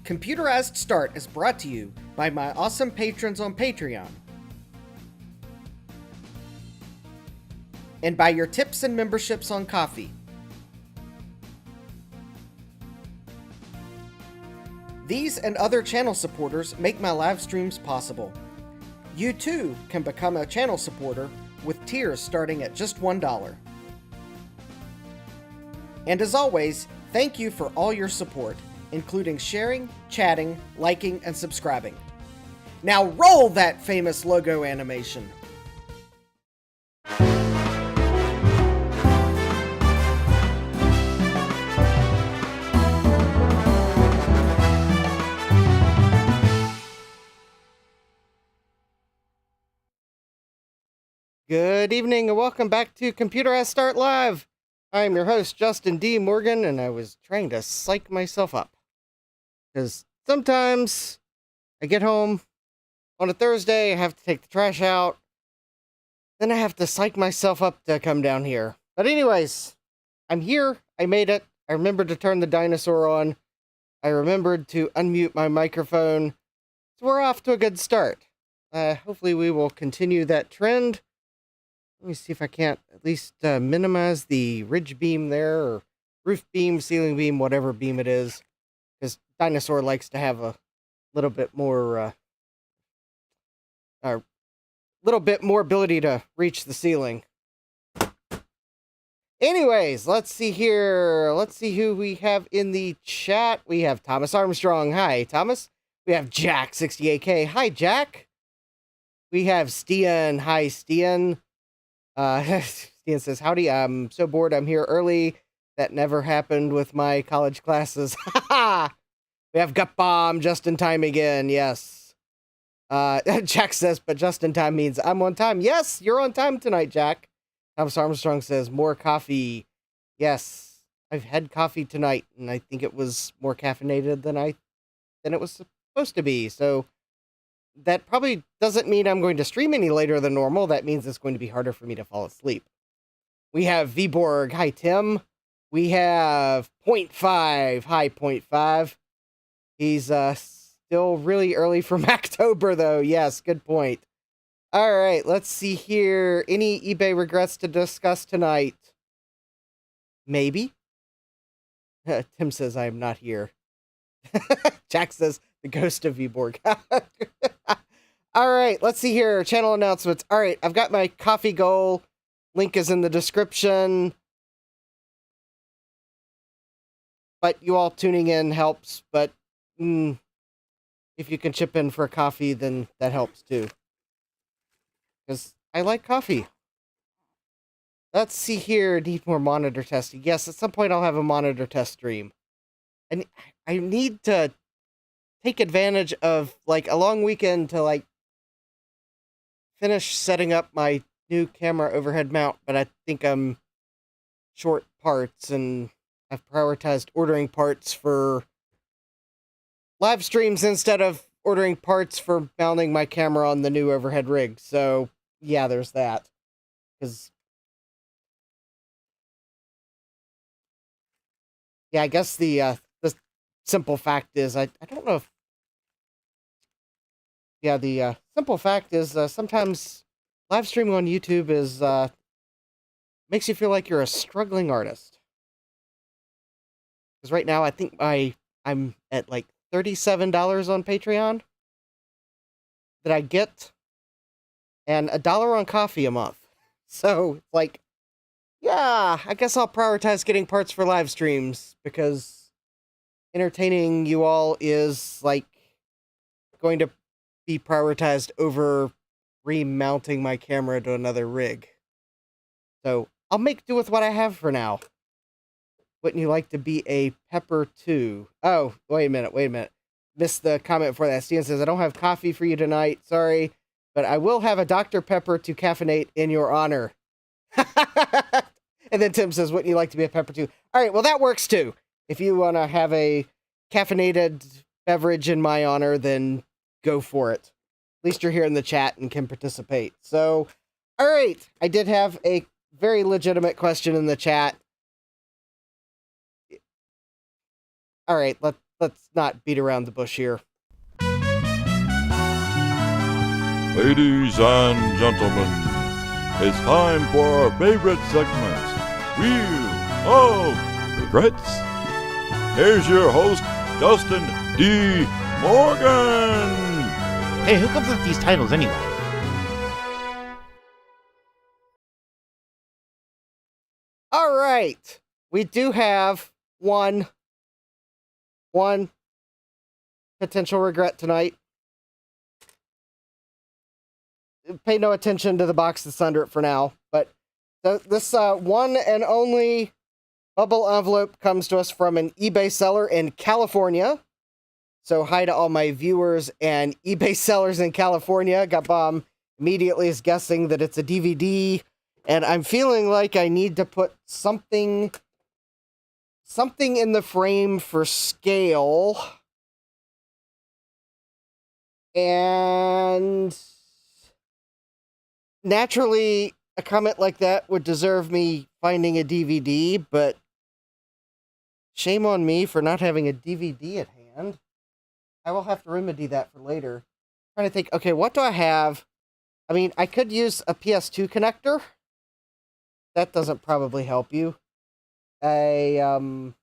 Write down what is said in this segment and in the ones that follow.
Computerized Start is brought to you by my awesome patrons on Patreon, and by your tips and memberships on Ko-fi. These and other channel supporters make my live streams possible. You too can become a channel supporter with tiers starting at just $1. And as always, thank you for all your support, including sharing, chatting, liking, and subscribing. Now roll that famous logo animation! Good evening and welcome back to Computerized Start Live. I'm your host, Justin D. Morgan, and I was trying to psych myself up. Because sometimes I get home on a Thursday, I have to take the trash out, then I have to psych myself up to come down here. But anyways, I'm here, I made it, I remembered to turn the dinosaur on, I remembered to unmute my microphone, so we're off to a good start. Hopefully we will continue that trend. Let me see if I can't at least minimize the ridge beam there, or roof beam, ceiling beam, whatever beam it is. Because Dinosaur likes to have a little bit more ability to reach the ceiling. Anyways, let's see here. Let's see who we have in the chat. We have Thomas Armstrong. Hi, Thomas. We have Jack68K. Hi, Jack. We have Stian. Hi, Stian. Stian says, howdy, I'm so bored I'm here early. That never happened with my college classes. We have Gut Bomb just in time again, yes. Jack says, but just in time means I'm on time. Yes, you're on time tonight, Jack. Thomas Armstrong says, more coffee. Yes, I've had coffee tonight, and I think it was more caffeinated than it was supposed to be, so that probably doesn't mean I'm going to stream any later than normal. That means it's going to be harder for me to fall asleep. We have Vborg. Hi, Tim. We have 0.5. Hi, 0.5. He's still really early for Mactober, though. Yes, good point. All right, let's see here. Any eBay regrets to discuss tonight? Maybe. Tim says I am not here. Jack says the ghost of Vborg. All right, let's see here. Channel announcements. All right, I've got my coffee goal. Link is in the description. But you all tuning in helps. But if you can chip in for a coffee, then that helps too. Because I like coffee. Let's see here. Need more monitor testing. Yes, at some point I'll have a monitor test stream. And I need to take advantage of like a long weekend to like finish setting up my new camera overhead mount, but I think I'm short parts and I've prioritized ordering parts for live streams instead of ordering parts for mounting my camera on the new overhead rig. So yeah, there's that. Because yeah, I guess the simple fact is I don't know if the simple fact is sometimes live streaming on YouTube is makes you feel like you're a struggling artist. Because right now I think I'm at like $37 on Patreon that I get, and $1 on coffee a month. So like, yeah, I guess I'll prioritize getting parts for live streams because entertaining you all is like going to be prioritized over remounting my camera to another rig. So I'll make do with what I have for now. Wouldn't you like to be a pepper too? Oh, wait a minute. Missed the comment before that. Steven says, I don't have coffee for you tonight. Sorry, but I will have a Dr. Pepper to caffeinate in your honor. And then Tim says, wouldn't you like to be a pepper too? All right, well, that works too. If you want to have a caffeinated beverage in my honor, then go for it. At least you're here in the chat and can participate. So, all right. I did have a very legitimate question in the chat. All right. let's not beat around the bush here. Ladies and gentlemen, it's time for our favorite segment, Wheel of Regrets. Here's your host, Dustin D. Morgan. Hey, who comes up with these titles anyway? All right. We do have one potential regret tonight. Pay no attention to the box that's under it for now, but this one and only bubble envelope comes to us from an eBay seller in California. So hi to all my viewers and eBay sellers in California. Got bomb immediately is guessing that it's a DVD, and I'm feeling like I need to put something in the frame for scale. And naturally, a comment like that would deserve me finding a DVD, but shame on me for not having a DVD at hand. I will have to remedy that for later. I'm trying to think, okay, what do I have? I mean, I could use a PS2 connector. That doesn't probably help you. Trying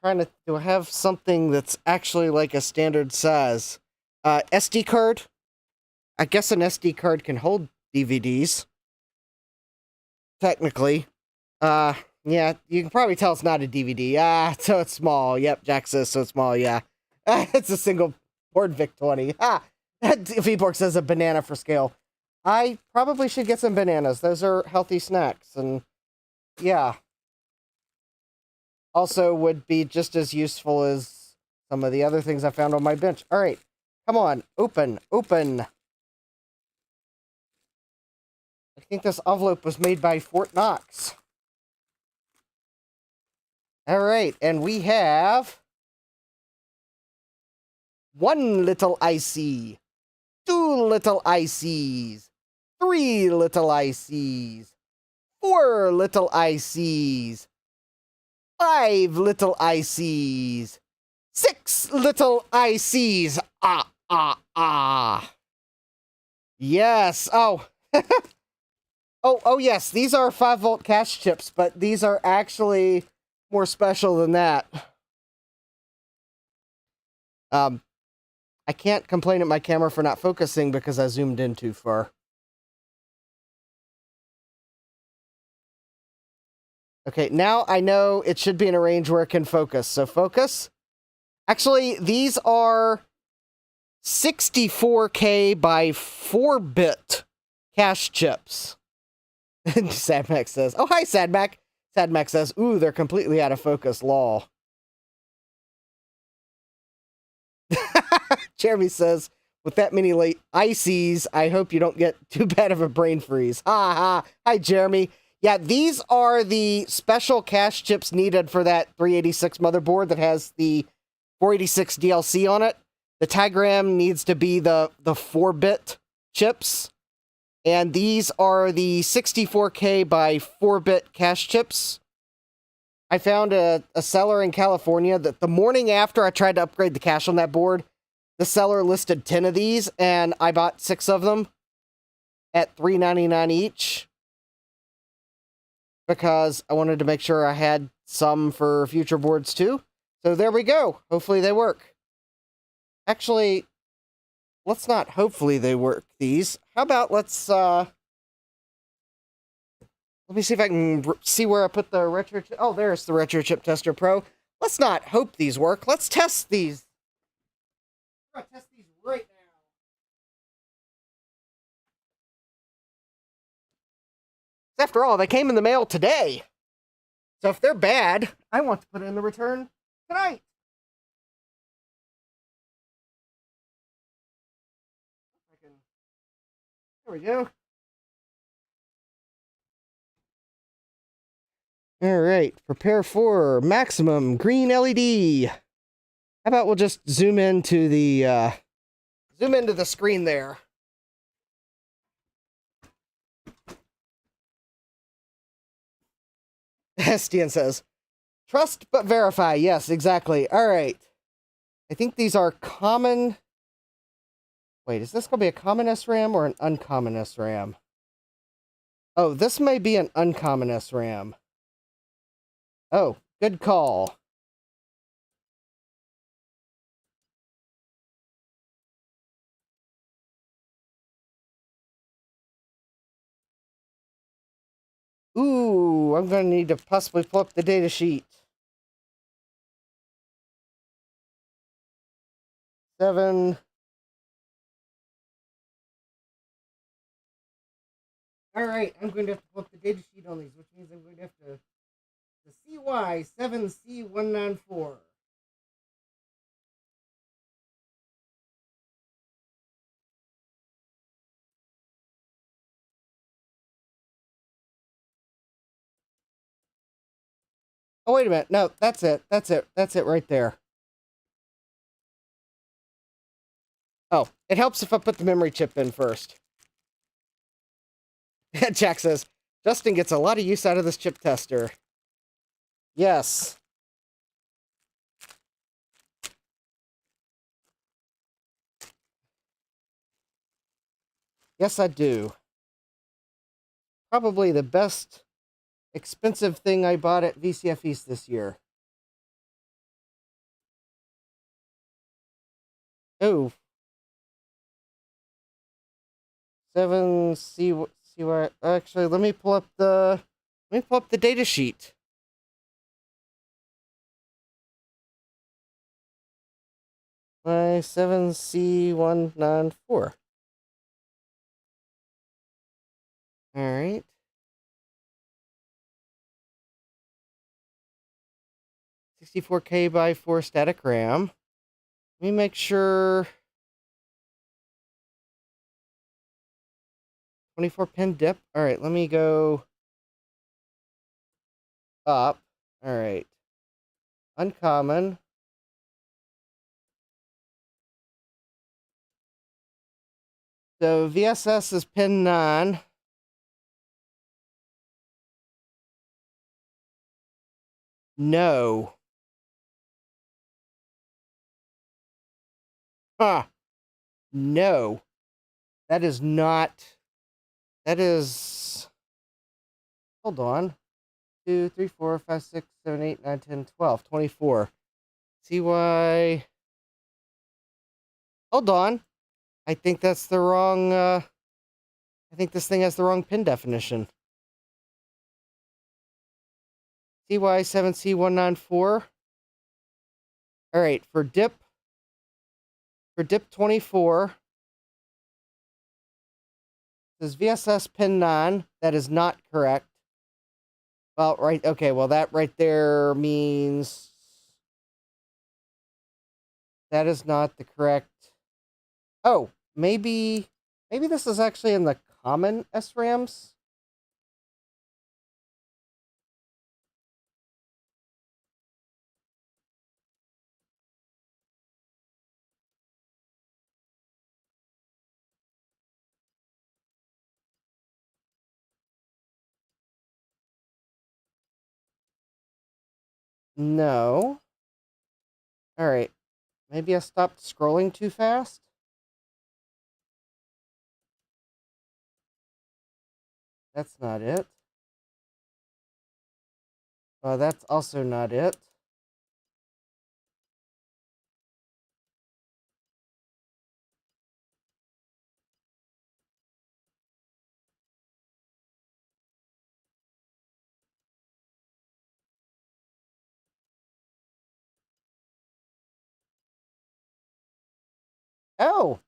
to, do I have something that's actually like a standard size? SD card? I guess an SD card can hold DVDs. Technically. Yeah, you can probably tell it's not a DVD. So it's small. Yep, Jack says so it's small, yeah. It's a single board VIC-20. VPork says a banana for scale. I probably should get some bananas. Those are healthy snacks, and yeah. Also would be just as useful as some of the other things I found on my bench. All right, come on, open. I think this envelope was made by Fort Knox. All right, and we have one little IC, two little ICs, three little ICs, four little ICs, five little ICs, six little ICs. Yes. Oh. Oh, yes. These are 5-volt cache chips, but these are actually more special than that. I can't complain at my camera for not focusing because I zoomed in too far. Okay, now I know it should be in a range where it can focus. So focus. Actually, these are 64K by 4-bit cache chips. Sadmac says, oh, hi, Sadmac. Sadmac says, ooh, they're completely out of focus, lol. Jeremy says, with that many late ICs, I hope you don't get too bad of a brain freeze. Ha ha. Hi, Jeremy. Yeah, these are the special cache chips needed for that 386 motherboard that has the 486 DLC on it. The Tigram needs to be the 4-bit chips. And these are the 64K by 4-bit cache chips. I found a seller in California that the morning after I tried to upgrade the cache on that board, the seller listed 10 of these, and I bought 6 of them at $3.99 each. Because I wanted to make sure I had some for future boards too. So there we go. Hopefully they work. Actually, let's not hopefully they work these. How about let's, let me see if I can see where I put the retro chip. Oh, there's the Retro Chip Tester Pro. Let's not hope these work. Let's test these. I'm going to test these right now. After all, they came in the mail today. So if they're bad, I want to put in the return tonight. There we go. All right, prepare for maximum green LED. How about we'll just zoom into the screen there. Stian says, Trust but verify. Yes, exactly. All right. I think these are common. Wait, is this going to be a common SRAM or an uncommon SRAM? Oh, this may be an uncommon SRAM. Oh, good call. Ooh, I'm going to need to possibly pull up the data sheet. 7. Alright, I'm going to have to pull up the data sheet on these, which means I'm going to have to... The CY7C194. Oh, wait a minute. No, that's it. That's it. That's it right there. Oh, it helps if I put the memory chip in first. Jack says, Justin gets a lot of use out of this chip tester. Yes. Yes, I do. Probably the best expensive thing I bought at VCF East this year. Oh. 7C. Actually, let me pull up the data sheet. My 7C194. All right. 64K by 4 static RAM. Let me make sure. 24 pin dip. All right, let me go up. All right. Uncommon. So VSS is pin 9. No. Huh. No. That is not. That is. Hold on. 2, 3, 4, 5, 6, 7, 8, 9, 10, 12, 24. CY. Hold on. I think that's the wrong. I think this thing has the wrong pin definition. CY7C194. All right, for dip 24, this is VSS pin 9. That is not correct. Well, right, okay, well, that right there means that is not the correct. Oh, maybe this is actually in the common SRAMs. No. All right. Maybe I stopped scrolling too fast. That's not it. That's also not it. Oh!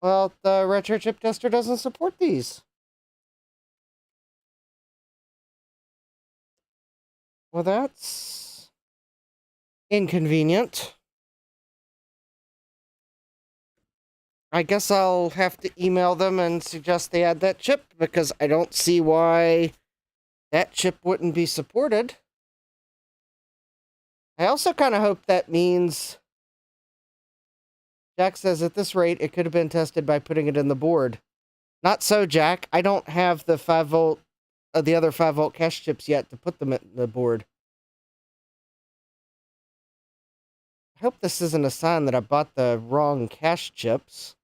Well, the retro chip tester doesn't support these. Well, that's inconvenient. I guess I'll have to email them and suggest they add that chip, because I don't see why that chip wouldn't be supported. I also kind of hope that means... Jack says, at this rate, it could have been tested by putting it in the board. Not so, Jack. I don't have the 5-volt the other 5-volt cache chips yet to put them in the board. I hope this isn't a sign that I bought the wrong cache chips.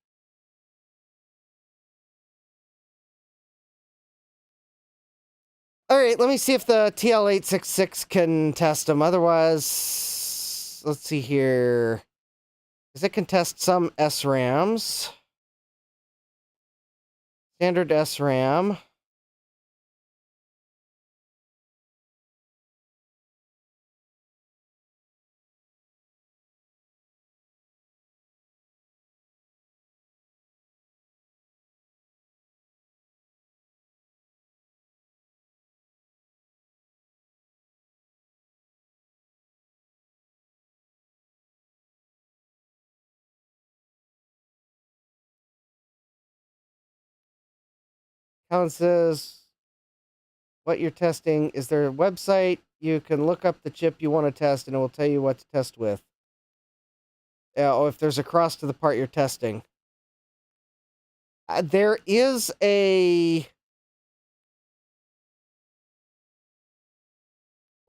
All right, let me see if the TL866 can test them. Otherwise, let's see here. Because it can test some SRAMs. Standard SRAM. Colin says, what you're testing, is there a website you can look up the chip you want to test and it will tell you what to test with? Or if there's a cross to the part you're testing. There is a...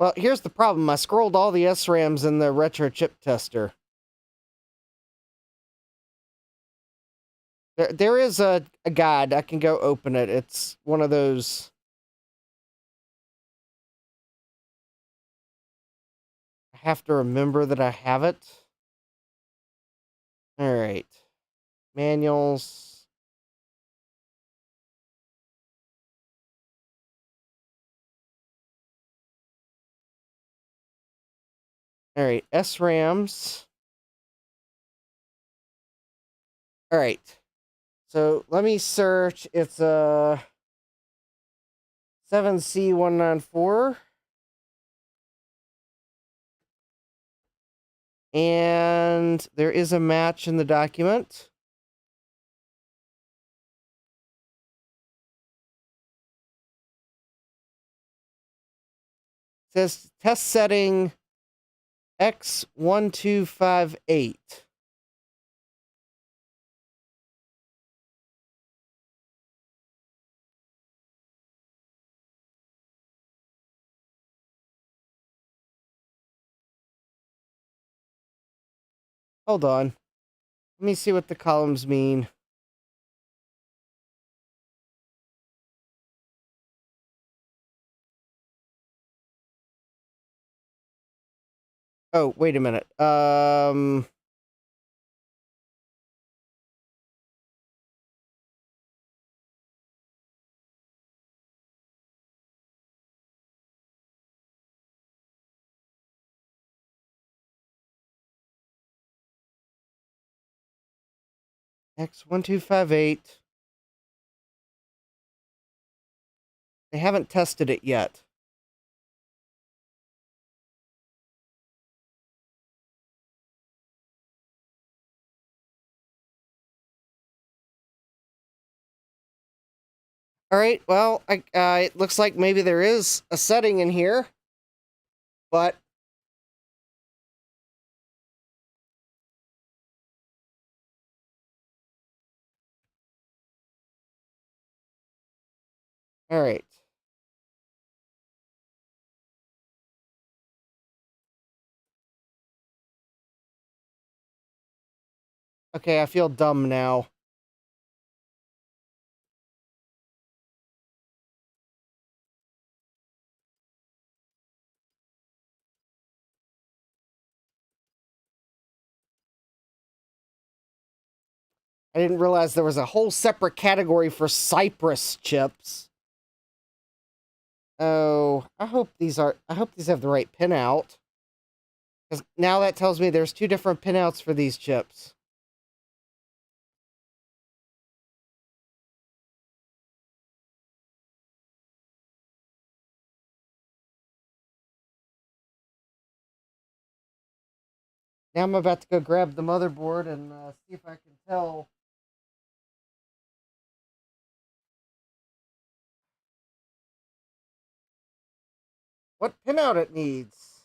Well, here's the problem. I scrolled all the SRAMs in the retro chip tester. There is a guide. I can go open it. It's one of those... I have to remember that I have it. All right. Manuals. All right. SRAMs. All right. So let me search. It's a 7C194. And there is a match in the document. It says test setting X1258. Hold on. Let me see what the columns mean. Oh, wait a minute. X1258. They haven't tested it yet. All right, well, it looks like maybe there is a setting in here, but all right. Okay, I feel dumb now. I didn't realize there was a whole separate category for Cypress chips. Oh, I hope these have the right pinout. Because now that tells me there's 2 different pinouts for these chips. Now I'm about to go grab the motherboard and see if I can tell. What pinout it needs.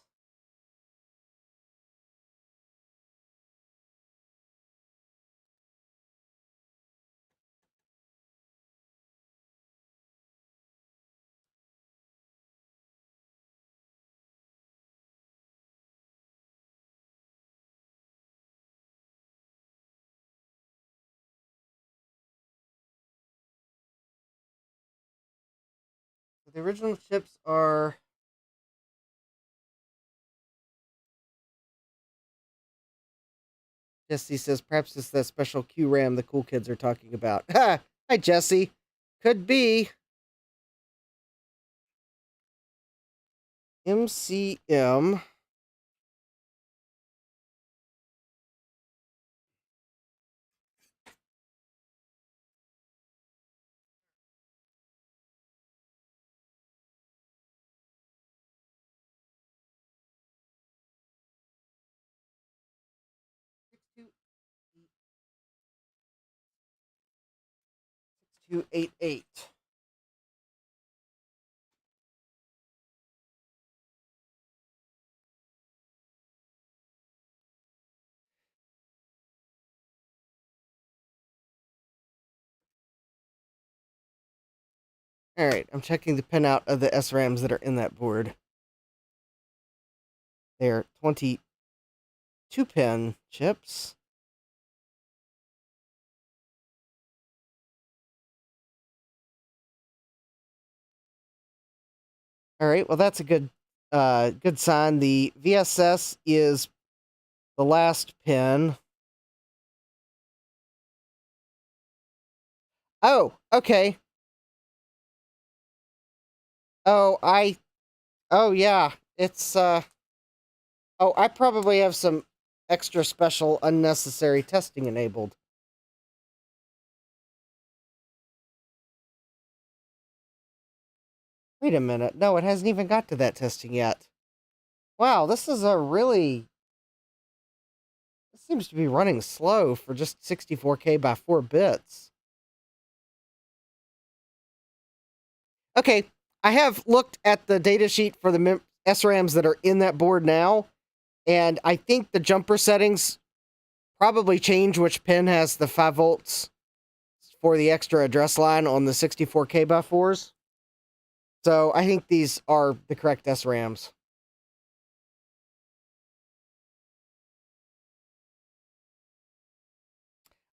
The original chips are... Jesse says, perhaps it's that special Q RAM the cool kids are talking about. Ha! Hi, Jesse. Could be. MCM. Two eight eight. All right, I'm checking the pinout of the SRAMs that are in that board. They're 22-pin chips. All right, well that's a good sign. The VSS is the last pin. Oh, okay. Oh, yeah. It's I probably have some extra special unnecessary testing enabled. Wait a minute. No, it hasn't even got to that testing yet. Wow, this is a really... This seems to be running slow for just 64K by 4 bits. Okay, I have looked at the datasheet for the SRAMs that are in that board now, and I think the jumper settings probably change which pin has the 5 volts for the extra address line on the 64K by 4s. So I think these are the correct SRAMs.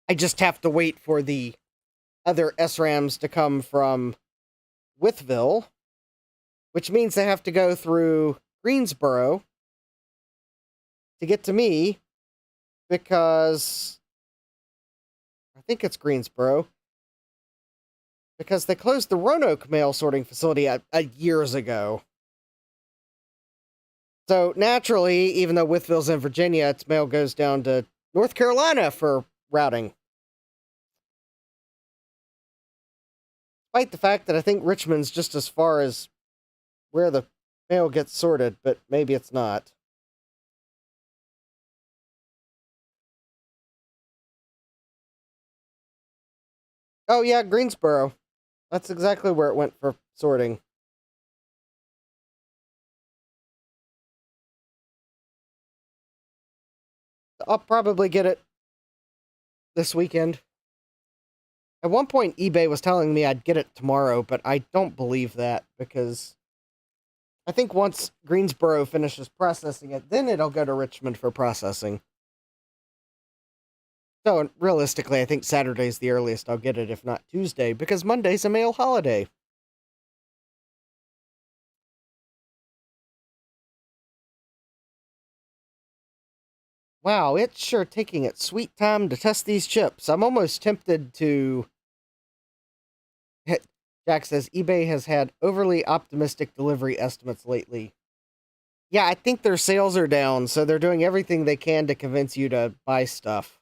I just have to wait for the other SRAMs to come from Withville, which means they have to go through Greensboro to get to me, because I think it's Greensboro, because they closed the Roanoke mail sorting facility years ago. So naturally, even though Withville's in Virginia, its mail goes down to North Carolina for routing. Despite the fact that I think Richmond's just as far as where the mail gets sorted, but maybe it's not. Oh yeah, Greensboro. That's exactly where it went for sorting. I'll probably get it this weekend. At one point, eBay was telling me I'd get it tomorrow, but I don't believe that, because I think once Greensboro finishes processing it, then it'll go to Richmond for processing. So realistically, I think Saturday's the earliest I'll get it, if not Tuesday, because Monday's a mail holiday. Wow, it's sure taking its sweet time to test these chips. I'm almost tempted to... Jack says, eBay has had overly optimistic delivery estimates lately. Yeah, I think their sales are down, so they're doing everything they can to convince you to buy stuff.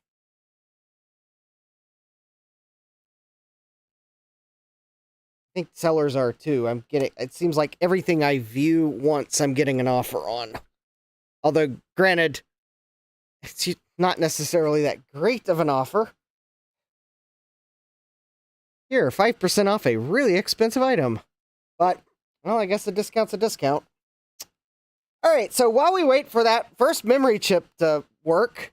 I think sellers are too. It seems like everything I view once, I'm getting an offer on. Although, granted, it's not necessarily that great of an offer. Here, 5% off a really expensive item. But, well, I guess a discount's a discount. Alright, so while we wait for that first memory chip to work,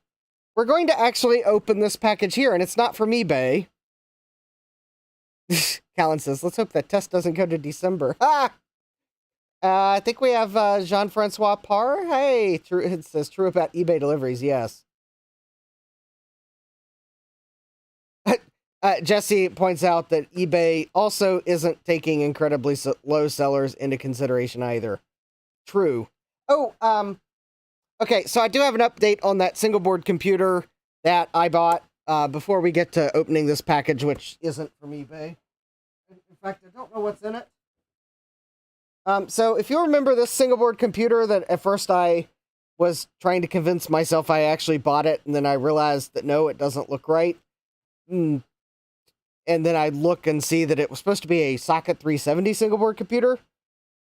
we're going to actually open this package here, and it's not from eBay. Callan says, let's hope that test doesn't go to December. Ha! I think we have Jean-Francois Parr. Hey, it says true about eBay deliveries, yes. Jesse points out that eBay also isn't taking incredibly low sellers into consideration either. True. Oh, okay, so I do have an update on that single board computer that I bought before we get to opening this package, which isn't from eBay. In fact, I don't know what's in it. So if you remember this single board computer that at first I was trying to convince myself I actually bought it, and then I realized that no, it doesn't look right. And then I look and see that it was supposed to be a socket 370 single board computer.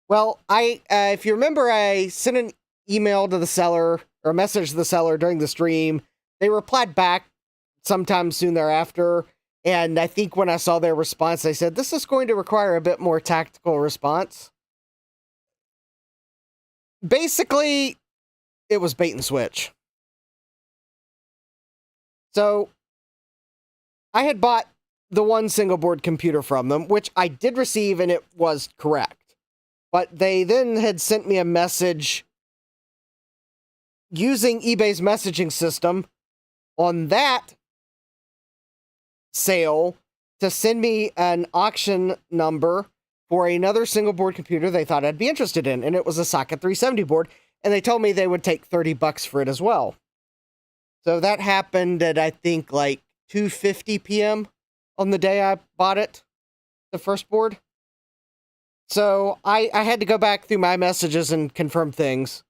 Well, if you remember, I sent an email to the seller, or a message to the seller during the stream. They replied back sometime soon thereafter, and I think when I saw their response, I said, this is going to require a bit more tactical response. Basically, it was bait and switch. So, I had bought the one single board computer from them, which I did receive, and it was correct. But they then had sent me a message using eBay's messaging system on that sale to send me an auction number for another single board computer they thought I'd be interested in, and it was a socket 370 board, and they told me they would take $30 for it as well. So that happened at, I think, like 2:50 p.m. on the day I bought it, the first board. So I had to go back through my messages and confirm things.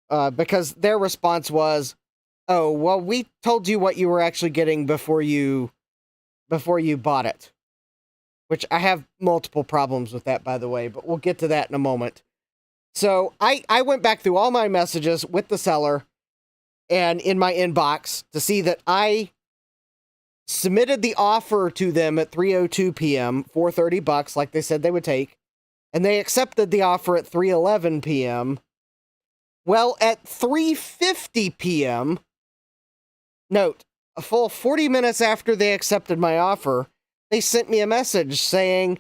Because their response was, oh, well, we told you what you were actually getting before you bought it. Which I have multiple problems with that, by the way, but we'll get to that in a moment. So I went back through all my messages with the seller and in my inbox to see that I submitted the offer to them at 3:02 p.m. for $30, like they said they would take, and they accepted the offer at 3:11 p.m. Well, at 3:50 p.m., note, a full 40 minutes after they accepted my offer, they sent me a message saying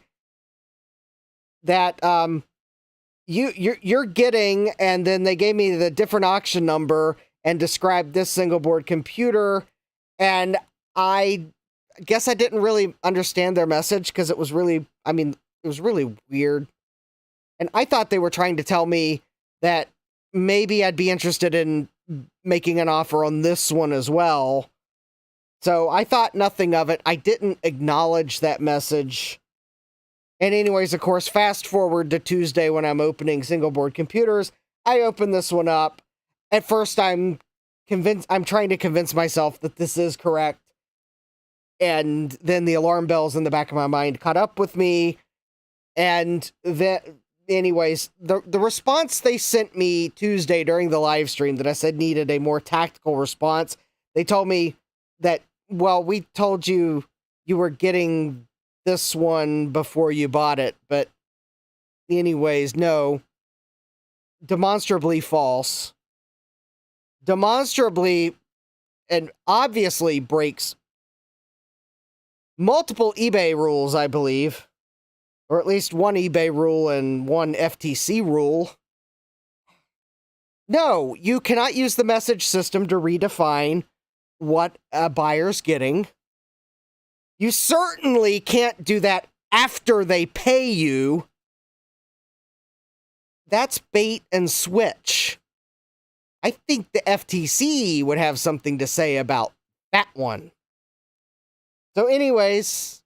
that you're getting, and then they gave me the different auction number and described this single board computer, and I guess I didn't really understand their message because it was really weird. And I thought they were trying to tell me that maybe I'd be interested in making an offer on this one as well. So I thought nothing of it. I didn't acknowledge that message. And anyways, of course, fast forward to Tuesday when I'm opening single board computers. I open this one up. At first, I'm trying to convince myself that this is correct. And then the alarm bells in the back of my mind caught up with me. And anyways, the response they sent me Tuesday during the live stream that I said needed a more tactical response, they told me that, well, we told you you were getting this one before you bought it, but anyways, no. Demonstrably false. Demonstrably and obviously breaks multiple eBay rules, I believe. Or at least one eBay rule and one FTC rule. No, you cannot use the message system to redefine what a buyer's getting. You certainly can't do that after they pay you. That's bait and switch. I think the FTC would have something to say about that one. So anyways,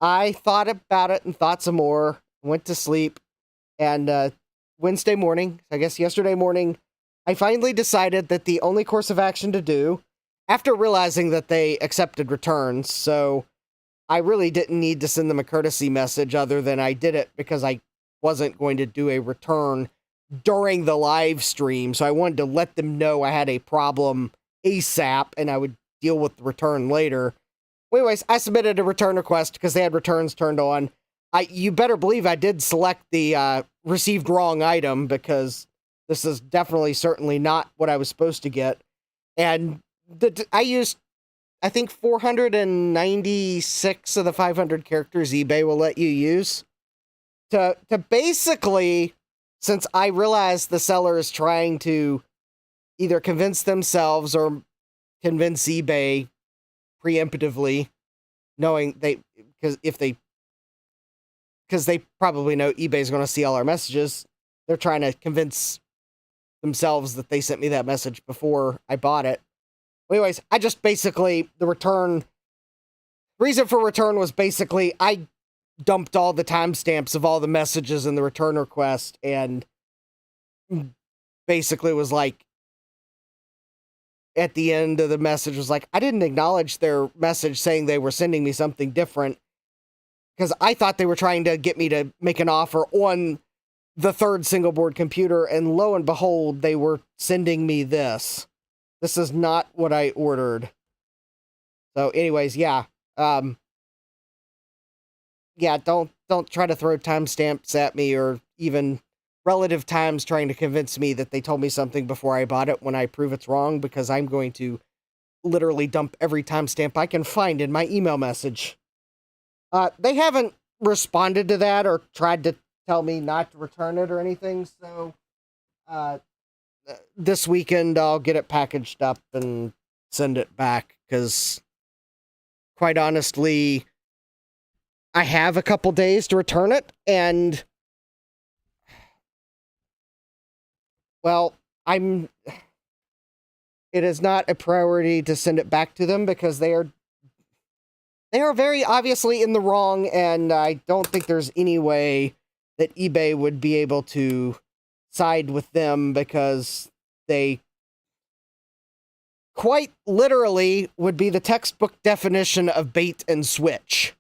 I thought about it and thought some more, went to sleep, and Wednesday morning, I guess yesterday morning, I finally decided that the only course of action to do, after realizing that they accepted returns, so I really didn't need to send them a courtesy message other than I did it because I wasn't going to do a return during the live stream, so I wanted to let them know I had a problem ASAP and I would deal with the return later. Anyways, I submitted a return request because they had returns turned on. You better believe I did select the received wrong item because this is definitely, certainly not what I was supposed to get. And I used, I think, 496 of the 500 characters eBay will let you use to basically, since I realized the seller is trying to either convince themselves or convince eBay preemptively, knowing because they probably know eBay's going to see all our messages. They're trying to convince themselves that they sent me that message before I bought it. Anyways, I just basically, reason for return was basically I dumped all the timestamps of all the messages in the return request and basically was like, at the end of the message was like, I didn't acknowledge their message saying they were sending me something different because I thought they were trying to get me to make an offer on the third single board computer, and lo and behold, they were sending me this. This is not what I ordered. So anyways, yeah. Yeah, don't try to throw timestamps at me or even relative times trying to convince me that they told me something before I bought it when I prove it's wrong, because I'm going to literally dump every timestamp I can find in my email message. They haven't responded to that or tried to tell me not to return it or anything, so this weekend I'll get it packaged up and send it back, because quite honestly, I have a couple days to return it, and well, it is not a priority to send it back to them because they are very obviously in the wrong, and I don't think there's any way that eBay would be able to side with them, because they quite literally would be the textbook definition of bait and switch.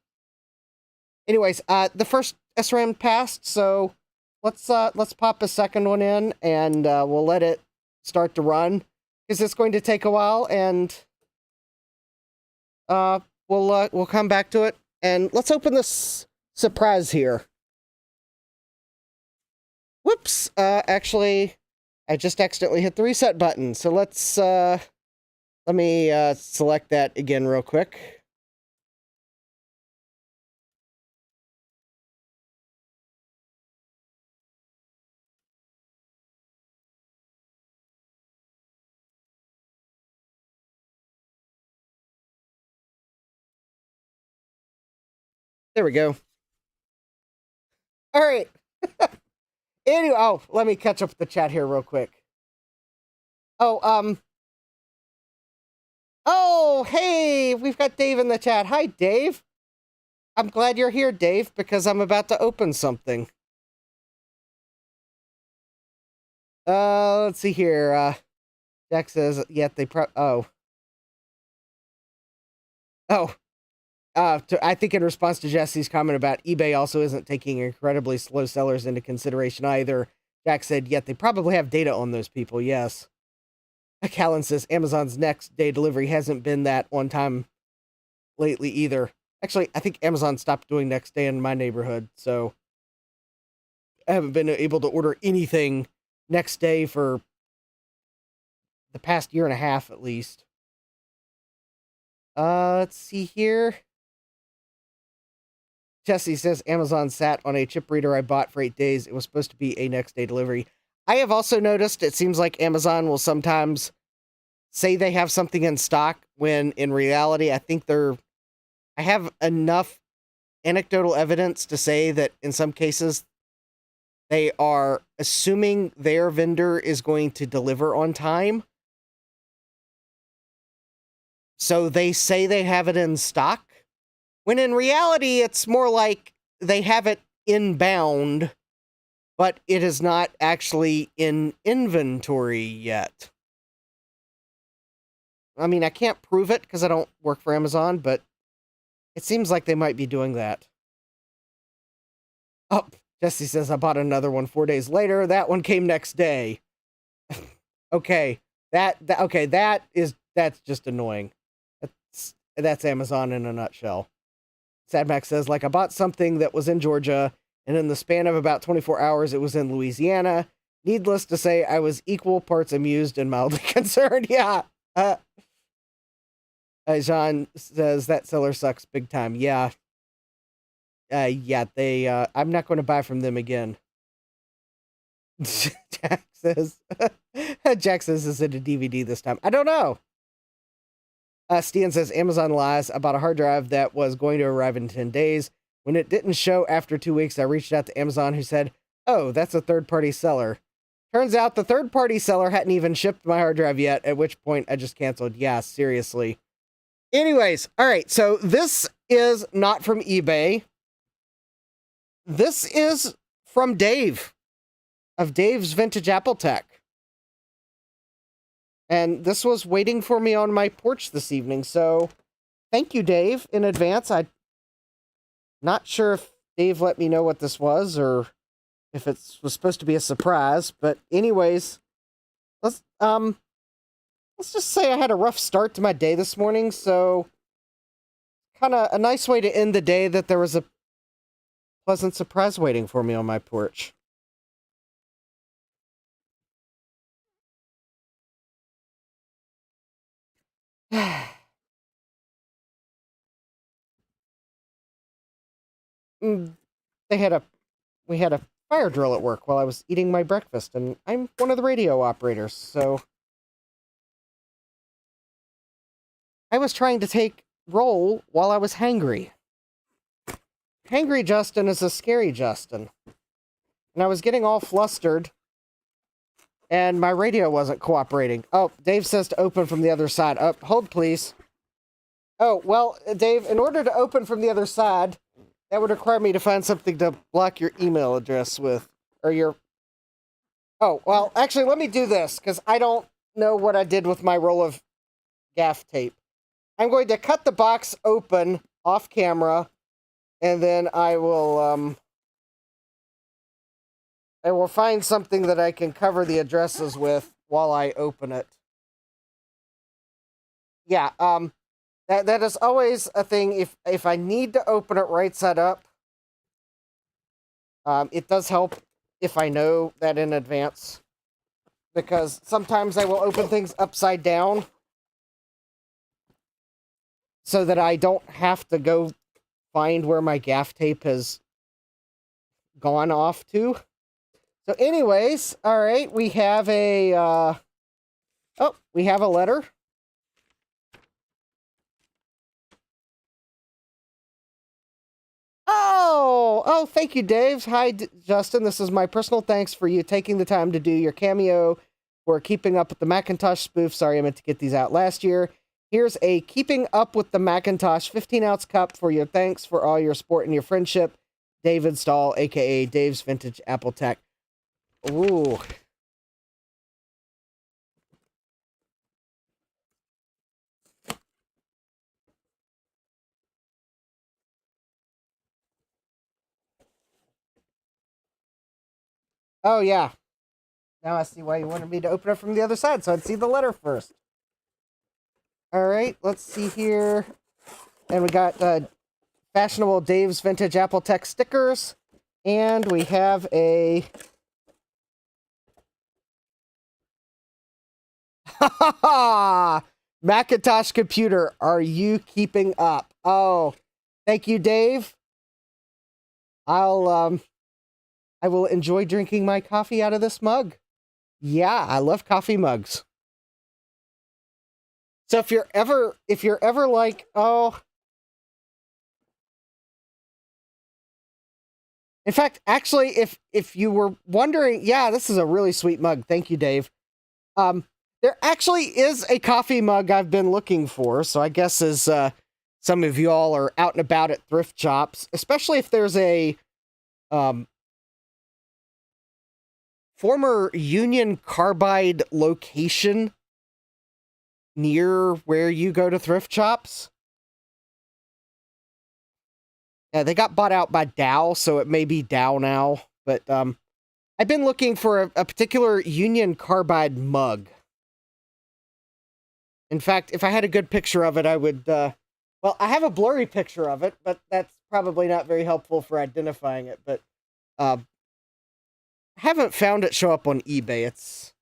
Anyways, the first SRAM passed, so let's pop a second one in, and we'll let it start to run, because it's going to take a while, and we'll come back to it. And let's open this surprise here. Whoops! Actually, I just accidentally hit the reset button. So let's let me select that again real quick. There we go. All right. Anyway, let me catch up with the chat here real quick. Oh, hey, we've got Dave in the chat. Hi, Dave. I'm glad you're here, Dave, because I'm about to open something. Let's see here. Jack says, yeah, I think in response to Jesse's comment about eBay also isn't taking incredibly slow sellers into consideration either, Jack said, yet they probably have data on those people, yes. Callan says, Amazon's next day delivery hasn't been that on time lately either. Actually, I think Amazon stopped doing next day in my neighborhood, so I haven't been able to order anything next day for the past year and a half at least. Let's see here. Jesse says, Amazon sat on a chip reader I bought for 8 days. It was supposed to be a next day delivery. I have also noticed it seems like Amazon will sometimes say they have something in stock when in reality, I think I have enough anecdotal evidence to say that in some cases they are assuming their vendor is going to deliver on time. So they say they have it in stock, when in reality, it's more like they have it inbound, but it is not actually in inventory yet. I mean, I can't prove it because I don't work for Amazon, but it seems like they might be doing that. Oh, Jesse says, I bought another one 4 days later. That one came next day. Okay, that's just annoying. That's Amazon in a nutshell. Sadmax says, like, I bought something that was in Georgia, and in the span of about 24 hours, it was in Louisiana. Needless to say, I was equal parts amused and mildly concerned. Yeah. Jean says, that seller sucks big time. Yeah. I'm not going to buy from them again. Jack says, is it a DVD this time? I don't know. Stian says Amazon lies about a hard drive that was going to arrive in 10 days. When it didn't show after 2 weeks, I reached out to Amazon, who said, oh, that's a third-party seller. Turns out the third-party seller hadn't even shipped my hard drive yet, at which point I just canceled. Yeah, seriously. Anyways, all right, so this is not from eBay. This is from Dave, of Dave's Vintage Apple Tech. And this was waiting for me on my porch this evening, so thank you, Dave, in advance. I'm not sure if Dave let me know what this was, or if it was supposed to be a surprise, but anyways, let's just say I had a rough start to my day this morning, so kind of a nice way to end the day that there was a pleasant surprise waiting for me on my porch. We had a fire drill at work while I was eating my breakfast, and I'm one of the radio operators, so I was trying to take roll while I was hangry. Hangry Justin is a scary Justin. And I was getting all flustered, and my radio wasn't cooperating. Oh, Dave says to open from the other side. Oh, hold, please. Oh, well, Dave, in order to open from the other side, that would require me to find something to block your email address with, or your... Oh, well, actually, let me do this, because I don't know what I did with my roll of gaff tape. I'm going to cut the box open off camera, and then I will find something that I can cover the addresses with while I open it. Yeah, that is always a thing. If I need to open it right side up, it does help if I know that in advance, because sometimes I will open things upside down so that I don't have to go find where my gaff tape has gone off to. So anyways, all right, we have a, we have a letter. Oh, thank you, Dave. Hi, Justin. This is my personal thanks for you taking the time to do your cameo for Keeping Up with the Macintosh spoof. Sorry, I meant to get these out last year. Here's a Keeping Up with the Macintosh 15-ounce cup for your thanks for all your support and your friendship. David Stahl, a.k.a. Dave's Vintage Apple Tech. Ooh. Oh, yeah. Now I see why you wanted me to open it from the other side, so I'd see the letter first. All right, let's see here. And we got fashionable Dave's Vintage Apple Tech stickers. And we have a... Macintosh computer. Are you keeping up? Oh, thank you, Dave. I will enjoy drinking my coffee out of this mug. Yeah, I love coffee mugs. So if you're ever like, oh, in fact, actually, if you were wondering, yeah, this is a really sweet mug. Thank you, Dave. There actually is a coffee mug I've been looking for. So I guess as some of you all are out and about at thrift shops, especially if there's a former Union Carbide location near where you go to thrift shops. Yeah, they got bought out by Dow, so it may be Dow now. But I've been looking for a particular Union Carbide mug. In fact, if I had a good picture of it, I would... well, I have a blurry picture of it, but that's probably not very helpful for identifying it. But I haven't found it show up on eBay.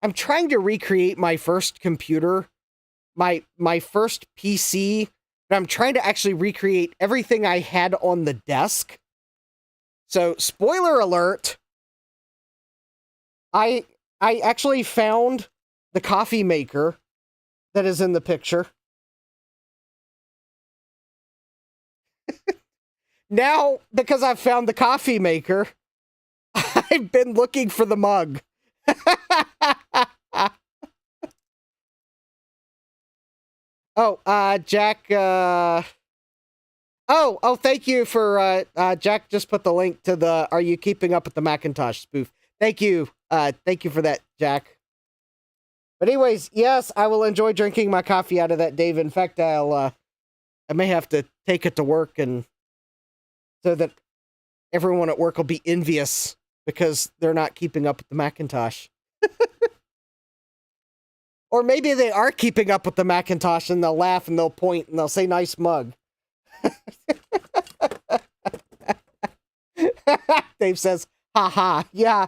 I'm trying to recreate my first computer, my first PC, but I'm trying to actually recreate everything I had on the desk. So, spoiler alert, I actually found the coffee maker that is in the picture. now, because I've found the coffee maker, I've been looking for the mug. Oh, Jack, Oh, thank you for, Jack just put the link to the Are You Keeping Up with the Macintosh spoof. Thank you for that, Jack. But anyways, yes, I will enjoy drinking my coffee out of that, Dave. In fact, I may have to take it to work, and so that everyone at work will be envious because they're not keeping up with the Macintosh. Or maybe they are keeping up with the Macintosh, and they'll laugh and they'll point and they'll say, "Nice mug." Dave says, "Ha, yeah."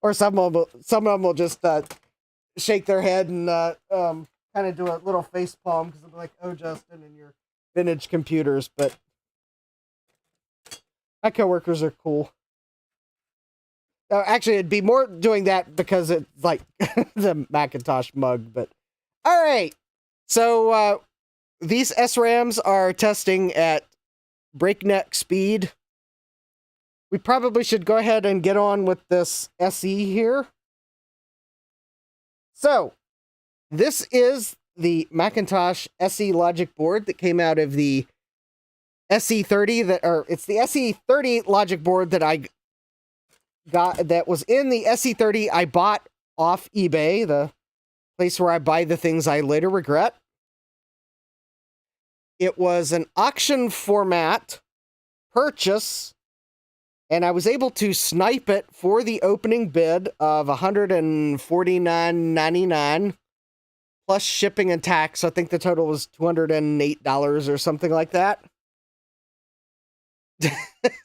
Or some of them will just shake their head and kind of do a little face palm because they'll be like, "Oh, Justin, and your vintage computers." But my coworkers are cool. Actually, it'd be more doing that because it's like the Macintosh mug. But all right, so these SRAMs are testing at breakneck speed. We probably should go ahead and get on with this SE here. So, this is the Macintosh SE logic board that came out of the SE30 it's the SE30 logic board that I got, that was in the SE30 I bought off eBay, the place where I buy the things I later regret. It was an auction format purchase, and I was able to snipe it for the opening bid of $149.99 plus shipping and tax. So I think the total was $208 or something like that.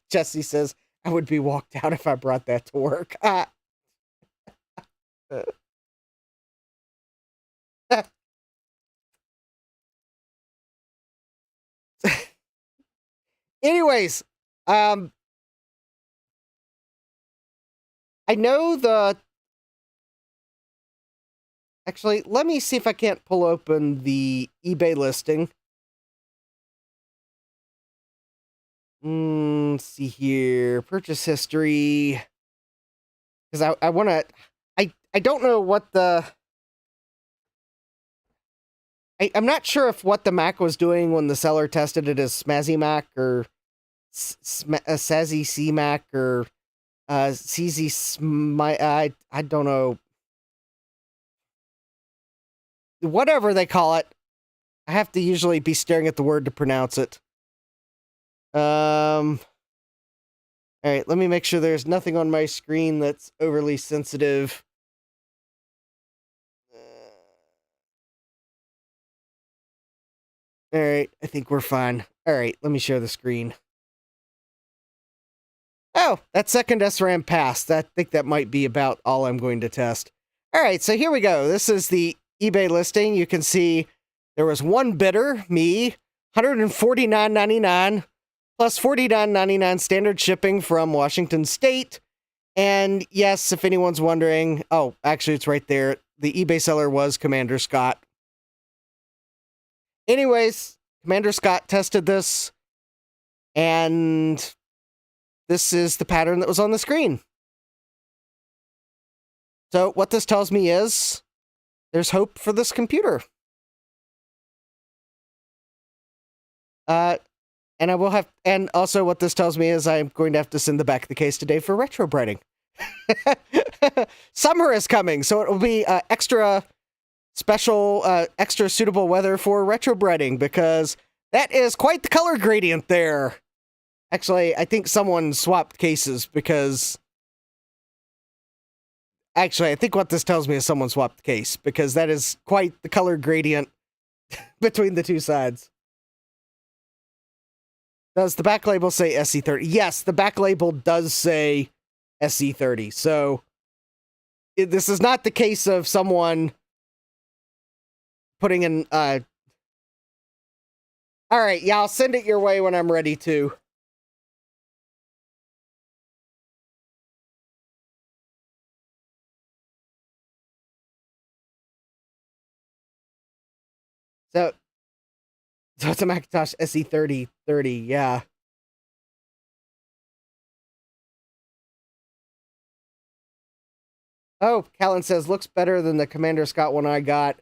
Jesse says, "I would be walked out if I brought that to work." Anyways, I know actually, let me see if I can't pull open the eBay listing. Let's see here. Purchase history. Because I want to... I don't know what I'm not sure if what the Mac was doing when the seller tested it as Smazzy Mac or Sazzy C Mac or CZ I don't know. Whatever they call it. I have to usually be staring at the word to pronounce it. All right, let me make sure there's nothing on my screen that's overly sensitive. All right, I think we're fine. All right, let me share the screen. Oh, that second SRAM passed. I think that might be about all I'm going to test. All right, so here we go. This is the eBay listing. You can see there was one bidder, me, $149.99 plus $49.99 standard shipping from Washington State. And yes, if anyone's wondering, oh, actually, it's right there. The eBay seller was Commander Scott. Anyways, Commander Scott tested this, and this is the pattern that was on the screen. So what this tells me is there's hope for this computer. And I will have, and also what this tells me is I'm going to have to send the back of the case today for retro breading. Summer is coming, so it will be extra special, extra suitable weather for retro breading, because that is quite the color gradient there. Actually, I think someone swapped cases because... Actually, I think what this tells me is someone swapped the case, because that is quite the color gradient between the two sides. Does the back label say SE30? Yes, the back label does say SE30. So this is not the case of someone putting in... All right, yeah, I'll send it your way when I'm ready to. So So it's a Macintosh SE 3030, yeah. Oh, Callan says, looks better than the Commander Scott one I got.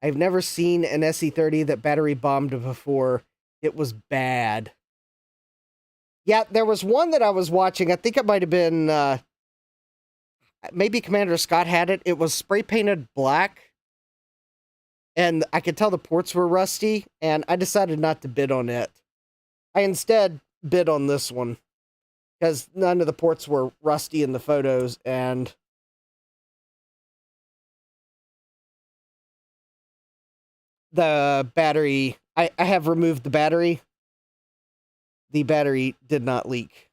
I've never seen an SE30 that battery bombed before. It was bad. Yeah, there was one that I was watching. I think it might have been, maybe Commander Scott had it. It was spray painted black. And I could tell the ports were rusty. And I decided not to bid on it. I instead bid on this one. Because none of the ports were rusty in the photos. And the battery, I have removed the battery. The battery did not leak.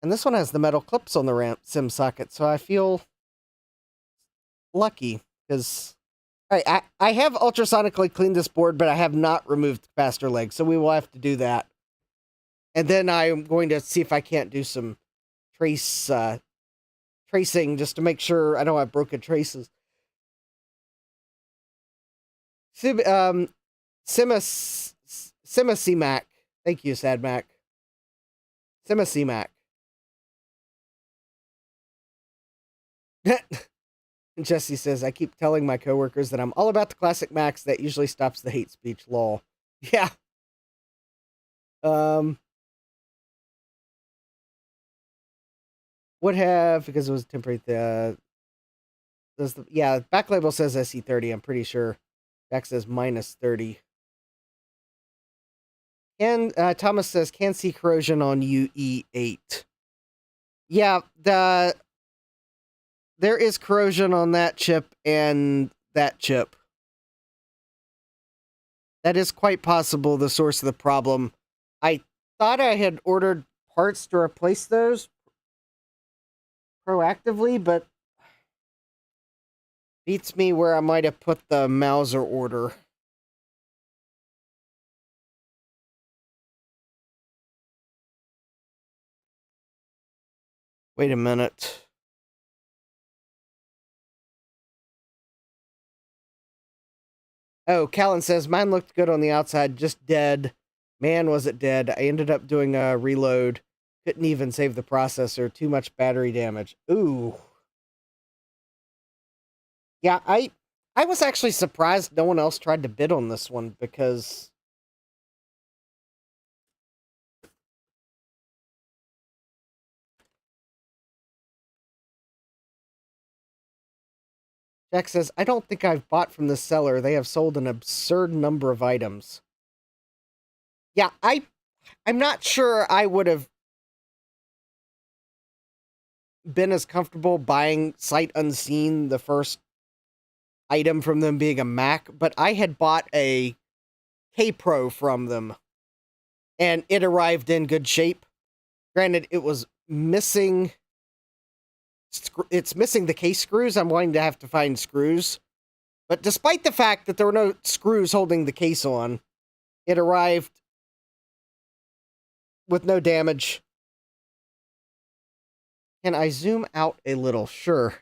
And this one has the metal clips on the ramp sim socket, so I feel lucky, because I have ultrasonically cleaned this board, but I have not removed the capacitor leg, so we will have to do that. And then I'm going to see if I can't do some tracing just to make sure I don't have broken traces. Sima-C-Mac. Thank you, Sad Mac. Sima-C-Mac. Jesse says, I keep telling my coworkers that I'm all about the classic Macs. That usually stops the hate speech, lol. Yeah. Would have, because it was temporary, yeah, back label says SE30, I'm pretty sure. Back says -30. And Thomas says, can see corrosion on UE8. Yeah, there is corrosion on that chip and that chip. That is quite possible the source of the problem. I thought I had ordered parts to replace those proactively, but beats me where I might have put the Mauser order. Wait a minute. Oh, Callan says, mine looked good on the outside, just dead. Man, was it dead. I ended up doing a reload. Couldn't even save the processor. Too much battery damage. Ooh. Yeah, I was actually surprised no one else tried to bid on this one, because Jack says, I don't think I've bought from the seller. They have sold an absurd number of items. Yeah, I'm not sure I would have been as comfortable buying sight unseen the first item from them being a Mac, but I had bought a K-Pro from them, and it arrived in good shape. Granted, it was missing... It's missing the case screws. I'm going to have to find screws. But despite the fact that there were no screws holding the case on, it arrived with no damage. Can I zoom out a little? Sure.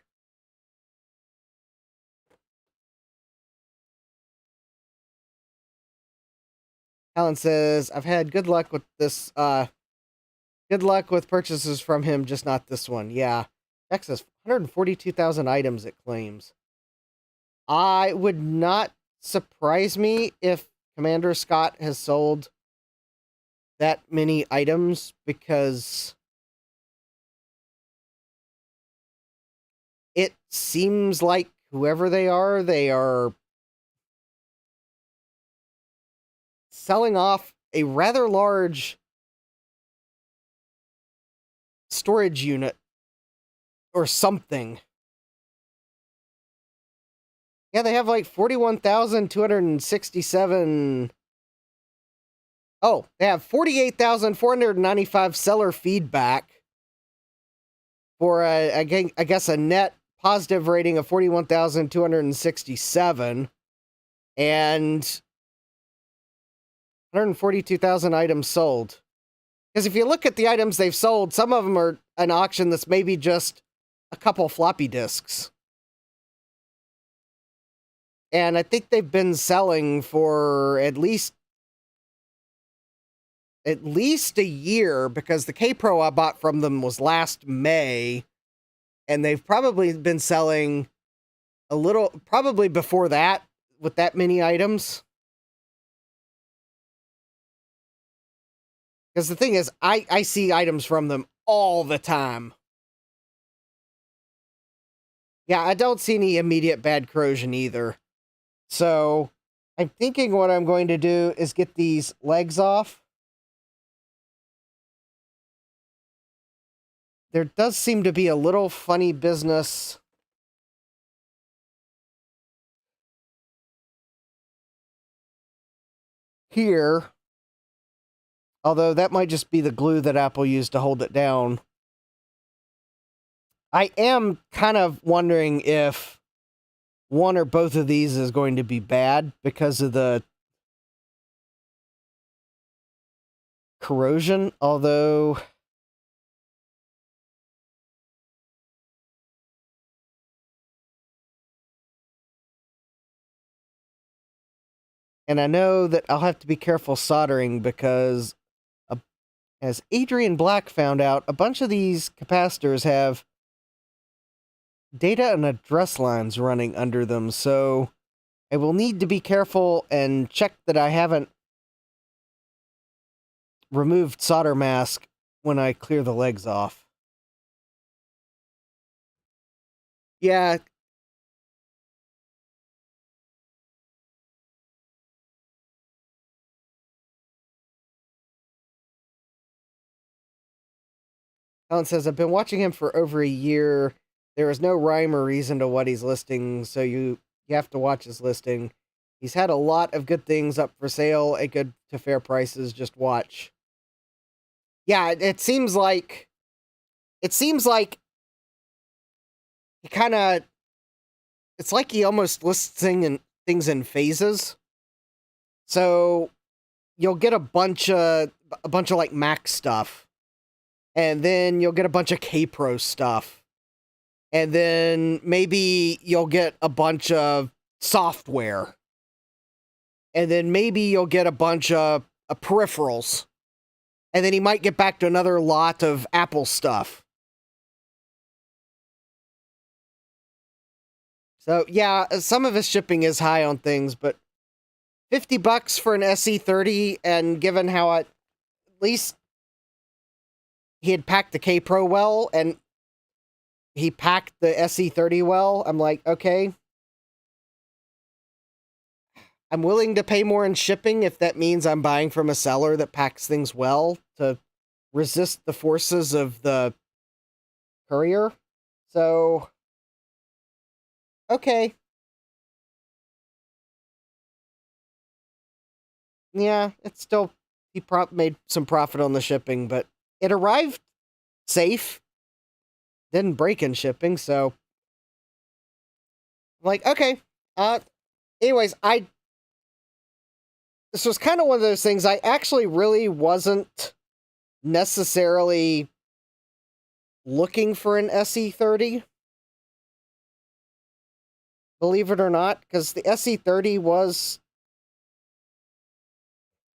Alan says, I've had good luck with this, good luck with purchases from him, just not this one. Yeah. Jack says 142,000 items it claims. I would not surprise me if Commander Scott has sold that many items, because it seems like whoever they are selling off a rather large storage unit or something. Yeah, they have like 41,267. Oh, they have 48,495 seller feedback for I guess a net positive rating of 41,267 and 142,000 items sold. Because if you look at the items they've sold, some of them are an auction that's maybe just a couple floppy disks. And I think they've been selling for at least a year, because the K Pro I bought from them was last May, and they've probably been selling a little, probably before that, with that many items. Because the thing is, I see items from them all the time. Yeah, I don't see any immediate bad corrosion either. So I'm thinking what I'm going to do is get these legs off. There does seem to be a little funny business here. Although that might just be the glue that Apple used to hold it down. I am kind of wondering if one or both of these is going to be bad because of the corrosion, although and I know that I'll have to be careful soldering because, as Adrian Black found out, a bunch of these capacitors have data and address lines running under them, so I will need to be careful and check that I haven't removed solder mask when I clear the legs off. Yeah. Alan says, I've been watching him for over a year. There is no rhyme or reason to what he's listing, so you have to watch his listing. He's had a lot of good things up for sale at good to fair prices. Just watch. Yeah, it seems like he kind of, it's like he almost lists things in phases. So you'll get a bunch of like Mac stuff, and then you'll get a bunch of K Pro stuff, and then maybe you'll get a bunch of software, and then maybe you'll get a bunch of peripherals, and then he might get back to another lot of Apple stuff. So yeah, some of his shipping is high on things, but $50 for an SE30, and given how at least he had packed the K Pro well, and he packed the SE30 well, I'm like, okay, I'm willing to pay more in shipping if that means I'm buying from a seller that packs things well to resist the forces of the courier. So, okay. Yeah, it's still, he made some profit on the shipping, but it arrived safe. Didn't break in shipping, so I'm like, okay. Anyways, this was kind of one of those things I actually really wasn't necessarily looking for an SE30. Believe it or not, because the SE30 was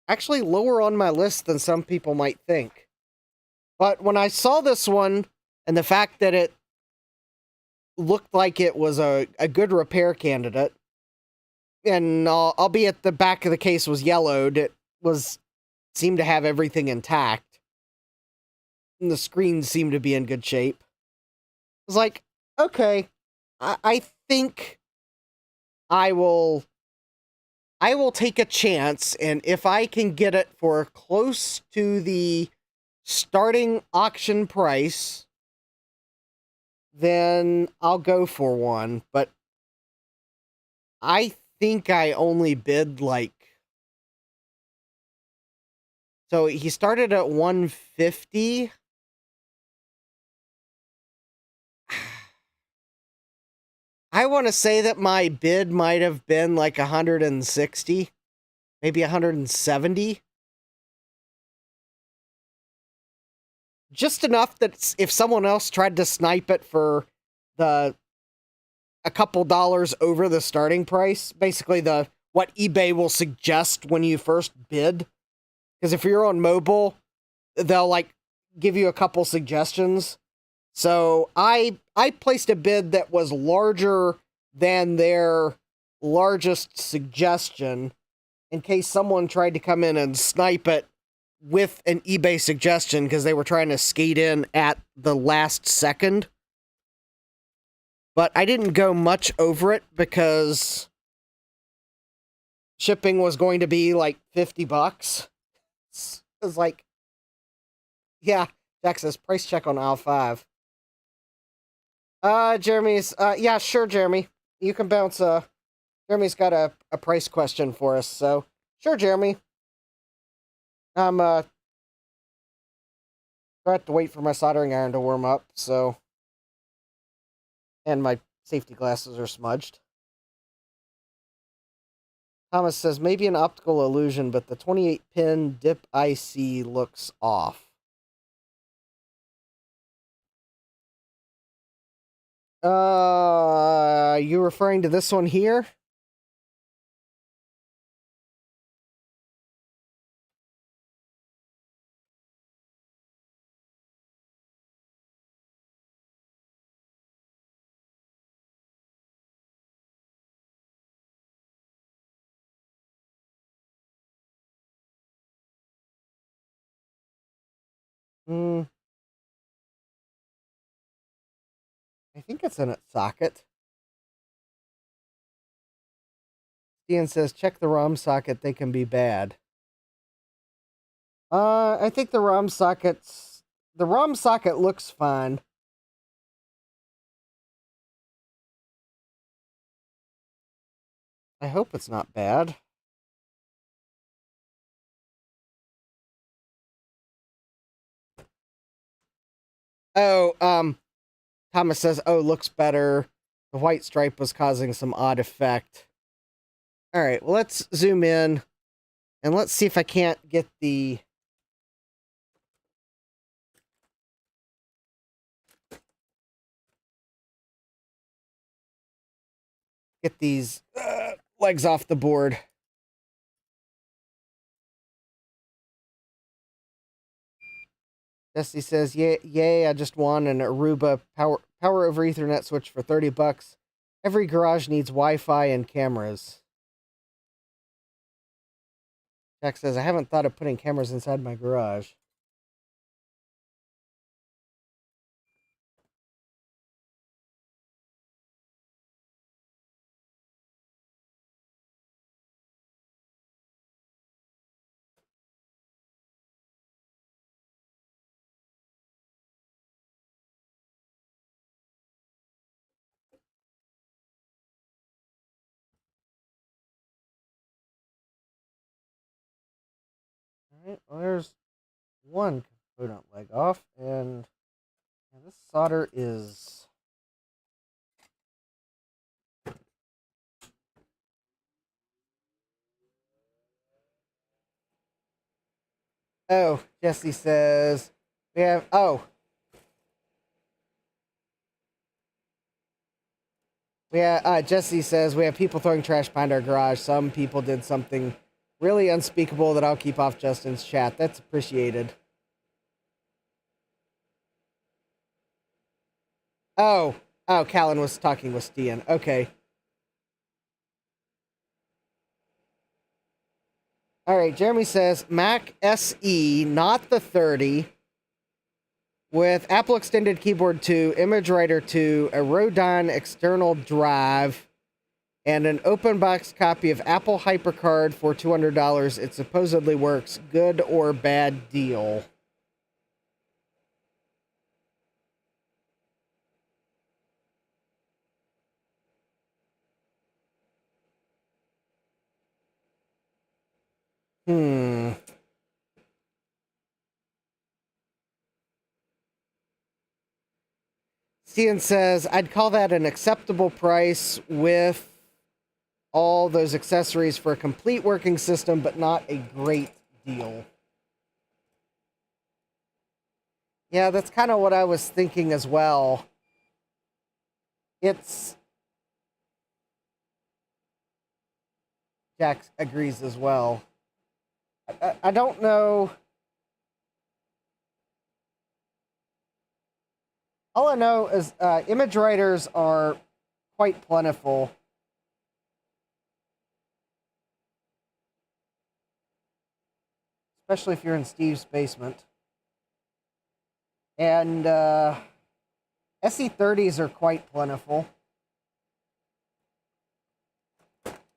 actually lower on my list than some people might think. But when I saw this one, and the fact that it looked like it was a good repair candidate, and albeit the back of the case was yellowed, it seemed to have everything intact, and the screen seemed to be in good shape. I was like, okay, I think I will take a chance, and if I can get it for close to the starting auction price, then I'll go for one. But I think I only bid like, so he started at 150. I want to say that my bid might have been like 160, maybe 170. Just enough that if someone else tried to snipe it for the a couple dollars over the starting price. Basically, what eBay will suggest when you first bid. Because if you're on mobile, they'll like give you a couple suggestions. So I placed a bid that was larger than their largest suggestion in case someone tried to come in and snipe it with an eBay suggestion because they were trying to skate in at the last second. But I didn't go much over it because shipping was going to be like $50. It was like, yeah, Jack says price check on aisle 5. Jeremy's, yeah, sure, Jeremy. You can bounce, Jeremy's got a price question for us, so sure, Jeremy. I'm, I have to wait for my soldering iron to warm up, so. And my safety glasses are smudged. Thomas says, maybe an optical illusion, but the 28-pin dip IC looks off. You referring to this one here? I think it's in its socket. Ian says, check the ROM socket, they can be bad. I think the ROM socket looks fine. I hope it's not bad. Oh, Thomas says, oh, looks better. The white stripe was causing some odd effect. All right, well, let's zoom in and let's see if I can't get these legs off the board. Jesse says, yay, I just won an Aruba power over Ethernet switch for $30. Every garage needs Wi-Fi and cameras. Jack says, I haven't thought of putting cameras inside my garage. Alright, well, there's one component leg off, and this solder is... Oh, Jesse says, we have... Oh. Jesse says, we have people throwing trash behind our garage. Some people did something really unspeakable that I'll keep off Justin's chat. That's appreciated. Oh, Callan was talking with Stian. Okay. All right, Jeremy says, Mac SE, not the 30, with Apple Extended Keyboard 2, Image Writer 2, a Rodin external drive, and an open box copy of Apple HyperCard for $200. It supposedly works. Good or bad deal? Stian says, I'd call that an acceptable price with all those accessories for a complete working system, but not a great deal. Yeah, that's kind of what I was thinking as well. It's Jack agrees as well. I don't know. All I know is image writers are quite plentiful. Especially if you're in Steve's basement. And SE30s are quite plentiful.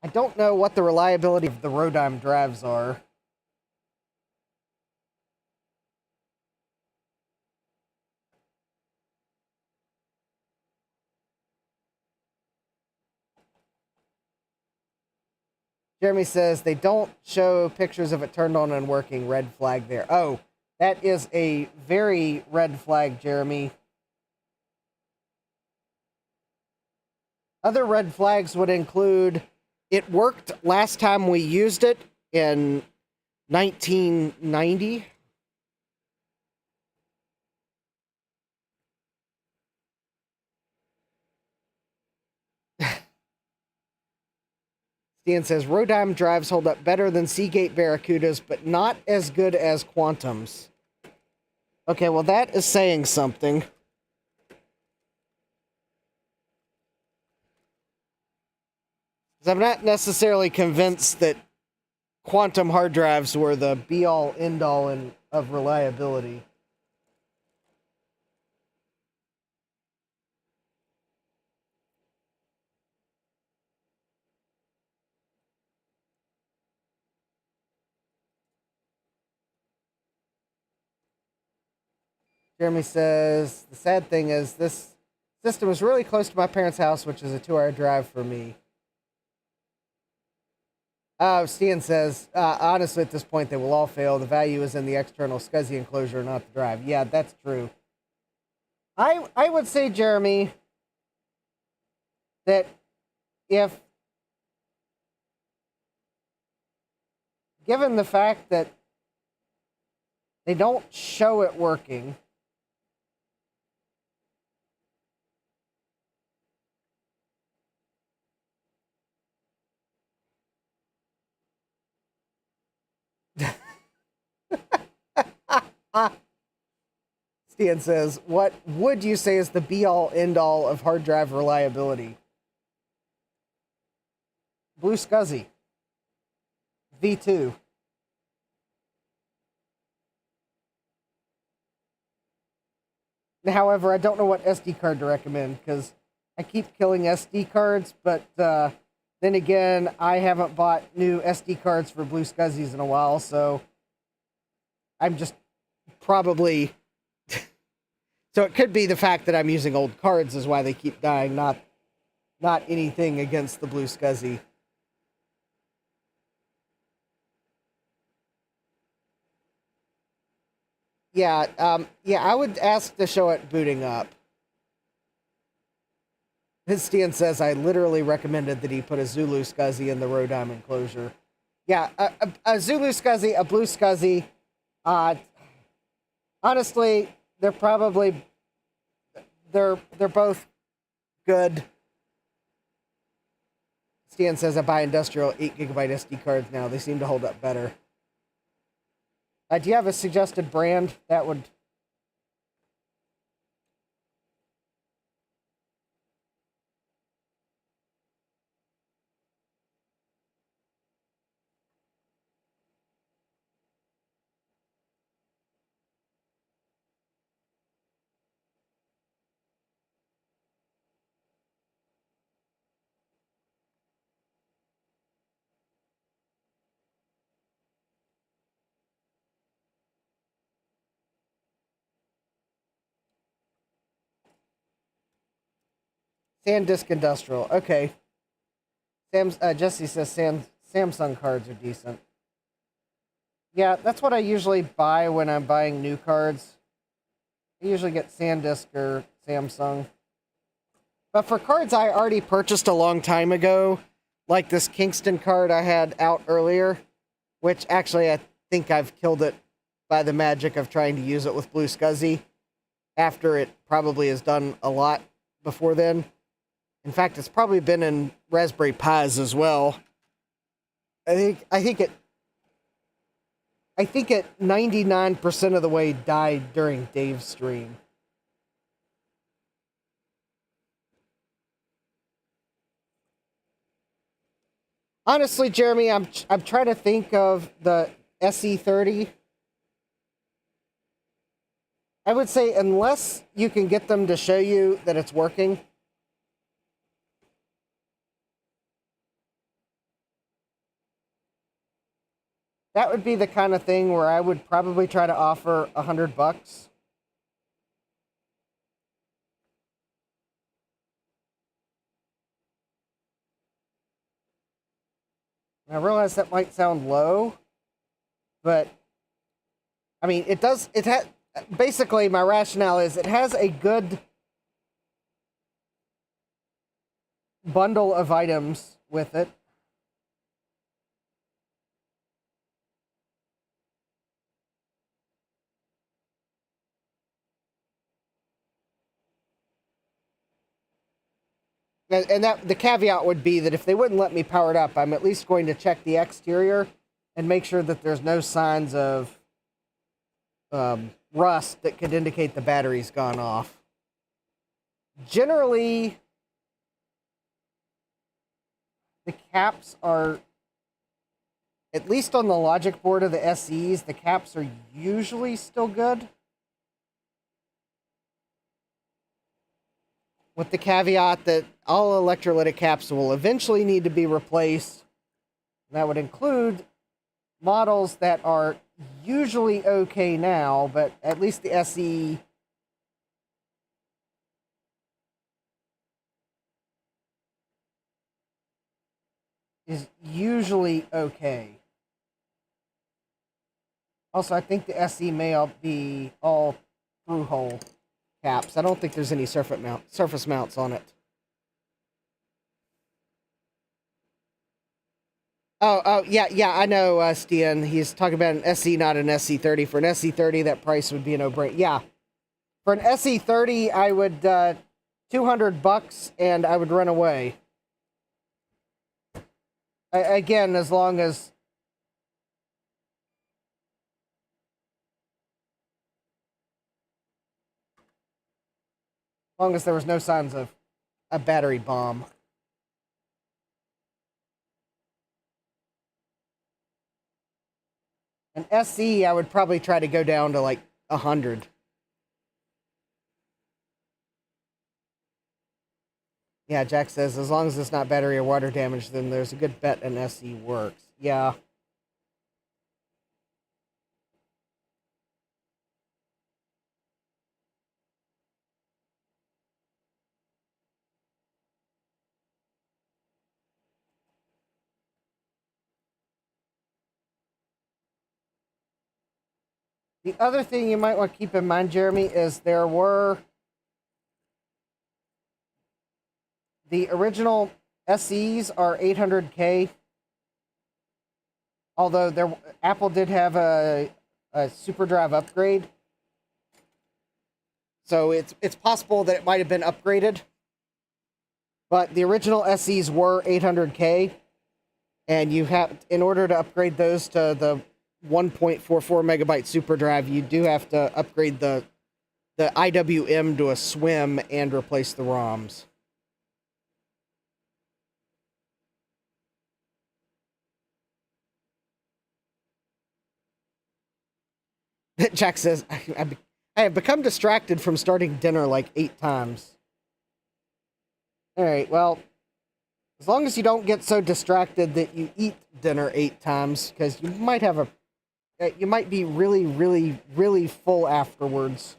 I don't know what the reliability of the Rodime drives are. Jeremy says they don't show pictures of it turned on and working. Red flag there. Oh, that is a very red flag, Jeremy. Other red flags would include it worked last time we used it in 1990. Stan says, Rodime drives hold up better than Seagate Barracudas, but not as good as Quantums. Okay, well, that is saying something. Because I'm not necessarily convinced that Quantum hard drives were the be-all, end-all of reliability. Jeremy says, the sad thing is this system is really close to my parents' house, which is a 2-hour drive for me. Stian says, honestly, at this point, they will all fail. The value is in the external SCSI enclosure, not the drive. Yeah, that's true. I would say, Jeremy, that if, given the fact that they don't show it working, Stian says, what would you say is the be-all, end-all of hard drive reliability? Blue SCSI. V2. However, I don't know what SD card to recommend, because I keep killing SD cards, but then again, I haven't bought new SD cards for Blue SCSIs in a while, so I'm just probably... So it could be the fact that I'm using old cards is why they keep dying, not anything against the Blue SCSI. Yeah, I would ask to show it booting up. His Stian says, I literally recommended that he put a Zulu SCSI in the Rodime enclosure. Yeah, a Zulu SCSI, a Blue SCSI. Honestly, they're probably... They're both good. Stian says, I buy industrial 8GB SD cards now. They seem to hold up better. Do you have a suggested brand that would... SanDisk Industrial. Okay. Jesse says Samsung cards are decent. Yeah, that's what I usually buy when I'm buying new cards. I usually get SanDisk or Samsung. But for cards I already purchased a long time ago, like this Kingston card I had out earlier, which actually I think I've killed it by the magic of trying to use it with Blue SCSI, after it probably has done a lot before then. In fact, it's probably been in Raspberry Pis as well. I think it 99% of the way died during Dave's stream. Honestly, Jeremy, I'm trying to think of the SE30. I would say unless you can get them to show you that it's working. That would be the kind of thing where I would probably try to offer $100. And I realize that might sound low, but I mean, it does. It has basically my rationale is it has a good bundle of items with it. And that the caveat would be that if they wouldn't let me power it up, I'm at least going to check the exterior and make sure that there's no signs of rust that could indicate the battery's gone off. Generally, the caps are, at least on the logic board of the SEs, the caps are usually still good. With the caveat that all electrolytic caps will eventually need to be replaced. That would include models that are usually okay now, but at least the SE is usually okay. Also, I think the SE may be all through-hole caps. I don't think there's any surface mounts on it. Oh, yeah, I know, Stian. He's talking about an SE, not an SE30. For an SE30, that price would be a no-brainer. Yeah. For an SE30, I would, $200, and I would run away. Again, as long as there was no signs of a battery bomb. An SE, I would probably try to go down to like 100. Yeah, Jack says, as long as it's not battery or water damage, then there's a good bet an SE works. Yeah. The other thing you might want to keep in mind, Jeremy, is there were the original SEs are 800K. Although Apple did have a SuperDrive upgrade. So it's possible that it might have been upgraded. But the original SEs were 800K. And you have, in order to upgrade those to the 1.44 megabyte SuperDrive, you do have to upgrade the IWM to a SWIM and replace the ROMs. Jack says, I have become distracted from starting dinner like 8 times. Alright, well, as long as you don't get so distracted that you eat dinner 8 times, because you might be really, really, really full afterwards.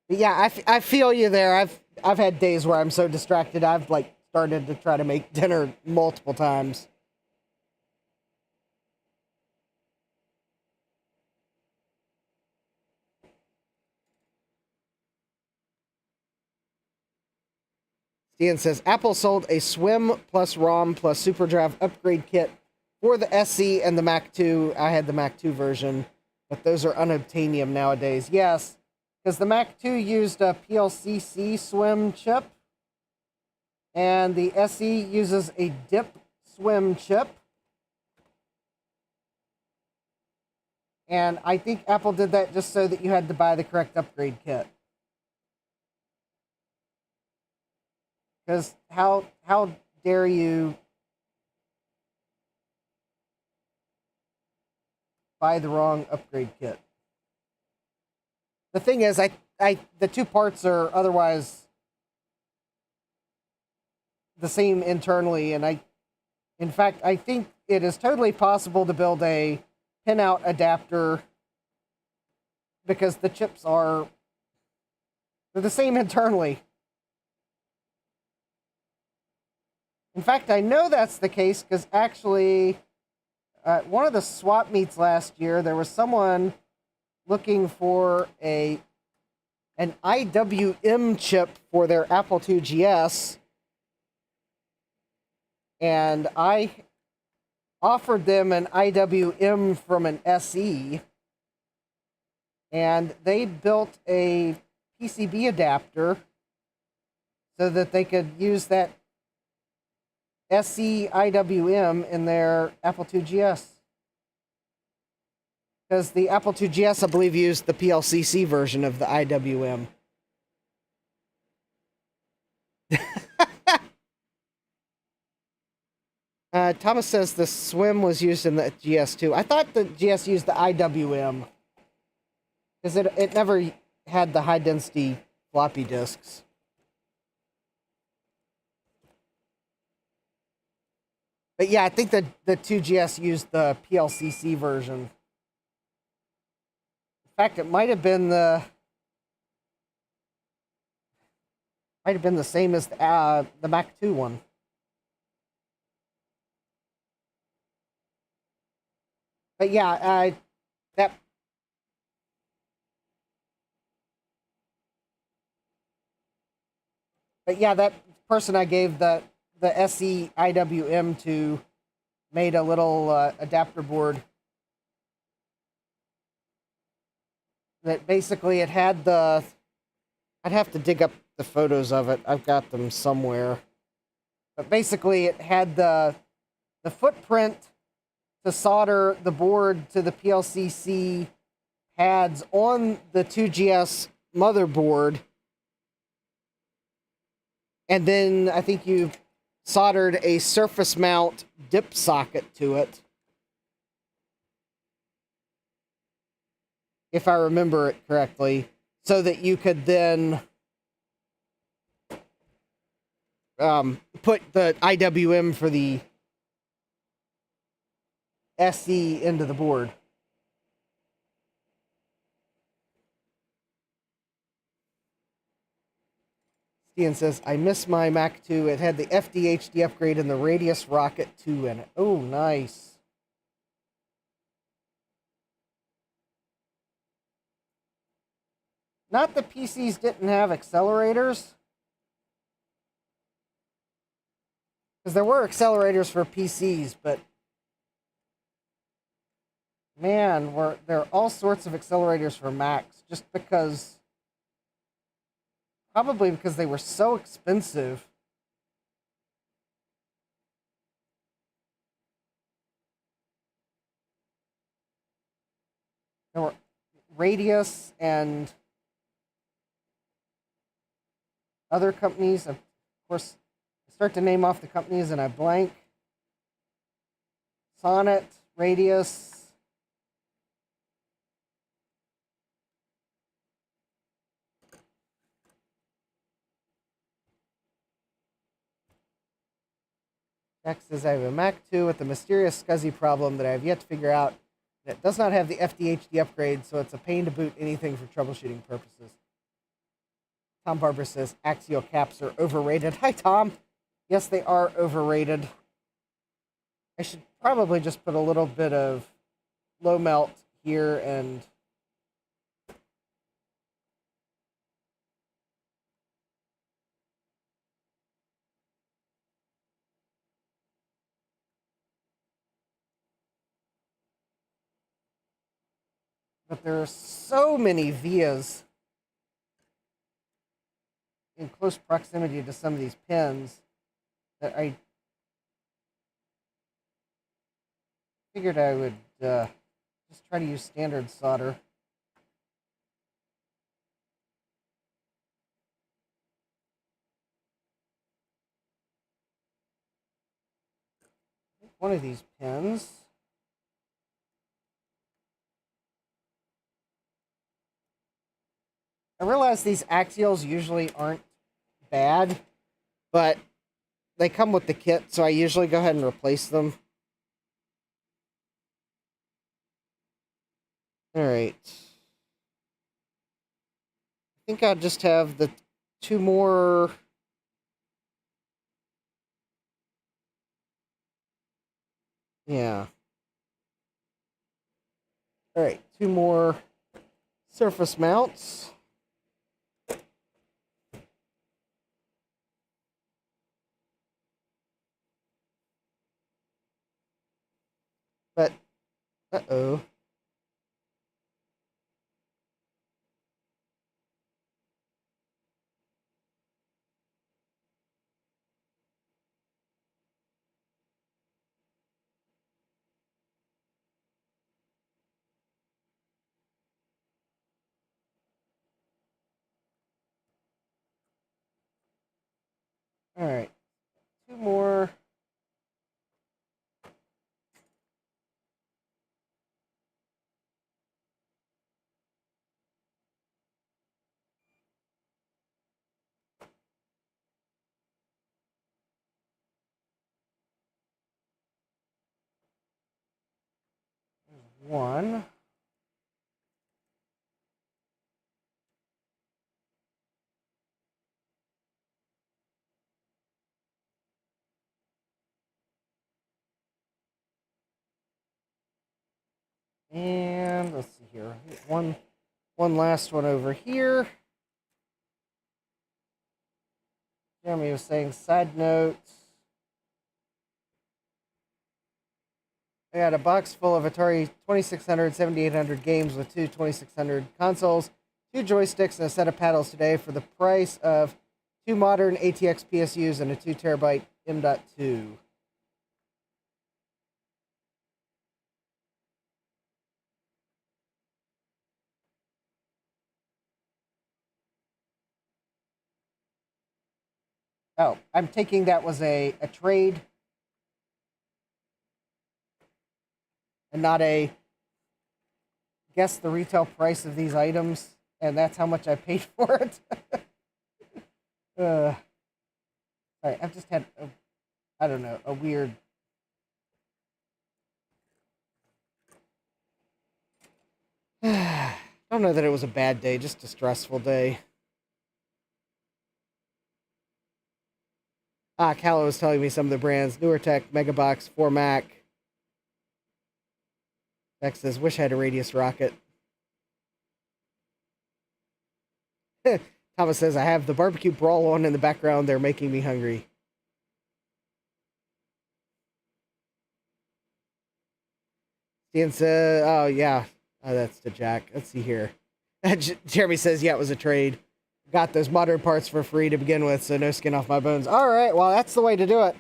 But yeah, I feel you there. I've had days where I'm so distracted I've like started to try to make dinner multiple times. Ian says, Apple sold a SWIM plus ROM plus SuperDrive upgrade kit for the SE and the Mac 2. I had the Mac 2 version, but those are unobtainium nowadays. Yes, because the Mac 2 used a PLCC SWIM chip. And the SE uses a dip swim chip. And I think Apple did that just so that you had to buy the correct upgrade kit. Because how dare you buy the wrong upgrade kit? The thing is, the two parts are otherwise the same internally, and in fact, I think it is totally possible to build a pinout adapter because the chips they're the same internally. In fact, I know that's the case because actually, at one of the swap meets last year, there was someone looking for an IWM chip for their Apple II GS, and I offered them an IWM from an SE, and they built a PCB adapter so that they could use that SE IWM in their Apple II GS. Because the Apple II GS, I believe, used the PLCC version of the IWM. Thomas says the SWIM was used in the GS too. I thought the GS used the IWM. Because it never had the high-density floppy disks. But yeah, I think the 2GS used the PLCC version. In fact, it might have been the same as the Mac 2 one. But yeah, that person I gave the SE IWM to made a little adapter board that basically it had the. I'd have to dig up the photos of it. I've got them somewhere. But basically, it had the footprint to solder the board to the PLCC pads on the 2GS motherboard. And then I think you soldered a surface mount dip socket to it. If I remember it correctly. So that you could then put the IWM for the SE into the board. Ian says, I miss my Mac 2. It had the FDHD upgrade and the Radius Rocket 2 in it. Oh, nice. Not the PCs didn't have accelerators. Because there were accelerators for PCs, but man, there are all sorts of accelerators for Macs just because, probably because they were so expensive. There were Radius and other companies. Of course, I start to name off the companies and I blank. Sonnet, Radius. Next says, I have a Mac 2 with a mysterious SCSI problem that I have yet to figure out. It does not have the FDHD upgrade, so it's a pain to boot anything for troubleshooting purposes. Tom Barber says, axial caps are overrated. Hi, Tom. Yes, they are overrated. I should probably just put a little bit of low melt here and but there are so many vias in close proximity to some of these pins. that I figured I would just try to use standard solder. One of these pins. I realize these axials usually aren't bad, but they come with the kit, so I usually go ahead and replace them. Alright. I think I'll just have the two more... Yeah. Alright, two more surface mounts. But, uh-oh. Alright, two more. One. And let's see here. One last one over here. Jeremy was saying, side notes. I got a box full of Atari 2600, 7800 games with two 2600 consoles, two joysticks, and a set of paddles today for the price of two modern ATX PSUs and a 2 terabyte M.2. Oh, I'm taking that was a trade and not a guess the retail price of these items, and that's how much I paid for it. All right, I've just had, I don't know, a weird... I don't know that it was a bad day, just a stressful day. Callow was telling me some of the brands. NewerTech, Megabox, 4Mac. Beck says, wish I had a radius rocket. Thomas says, I have the barbecue brawl on in the background. They're making me hungry. Ian says, oh, yeah. Oh, that's to Jack. Let's see here. Jeremy says, yeah, it was a trade. Got those modern parts for free to begin with, so no skin off my bones. All right, well, that's the way to do it.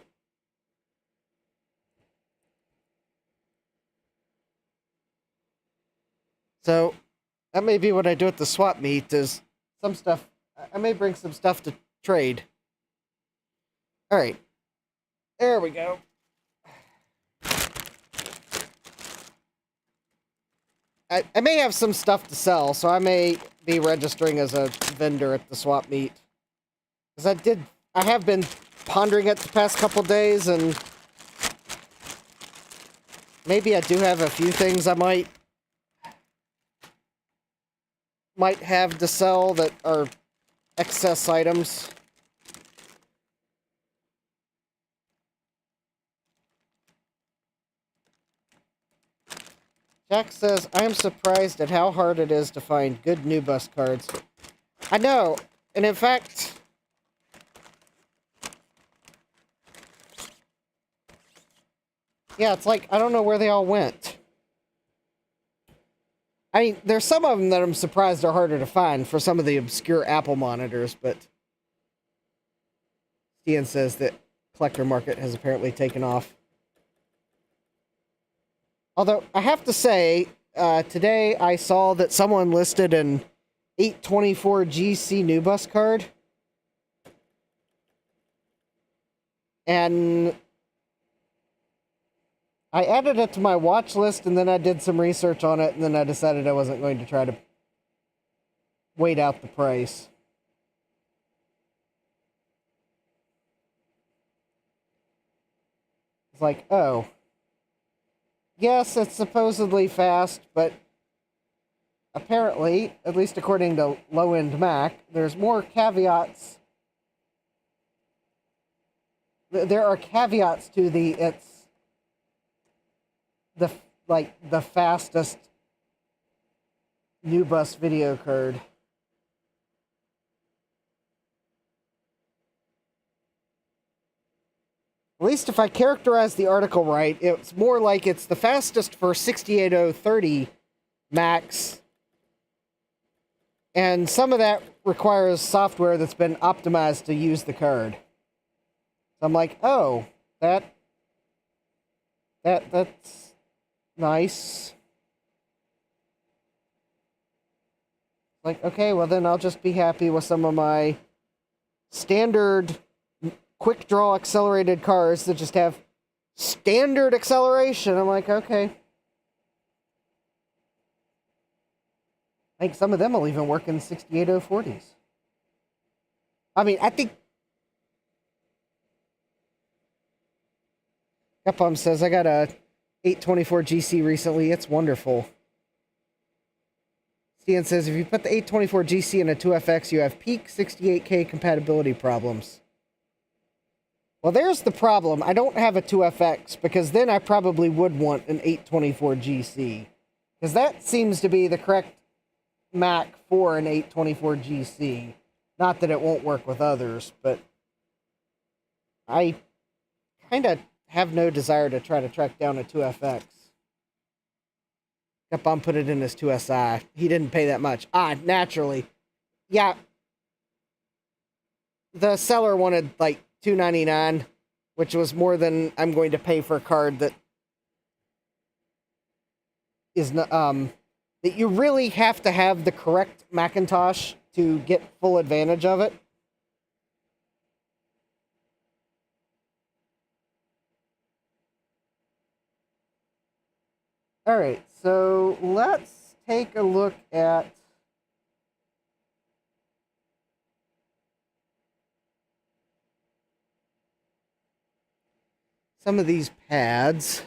So that may be what I do at the swap meet is some stuff. I may bring some stuff to trade. All right. There we go. I may have some stuff to sell, so I may be registering as a vendor at the swap meet. Because I have been pondering it the past couple days, and maybe I do have a few things I might have to sell that are excess items. Jack says, I am surprised at how hard it is to find good new bus cards. I know, and in fact, yeah, it's like, I don't know where they all went. I mean, there's some of them that I'm surprised are harder to find for some of the obscure Apple monitors, but Ian says that collector market has apparently taken off. Although, I have to say, today I saw that someone listed an 824 GC new bus card. And I added it to my watch list, and then I did some research on it, and then I decided I wasn't going to try to wait out the price. It's like, oh. Yes, it's supposedly fast, but apparently, at least according to low-end Mac, there's more caveats. There are caveats to the fastest new bus video card. At least if I characterize the article right, it's more like it's the fastest for 68030 Macs. And some of that requires software that's been optimized to use the card. So I'm like, oh, that's nice. Like, okay, well then I'll just be happy with some of my standard quick draw accelerated cars that just have standard acceleration. I'm like, okay. I think some of them will even work in 68040s. I mean, I think Capcom says, I got a 824 GC recently. It's wonderful. Stian says, if you put the 824 GC in a 2FX, you have peak 68K compatibility problems. Well, there's the problem. I don't have a 2FX, because then I probably would want an 824 GC. Because that seems to be the correct Mac for an 824 GC. Not that it won't work with others, but I kind of have no desire to try to track down a 2FX. Capcom put it in his 2SI. He didn't pay that much. Naturally. Yeah. The seller wanted, like, $299, which was more than I'm going to pay for a card that is not, that you really have to have the correct Macintosh to get full advantage of it. All right, so let's take a look at some of these pads.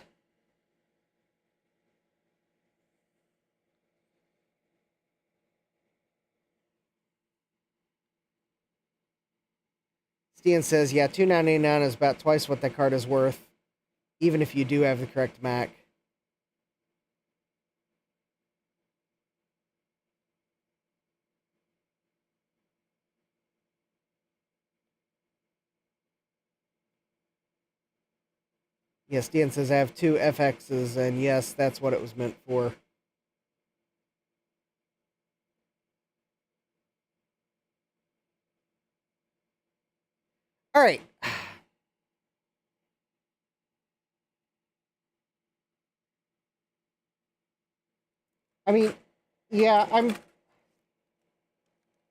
Stian says, yeah, $299 is about twice what that card is worth, even if you do have the correct Mac. Yes, Stian says, I have two FXs, and yes, that's what it was meant for. All right. I mean, yeah,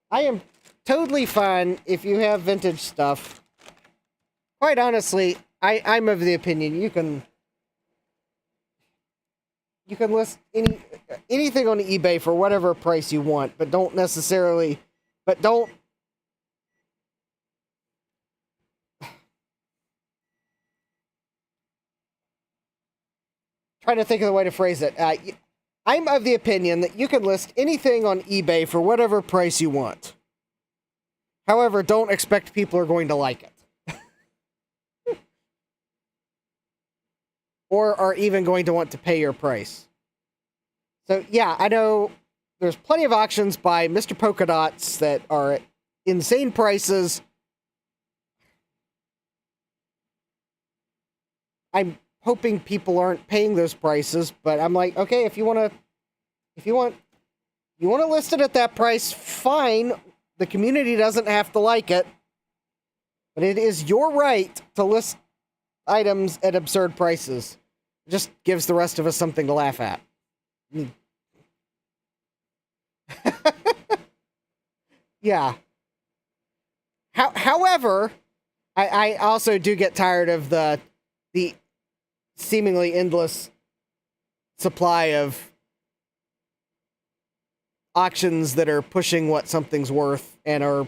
I am totally fine if you have vintage stuff. Quite honestly, I'm of the opinion you can list anything on eBay for whatever price you want, but don't trying to think of the way to phrase it. I'm of the opinion that you can list anything on eBay for whatever price you want. However, don't expect people are going to like it. Or are even going to want to pay your price. So, yeah, I know there's plenty of auctions by Mr. Polka Dots that are at insane prices. I'm hoping people aren't paying those prices, but I'm like, okay, if you want to list it at that price, fine. The community doesn't have to like it. But it is your right to list items at absurd prices. It just gives the rest of us something to laugh at. Yeah. However, I also do get tired of the seemingly endless supply of auctions that are pushing what something's worth and or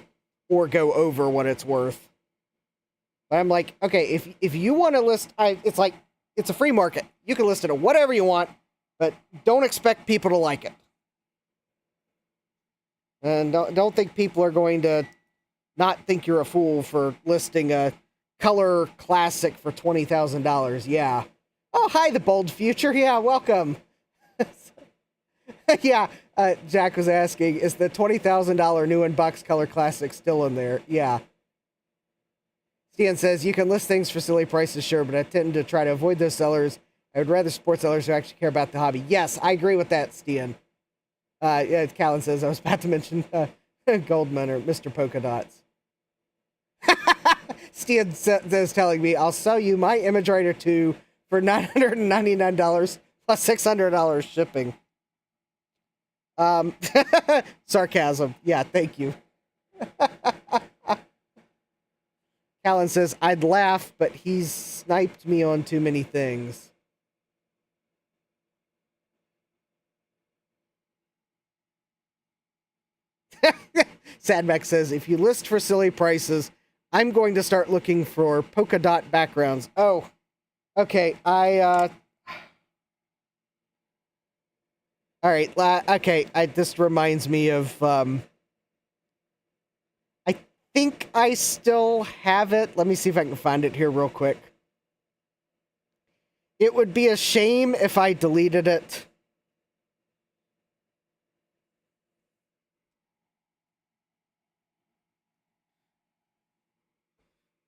go over what it's worth. But I'm like, okay, if you want to list, it's like it's a free market. You can list it at whatever you want, but don't expect people to like it. And don't think people are going to not think you're a fool for listing a color classic for $20,000. Yeah. Oh, hi, the bold future. Yeah, welcome. Yeah, Jack was asking, is the $20,000 new in-box color classic still in there? Yeah. Stian says, you can list things for silly prices, sure, but I tend to try to avoid those sellers. I would rather support sellers who actually care about the hobby. Yes, I agree with that, Stian. Yeah, Callan says, I was about to mention Goldman or Mr. Polka Dots. Stian is telling me, I'll sell you my Image Writer 2 for $999 plus $600 shipping. Sarcasm. Yeah, thank you. Callan says, I'd laugh, but he's sniped me on too many things. Sadmac says, if you list for silly prices, I'm going to start looking for polka dot backgrounds. Oh, okay. All right. Okay. This reminds me of, I think I still have it. Let me see if I can find it here real quick. It would be a shame if I deleted it.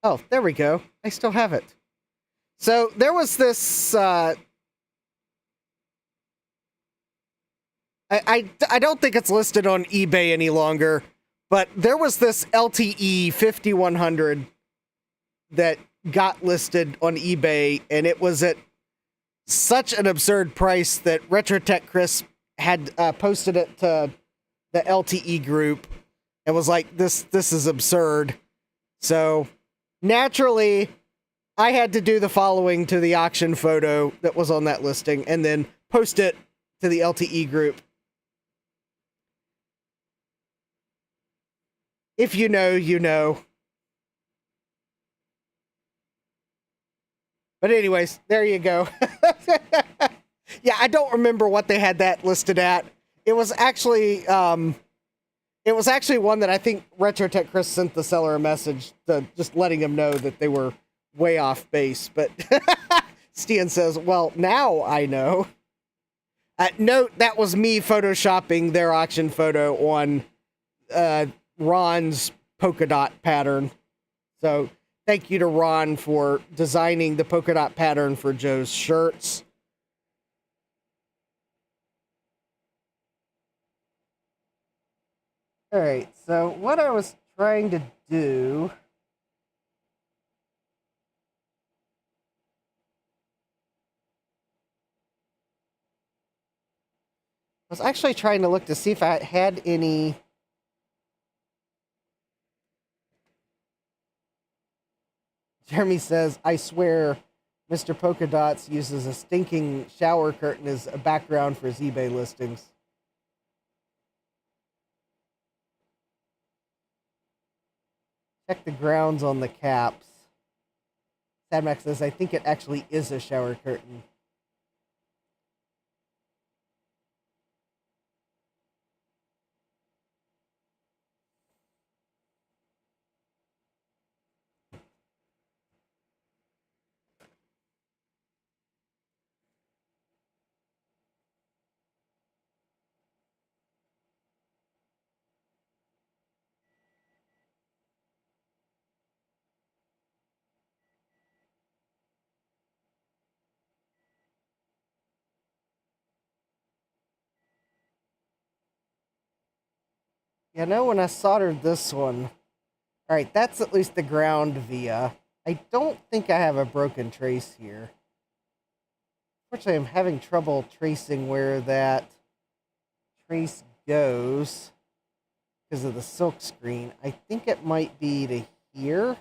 Oh, there we go. I still have it. So there was this, I don't think it's listed on eBay any longer, but there was this LTE 5100 that got listed on eBay, and it was at such an absurd price that Retrotech Chris had posted it to the LTE group and was like, this is absurd. So naturally, I had to do the following to the auction photo that was on that listing and then post it to the LTE group. If you know, you know. But anyways, there you go. Yeah, I don't remember what they had that listed at. It was actually one that I think Retrotech Chris sent the seller a message to just letting him know that they were way off base. But Stian says, well, now I know. Note, that was me photoshopping their auction photo on Ron's polka dot pattern. So thank you to Ron for designing the polka dot pattern for Joe's shirts. All right, so what I was trying to do... I was actually trying to look to see if I had any... Jeremy says, I swear Mr. Polka Dots uses a stinking shower curtain as a background for his eBay listings. Check the grounds on the caps. Sadmax says, I think it actually is a shower curtain. You know, when I soldered this one, Alright, that's at least the ground via. I don't think I have a broken trace here. Unfortunately, I'm having trouble tracing where that trace goes because of the silk screen. I think it might be to here.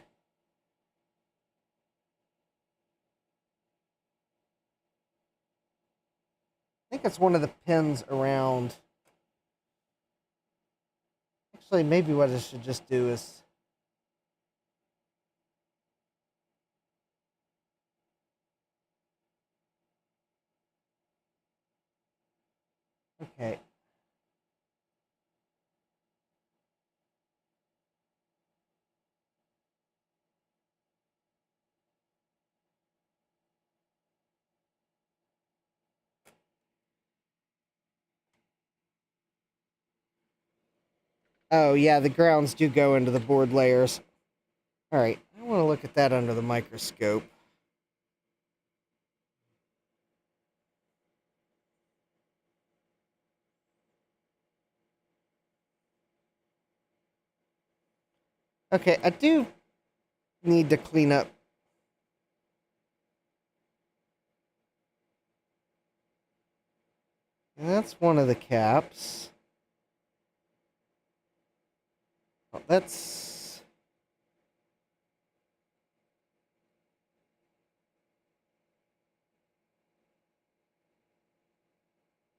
I think it's one of the pins around. Actually, maybe what I should just do is... Okay. Oh, yeah, the grounds do go into the board layers. Alright, I want to look at that under the microscope. Okay, I do need to clean up. And that's one of the caps. Oh, that's...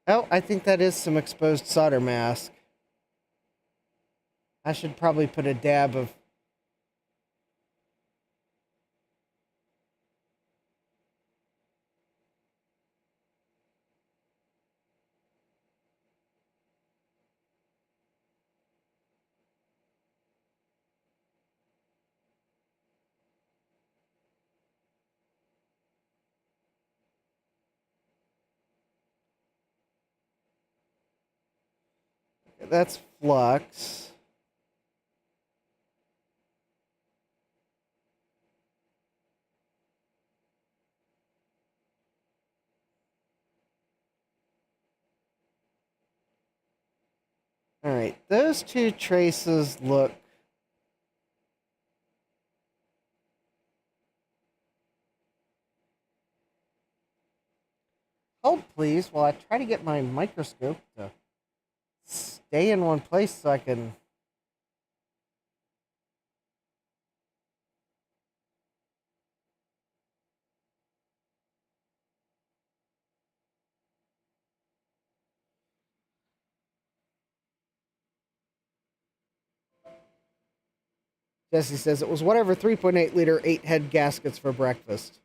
Oh, I think that is some exposed solder mask. I should probably put a dab of... That's flux. Alright, those two traces look... Hold, please, while I try to get my microscope to stay in one place so I can... Jesse says it was whatever 3.8 liter 8 head gaskets for breakfast.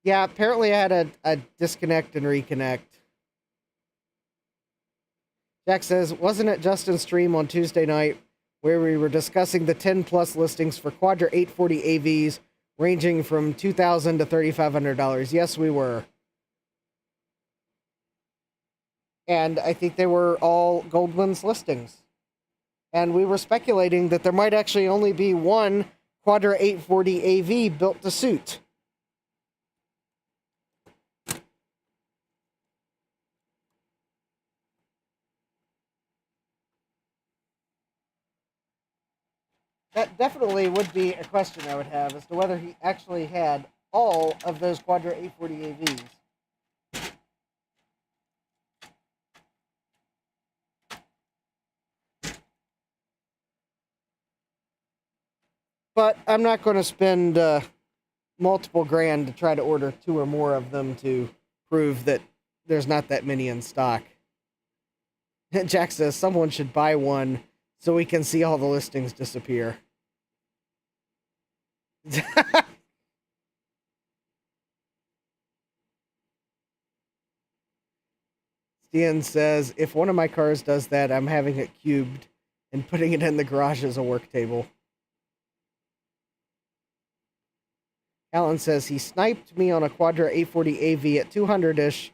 Yeah, apparently I had a disconnect and reconnect. Jack says, wasn't it Justin's stream on Tuesday night where we were discussing the 10 plus listings for Quadra 840 AVs ranging from $2,000 to $3,500? Yes, we were. And I think they were all Goldman's listings. And we were speculating that there might actually only be one Quadra 840 AV built to suit. That definitely would be a question I would have as to whether he actually had all of those Quadra 840 AVs. But I'm not going to spend multiple grand to try to order 2 or more of them to prove that there's not that many in stock. Jack says someone should buy one so we can see all the listings disappear. Stian says, if one of my cars does that, I'm having it cubed and putting it in the garage as a work table. Alan says he sniped me on a Quadra 840 AV at 200-ish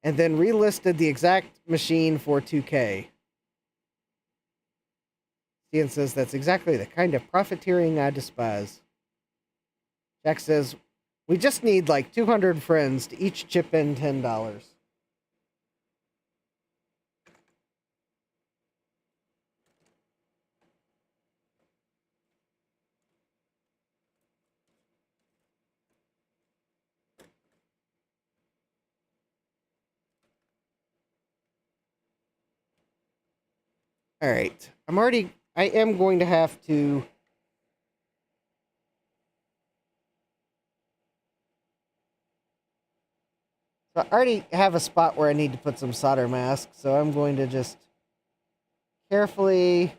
and then relisted the exact machine for 2K. Stian says that's exactly the kind of profiteering I despise. Jack says, we just need like 200 friends to each chip in $10. All right. I am going to have to. So I already have a spot where I need to put some solder mask, so I'm going to just carefully.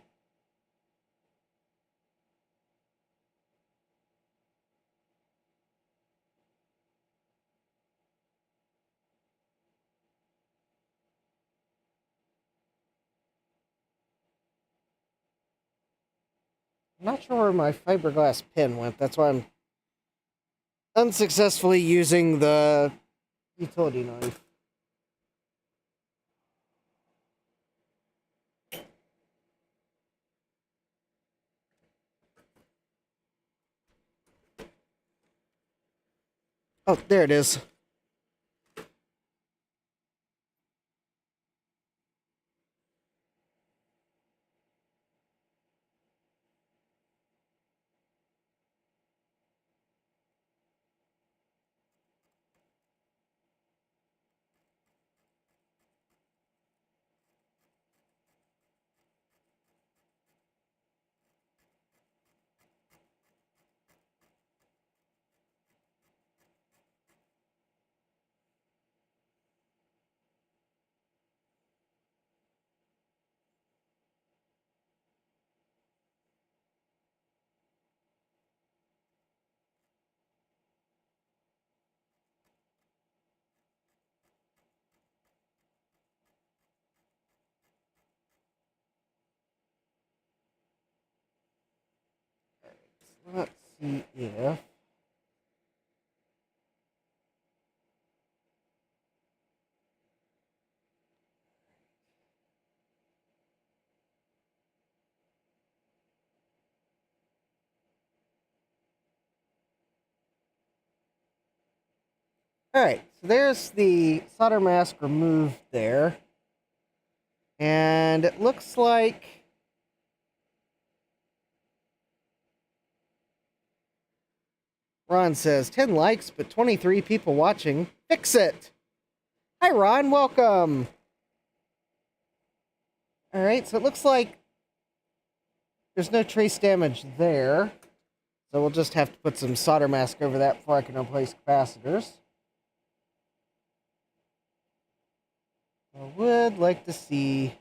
I'm not sure where my fiberglass pin went. That's why I'm unsuccessfully using the utility knife. Oh, there it is. Let's see if. All right, so there's the solder mask removed there. And it looks like Ron says 10 likes, but 23 people watching. Fix it. Hi, Ron. Welcome. All right, so it looks like there's no trace damage there. So we'll just have to put some solder mask over that before I can replace capacitors. I would like to see.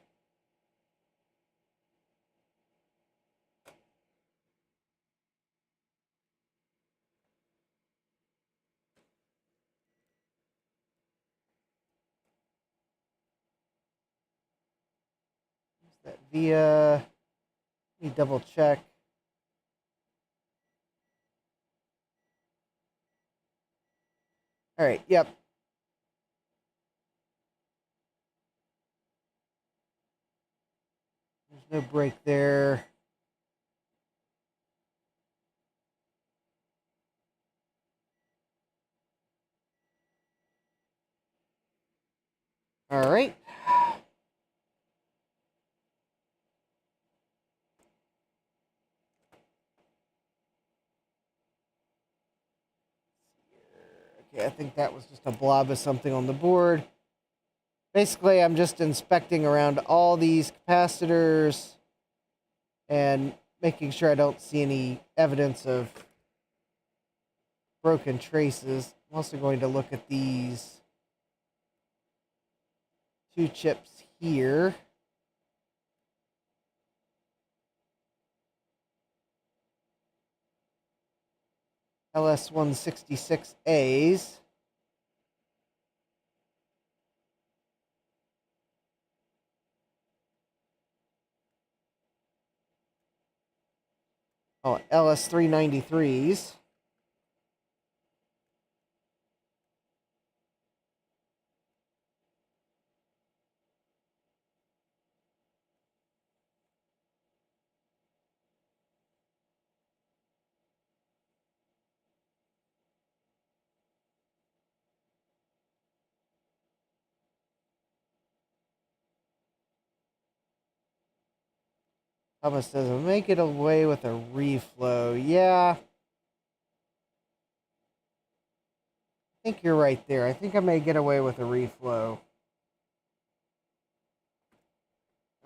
That via. Let me double check. All right, yep. There's no break there. All right. Okay, I think that was just a blob of something on the board. Basically, I'm just inspecting around all these capacitors and making sure I don't see any evidence of broken traces. I'm also going to look at these two chips here. LS166As. Oh, LS393s. Thomas says, make it away with a reflow. Yeah. I think you're right there. I think I may get away with a reflow.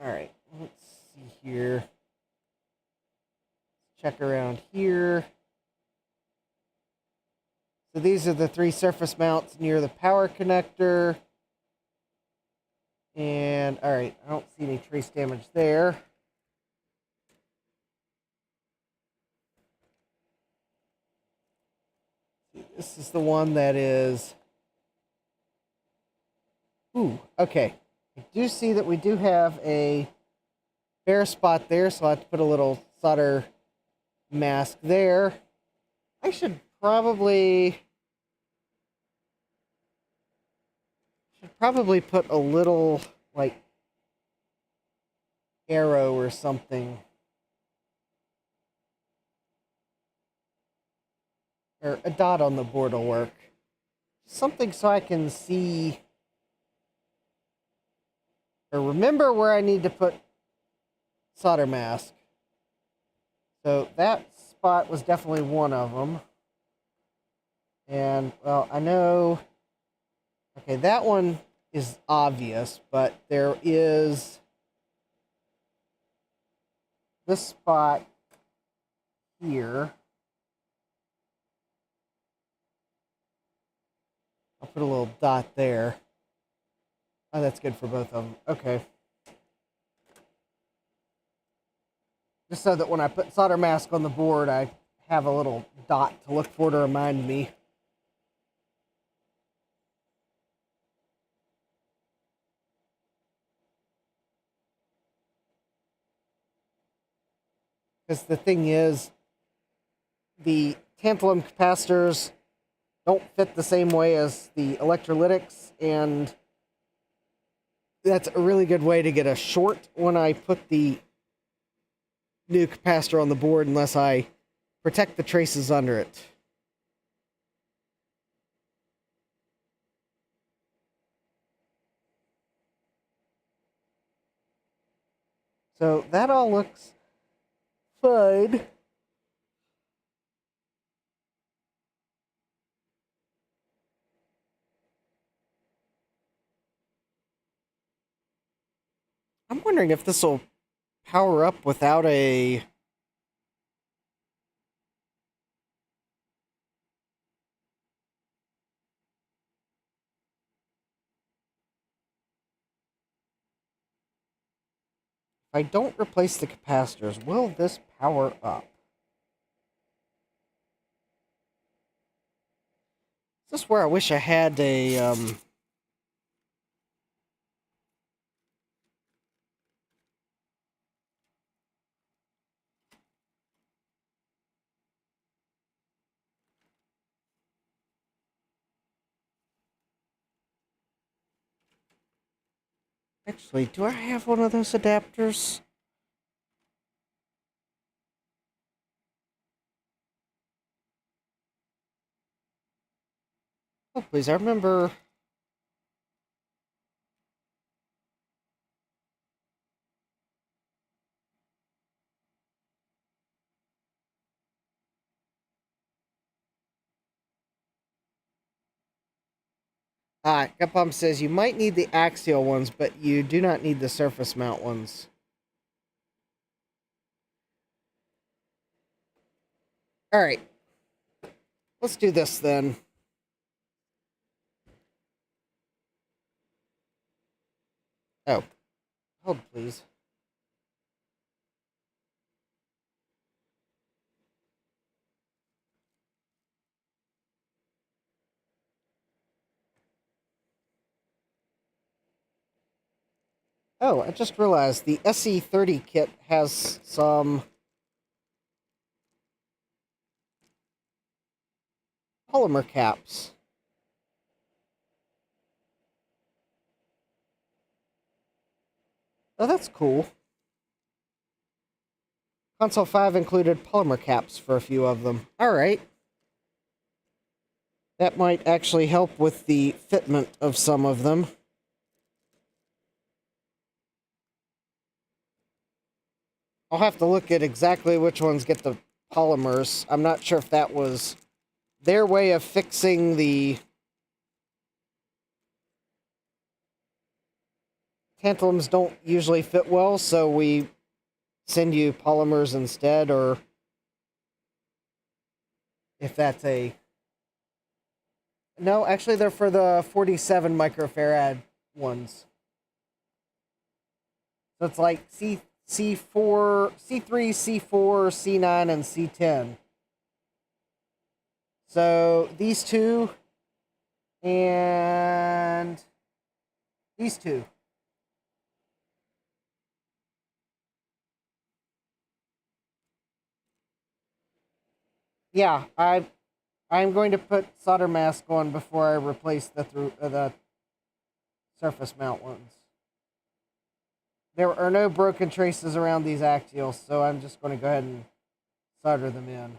All right. Let's here. Check around here. So these are the 3 surface mounts near the power connector. And, alright, I don't see any trace damage there. This is the one that is... Ooh, okay. I do see that we do have a bare spot there, so I have to put a little solder mask there. I should probably put a little, like, arrow or something. Or a dot on the board will work. Something so I can see or remember where I need to put solder mask. So that spot was definitely one of them. And, well, I know... Okay, that one is obvious, but there is this spot here. I'll put a little dot there. Oh, that's good for both of them. Okay. Just so that when I put solder mask on the board, I have a little dot to look for to remind me. Because the thing is, the tantalum capacitors don't fit the same way as the electrolytics, and that's a really good way to get a short when I put the new capacitor on the board, unless I protect the traces under it. So that all looks fine. I'm wondering if this will power up without a... If I don't replace the capacitors, will this power up? Is this where I wish I had a, Actually, do I have one of those adapters? Oh, please, I remember... Capom says you might need the axial ones, but you do not need the surface mount ones. Alright. Let's do this then. Oh. Hold, please. Oh, I just realized the SE30 kit has some polymer caps. Oh, that's cool. Console 5 included polymer caps for a few of them. Alright. That might actually help with the fitment of some of them. I'll have to look at exactly which ones get the polymers. I'm not sure if that was their way of fixing the tantalums don't usually fit well, so we send you polymers instead, or if that's a... No, actually, they're for the 47 microfarad ones. So it's like C4, C3, C4, C9, and C10. So these two and these two. Yeah, I'm going to put solder mask on before I replace the surface mount ones. There are no broken traces around these axials, so I'm just going to go ahead and solder them in.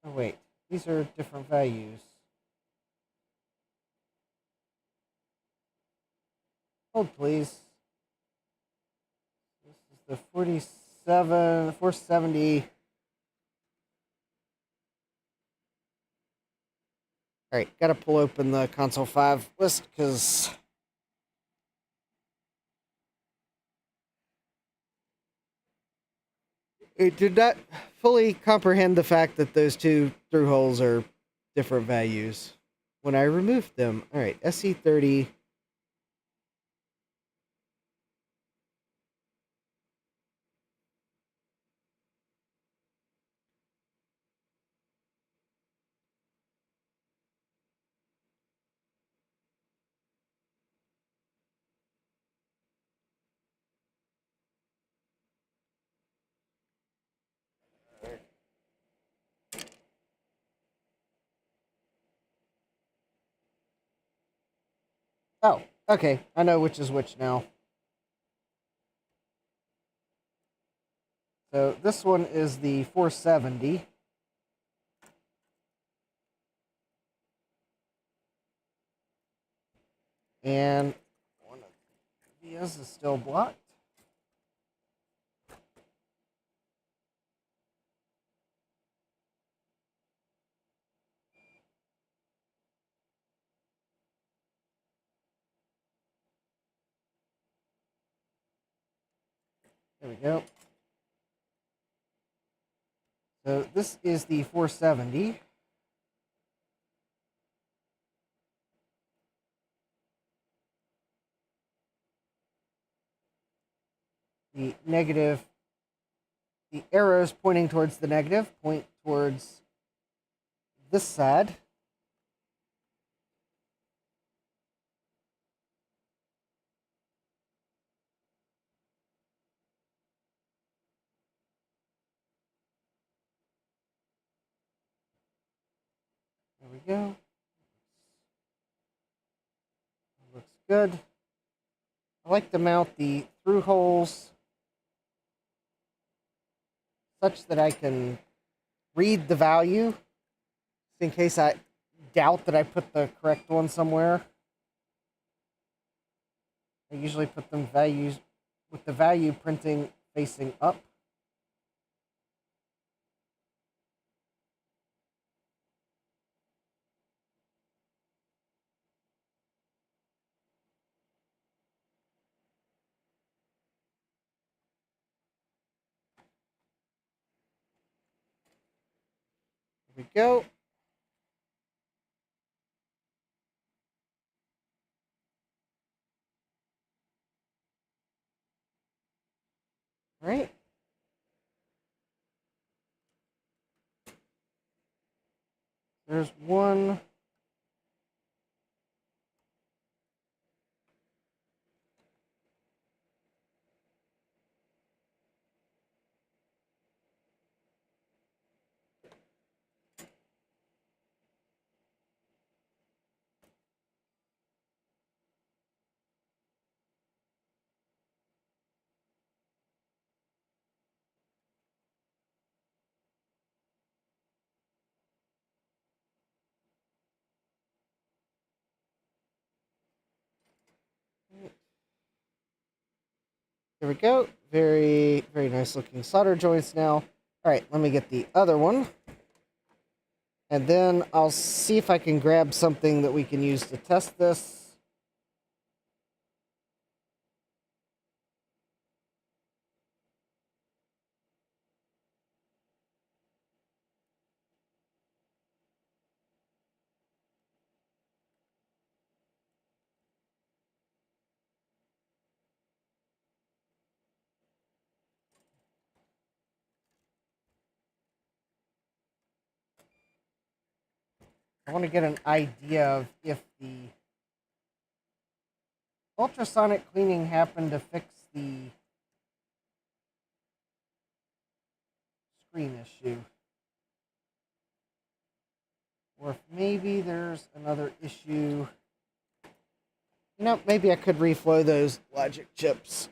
Oh wait, these are different values. Hold please. This is the 47, 470. Alright, gotta pull open the console 5 list because it did not fully comprehend the fact that those two through holes are different values when I removed them. Alright, SC30. Oh, okay. I know which is which now. So this one is the 470. And one of these is still blocked. There we go. So this is the 470. The negative, the arrows pointing towards the negative point towards this side. There we go. Looks good. I like to mount the through holes such that I can read the value in case I doubt that I put the correct one somewhere. I usually put them values with the value printing facing up. There we go. All right. There's one. There we go. Very, very nice looking solder joints now. All right, let me get the other one. And then I'll see if I can grab something that we can use to test this. I want to get an idea of if the ultrasonic cleaning happened to fix the screen issue. Or if maybe there's another issue. You know, maybe I could reflow those logic chips.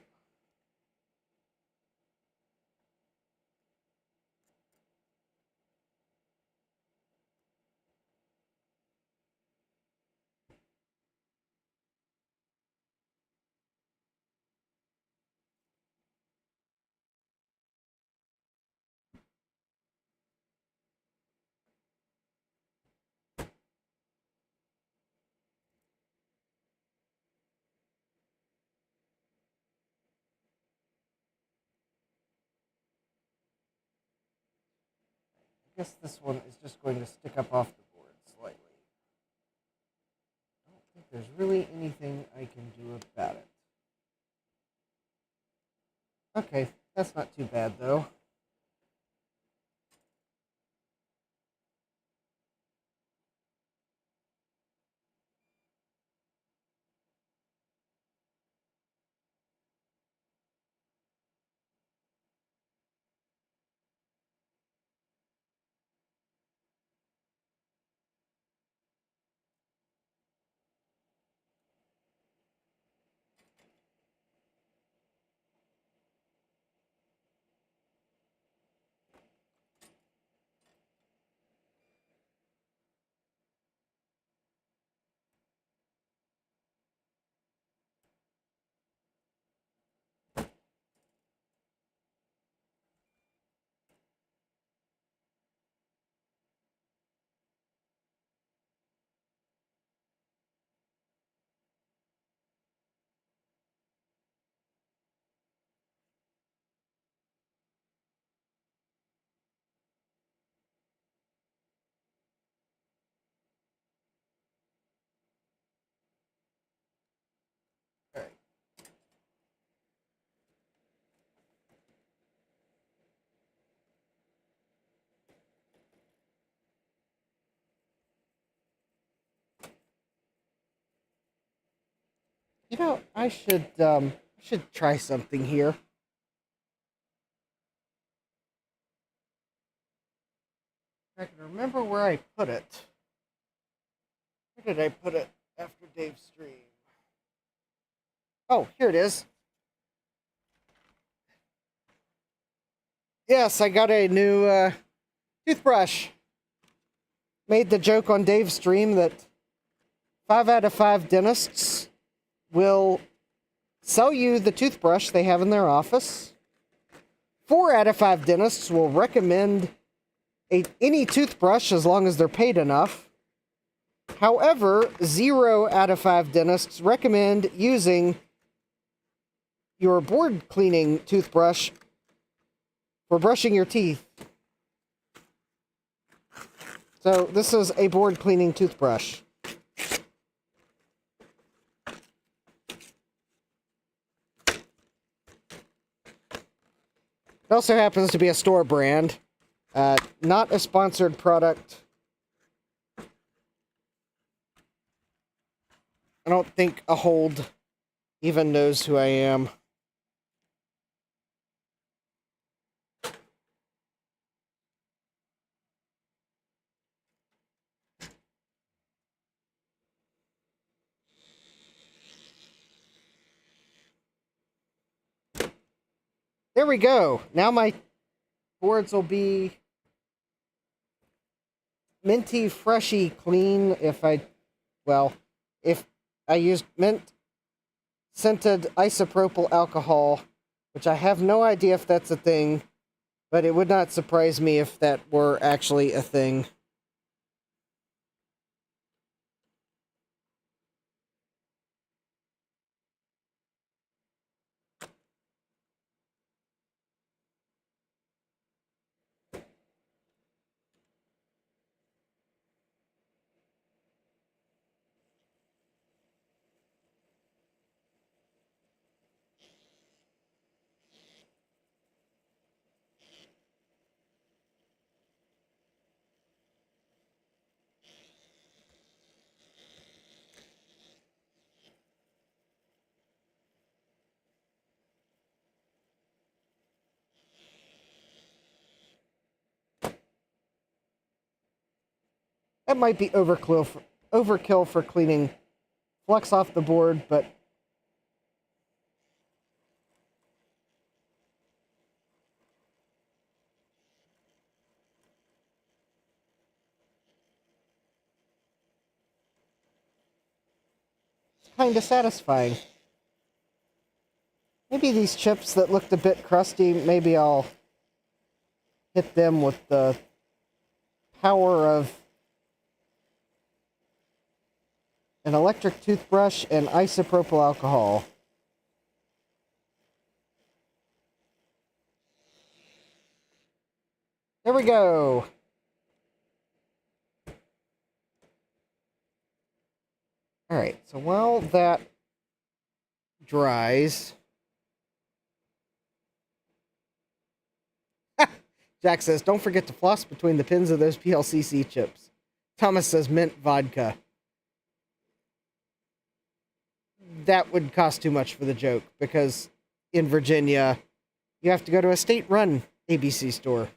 I guess this one is just going to stick up off the board slightly. I don't think there's really anything I can do about it. Okay, that's not too bad though. All right. You know, I should try something here. I can remember where I put it. Where did I put it after Dave's stream? Oh, here it is. Yes, I got a new toothbrush. Made the joke on Dave's stream that 5 out of 5 dentists will sell you the toothbrush they have in their office. 4 out of 5 dentists will recommend any toothbrush as long as they're paid enough. However, 0 out of 5 dentists recommend using your board cleaning toothbrush for brushing your teeth. So this is a board cleaning toothbrush. It also happens to be a store brand. Not a sponsored product. I don't think Ahold even knows who I am. There we go. Now my boards will be minty, freshy, clean if I used mint scented isopropyl alcohol which I have no idea if that's a thing, but it would not surprise me if that were actually a thing. That might be overkill for cleaning flux off the board, but it's kind of satisfying. Maybe these chips that looked a bit crusty, maybe I'll hit them with the power of an electric toothbrush and isopropyl alcohol. There we go. All right, so while that dries, Jack says, don't forget to floss between the pins of those PLCC chips. Thomas says, mint vodka. That would cost too much for the joke, because in Virginia, you have to go to a state-run ABC store.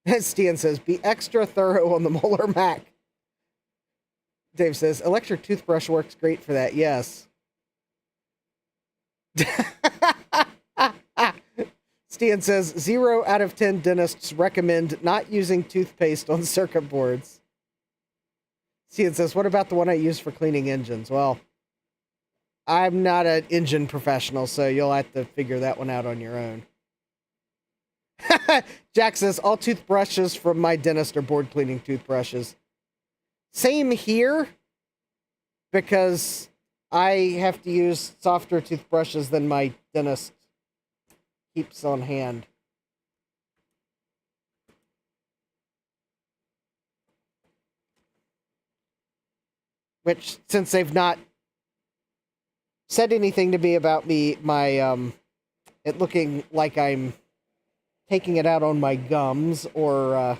Stian says, be extra thorough on the Molar Mac. Dave says, electric toothbrush works great for that, yes. Stian says, 0 out of 10 dentists recommend not using toothpaste on circuit boards. Stian says, what about the one I use for cleaning engines? Well, I'm not an engine professional, so you'll have to figure that one out on your own. Jack says, all toothbrushes from my dentist are board cleaning toothbrushes. Same here, because I have to use softer toothbrushes than my dentist keeps on hand. Which, since they've not said anything to me about it looking like I'm taking it out on my gums, or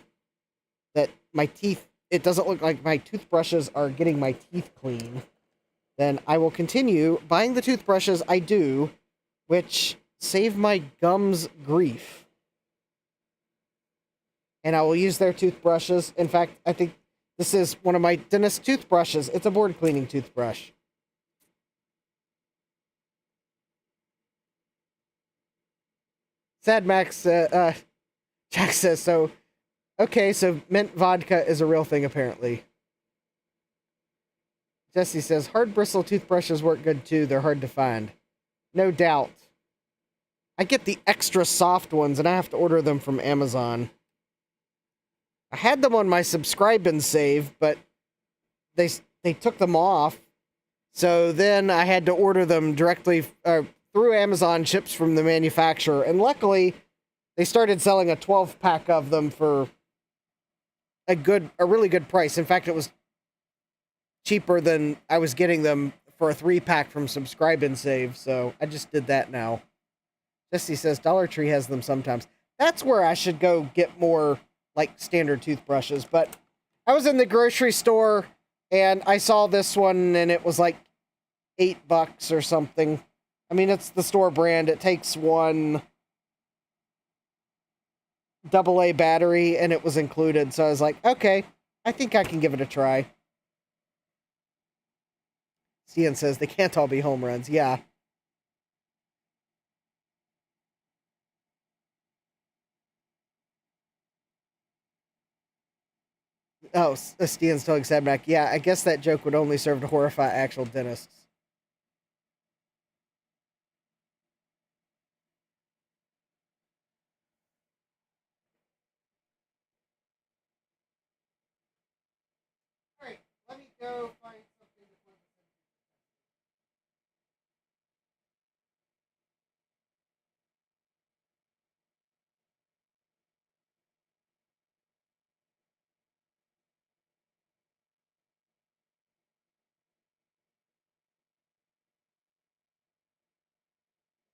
that my teeth, it doesn't look like my toothbrushes are getting my teeth clean, then I will continue buying the toothbrushes I do, which save my gums grief. And I will use their toothbrushes. In fact, I think this is one of my dentist toothbrushes. It's a board cleaning toothbrush. Sad Max, Jack says, so, okay, so mint vodka is a real thing, apparently. Jesse says, hard bristle toothbrushes work good, too. They're hard to find. No doubt. I get the extra soft ones, and I have to order them from Amazon. I had them on my subscribe and save, but they took them off. So then I had to order them directly through Amazon, ships from the manufacturer. And luckily, they started selling a 12-pack of them for a really good price. In fact, it was cheaper than I was getting them for a 3-pack from Subscribe and Save. So I just did that now. Jesse says Dollar Tree has them sometimes. That's where I should go get more like standard toothbrushes. But I was in the grocery store and I saw this one and it was like $8 or something. I mean, it's the store brand. It takes one AA battery and it was included. So I was like, okay, I think I can give it a try. Stian says they can't all be home runs. Yeah. Oh, Stian's telling Sadmac, yeah, I guess that joke would only serve to horrify actual dentists. go find something to plug this in.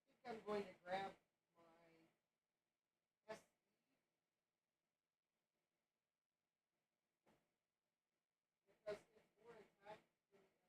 I think I'm going to grab my SD. Because it's more attached to the SD.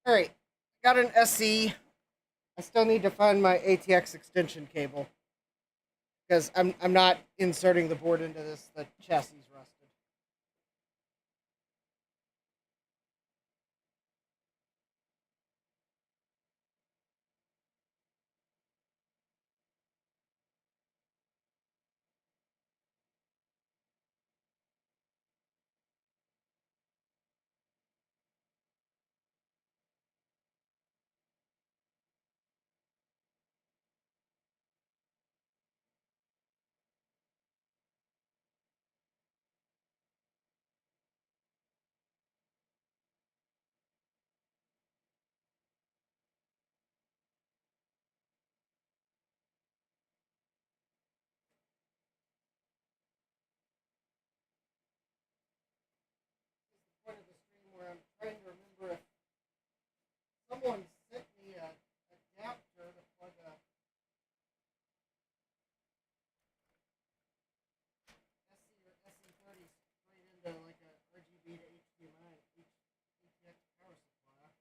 All right, got an SE. I still need to find my ATX extension cable because I'm not inserting the board into this. The chassis is rusted. Point of the stream where I'm trying to remember if someone sent me a adapter to plug a SE or SE30 straight into like a RGB to HDMI ATX power supply.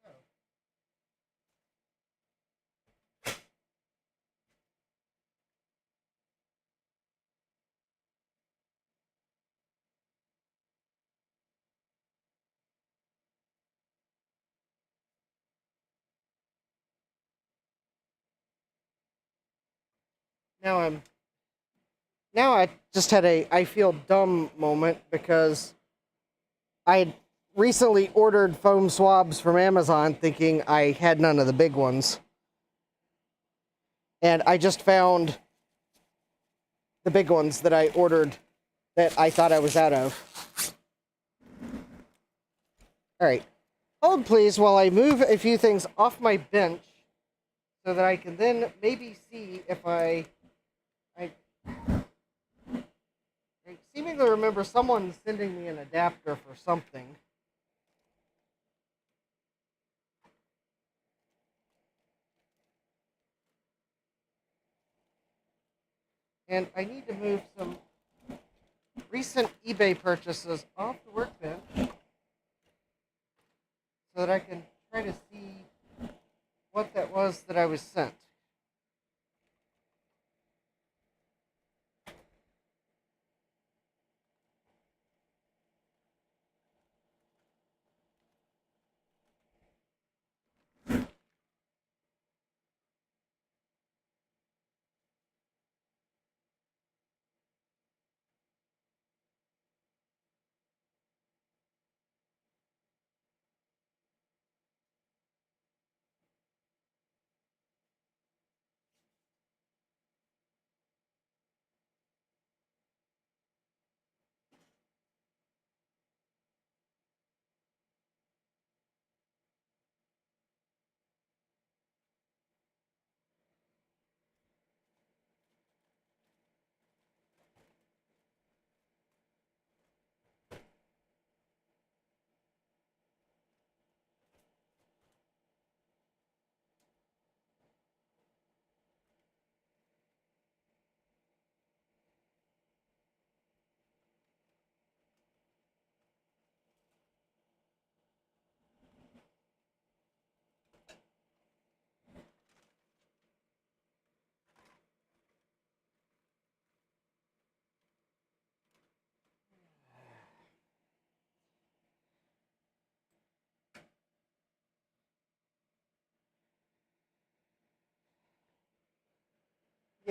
Oh. Now I'm now I just had a I feel dumb moment because I had recently ordered foam swabs from Amazon thinking I had none of the big ones. And I just found the big ones that I ordered that I thought I was out of. All right. Hold please while I move a few things off my bench so that I can then maybe see if I seemingly remember someone sending me an adapter for something. And I need to move some recent eBay purchases off the workbench so that I can try to see what that was that I was sent.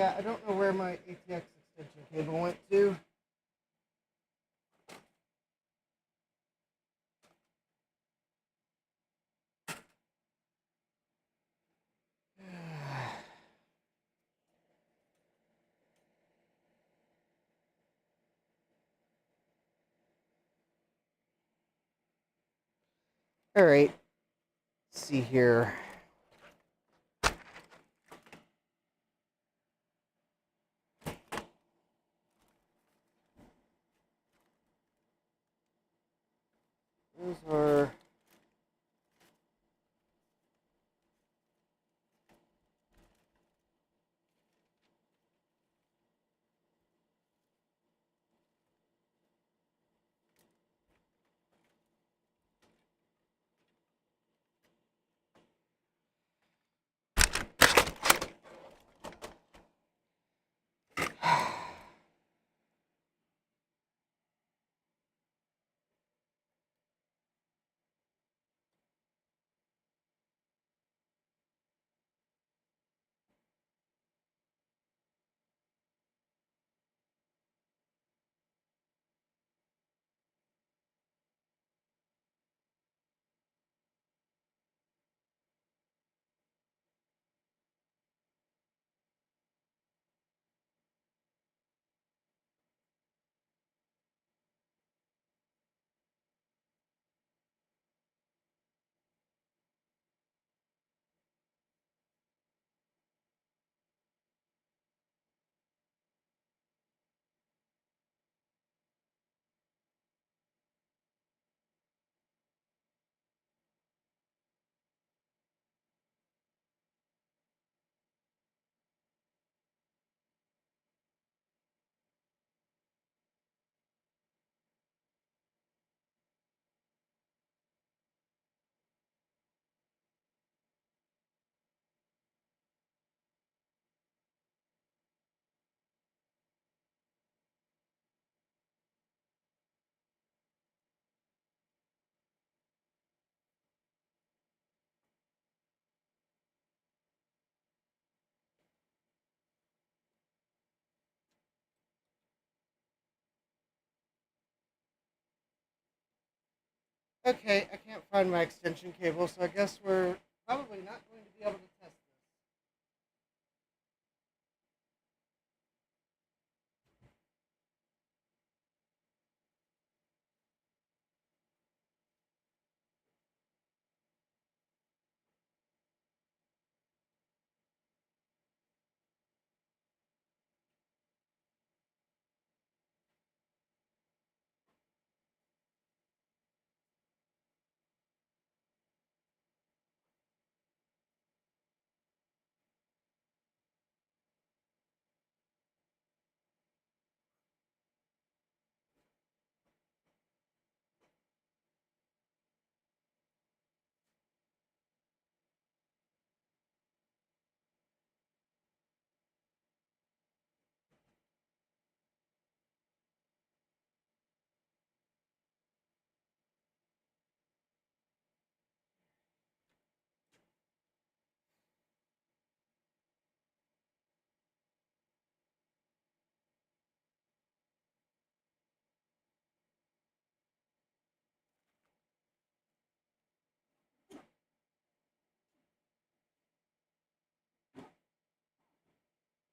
Yeah, I don't know where my ATX extension cable went to. All right. Let's see here. Those are... Okay, I can't find my extension cable, so I guess we're probably not going to be able to test this.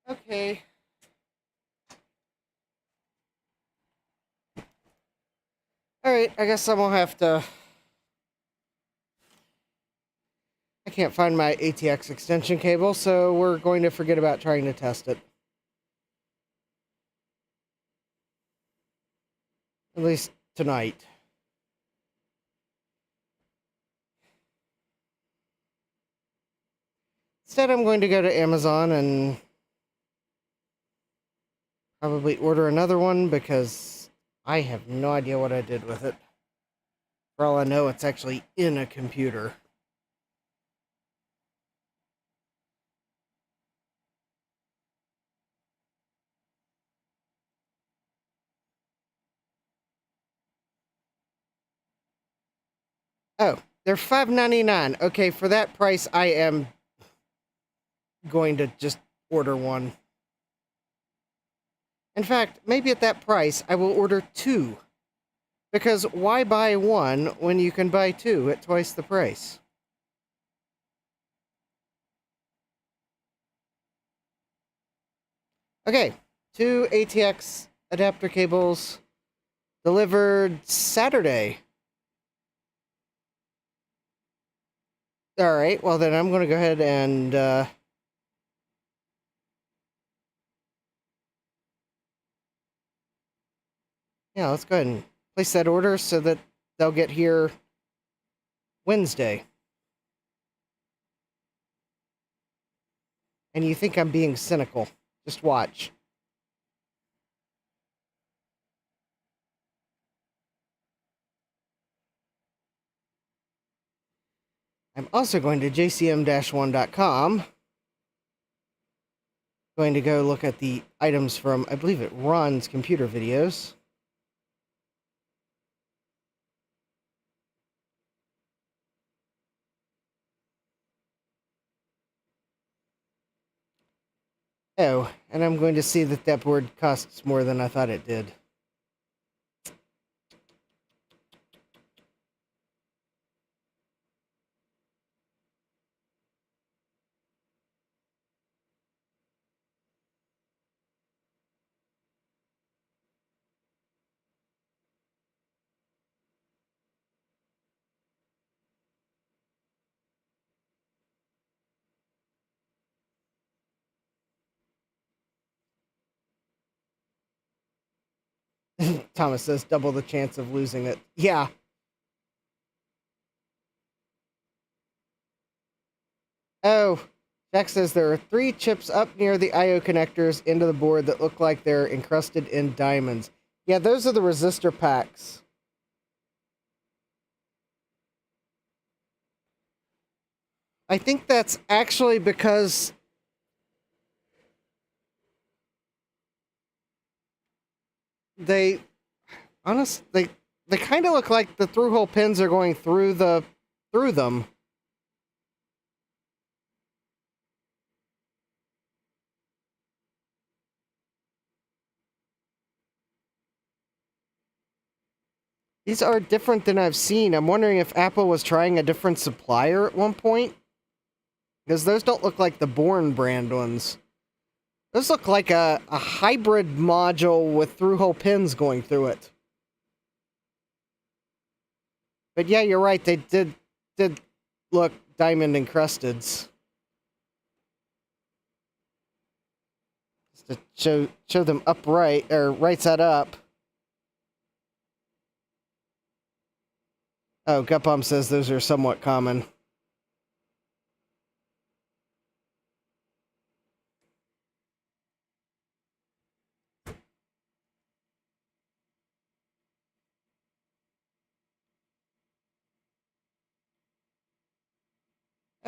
Okay. Alright, I guess I'm gonna have to... I can't find my ATX extension cable, so we're going to forget about trying to test it. At least tonight. Instead, I'm going to go to Amazon and probably order another one because I have no idea what I did with it. For all I know, it's actually in a computer. Oh, they're $5.99. Okay, for that price, I am going to just order one. In fact, maybe at that price, I will order 2. Because why buy 1 when you can buy 2 at twice the price? Okay, 2 ATX adapter cables delivered Saturday. Alright, well then I'm going to go ahead and... yeah, let's go ahead and place that order so that they'll get here Wednesday. And you think I'm being cynical. Just watch. I'm also going to jcm-1.com. Going to go look at the items from, I believe it Ron's computer videos. Oh, and I'm going to see that that board costs more than I thought it did. Thomas says double the chance of losing it. Yeah. Oh, Jack says there are 3 chips up near the I/O connectors into the board that look like they're encrusted in diamonds. Yeah, those are the resistor packs. I think that's actually because they they kind of look like the through-hole pins are going through them. These are different than I've seen. I'm wondering if Apple was trying a different supplier at one point. Because those don't look like the Bourne brand ones. Those look like a hybrid module with through-hole pins going through it. But yeah, you're right. They did look diamond encrusted. Just to show them upright, or right side up. Oh, Gutbomb says those are somewhat common.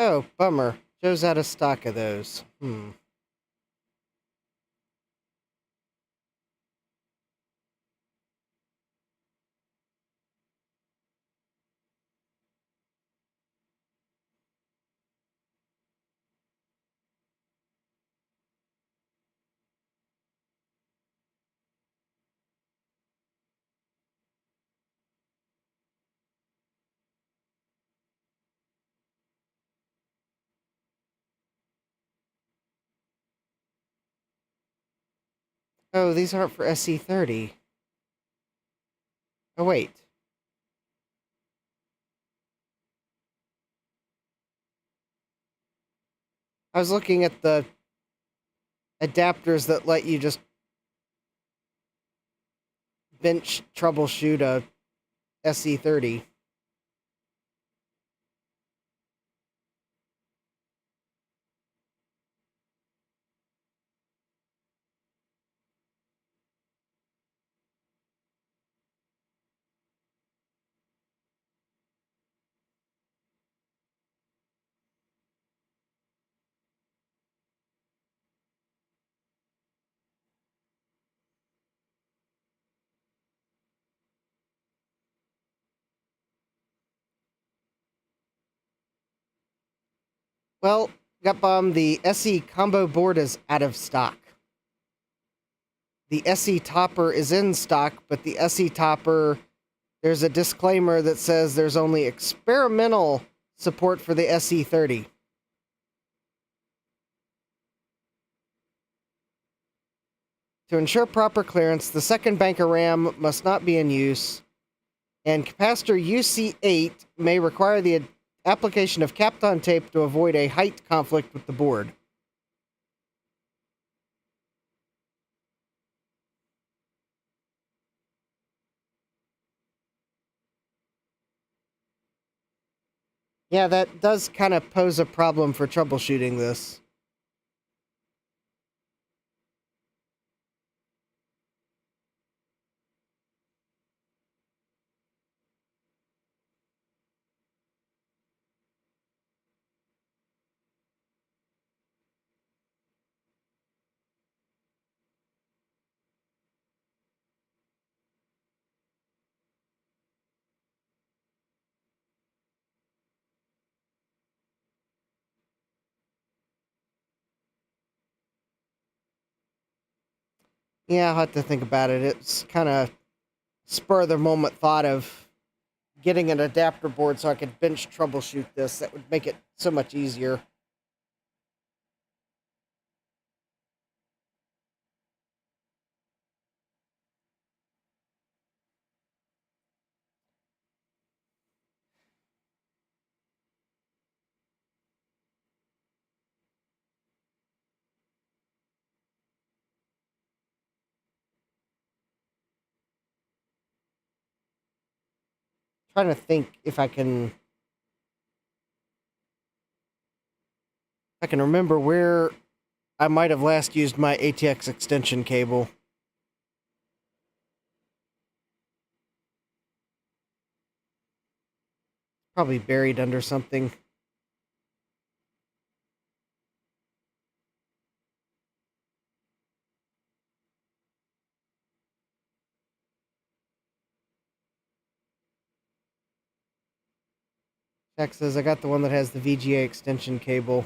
Oh, bummer. Joe's out of stock of those. Oh, these aren't for SC30. Oh, wait. I was looking at the adapters that let you just bench troubleshoot a SC30. Well, Gutbomb, the SE combo board is out of stock. the SE Topper is in stock, but the SE Topper, there's a disclaimer that says there's only experimental support for the SE30. To ensure proper clearance, the second bank of RAM must not be in use, and capacitor UC8 may require the application of Kapton tape to avoid a height conflict with the board. Yeah, that does kind of pose a problem for troubleshooting this. Yeah, I'll have to think about it. It's kind of spur of the moment thought of getting an adapter board so I could bench troubleshoot this. That would make it so much easier. Trying to think if I can remember where I might have last used my ATX extension cable. Probably buried under something. Jack says I got the one that has the VGA extension cable.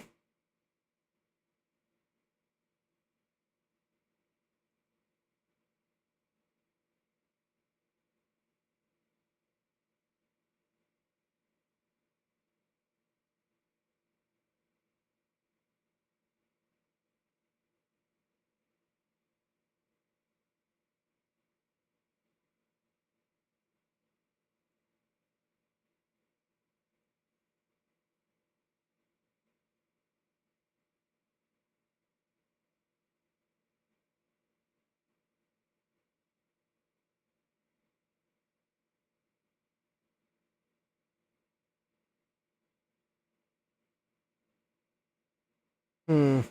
Hmm.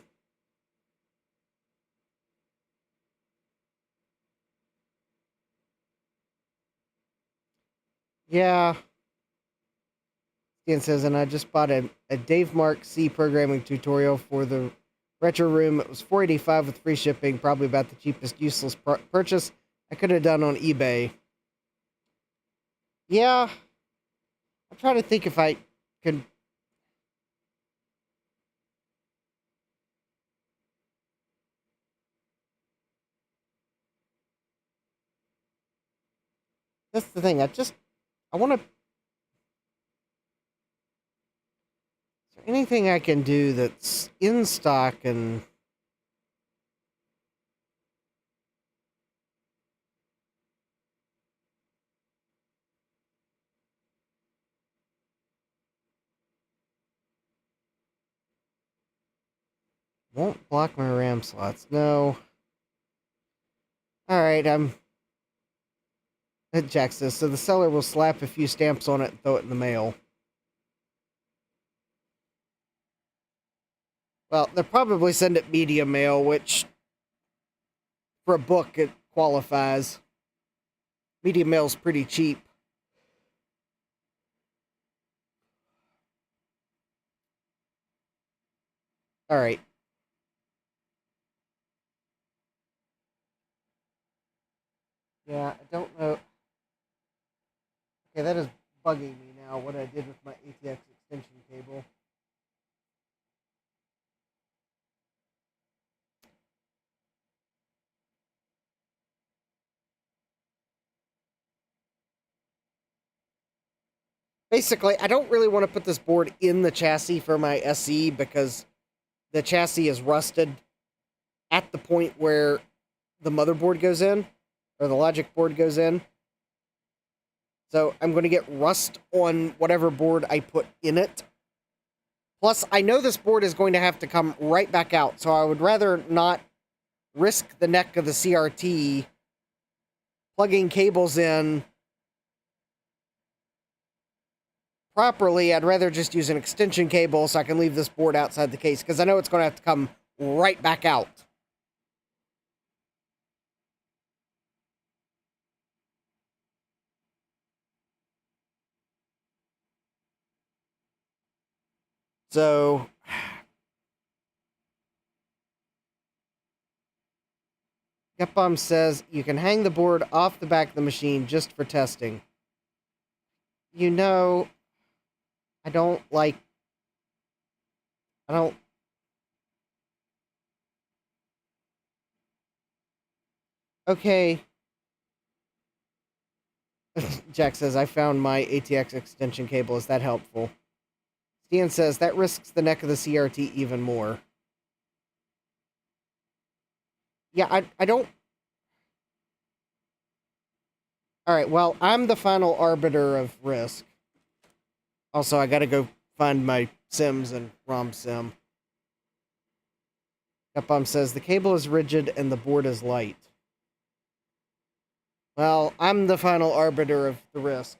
Yeah. Ian says, and I just bought a Dave Mark C programming tutorial for the retro room. It was $4.85 with free shipping. Probably about the cheapest useless purchase I could have done on eBay. Yeah. I'm trying to think if I could. That's the thing. I want to. Is there anything I can do that's in stock and won't block my RAM slots? No. All right. Jack says, so the seller will slap a few stamps on it and throw it in the mail. Well, they'll probably send it media mail, which for a book it qualifies. Media mail's pretty cheap. All right. Yeah, I don't know. Okay, that is bugging me now, what I did with my ATX extension cable. Basically, I don't really want to put this board in the chassis for my SE because the chassis is rusted at the point where the motherboard goes in, or the logic board goes in. So I'm going to get rust on whatever board I put in it. Plus, I know this board is going to have to come right back out, so I would rather not risk the neck of the CRT plugging cables in properly. I'd rather just use an extension cable so I can leave this board outside the case, because I know it's going to have to come right back out. So, Gepbomb says, you can hang the board off the back of the machine just for testing. You know, I don't... Okay. Jack says, I found my ATX extension cable. Is that helpful? Stian says, that risks the neck of the CRT even more. Yeah, I don't... Alright, well, I'm the final arbiter of risk. Also, I gotta go find my sims and ROM sim. Gepbomb says, the cable is rigid and the board is light. Well, I'm the final arbiter of the risk.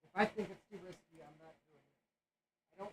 If I think it's too risky, I'm not doing it. I don't...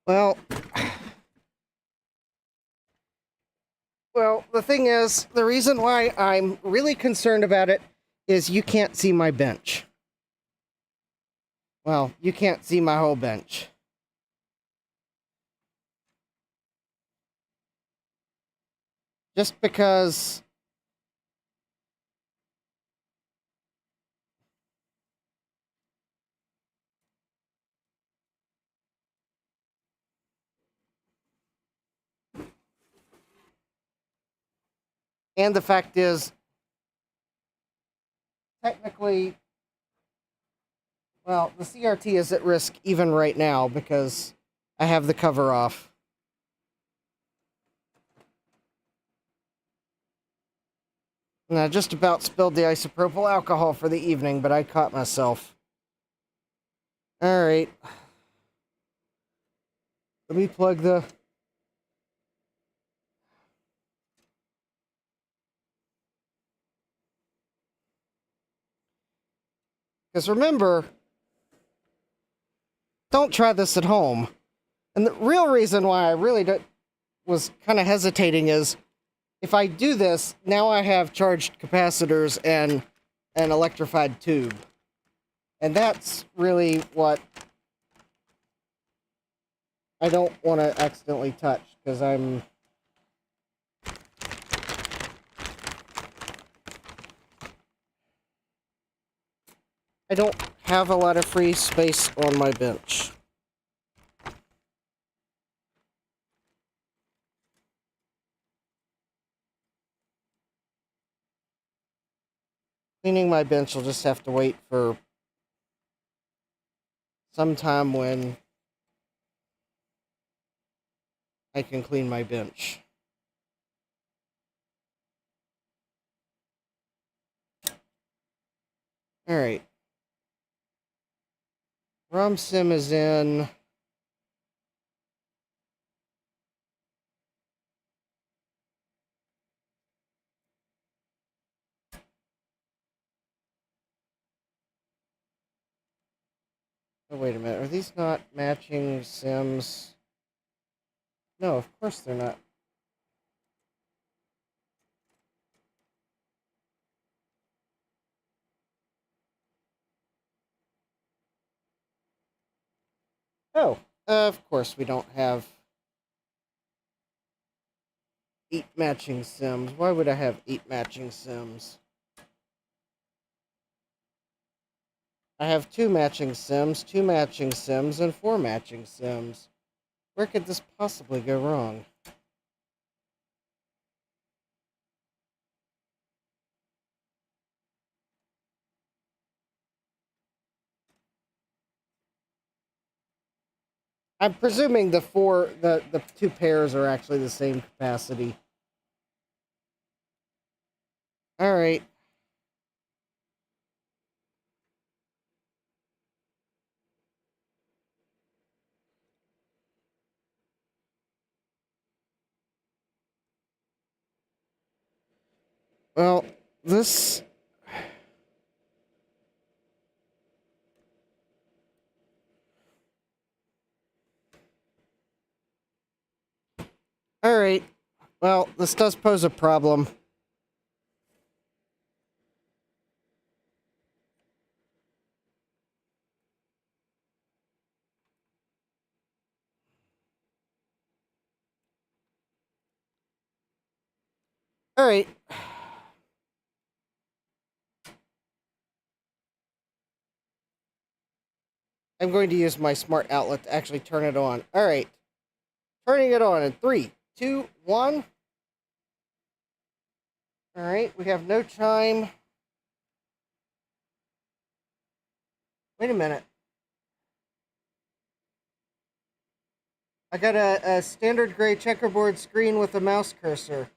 Well... Well, the thing is, the reason why I'm really concerned about it is you can't see my bench. Well, you can't see my whole bench. Just because... And the fact is, technically, well, the CRT is at risk even right now because I have the cover off. And I just about spilled the isopropyl alcohol for the evening, but I caught myself. Alright. Let me plug the... Because remember, don't try this at home. And the real reason why I really was kind of hesitating is, if I do this, now I have charged capacitors and an electrified tube. And that's really what I don't want to accidentally touch. because I don't have a lot of free space on my bench. Cleaning my bench will just have to wait for some time when I can clean my bench. Alright. ROM sim is in. Oh, wait a minute. Are these not matching sims? No, of course they're not. Oh, of course we don't have 8 matching sims. Why would I have 8 matching sims? I have 2 matching sims, 2 matching sims, and 4 matching sims. Where could this possibly go wrong? I'm presuming the 2 pairs are actually the same capacity. Alright. Well, this... Alright. Well, this does pose a problem. Alright. I'm going to use my smart outlet to actually turn it on. Alright. Turning it on in 3, 2, 1. Alright, we have no chime. Wait a minute. I got a standard gray checkerboard screen with a mouse cursor.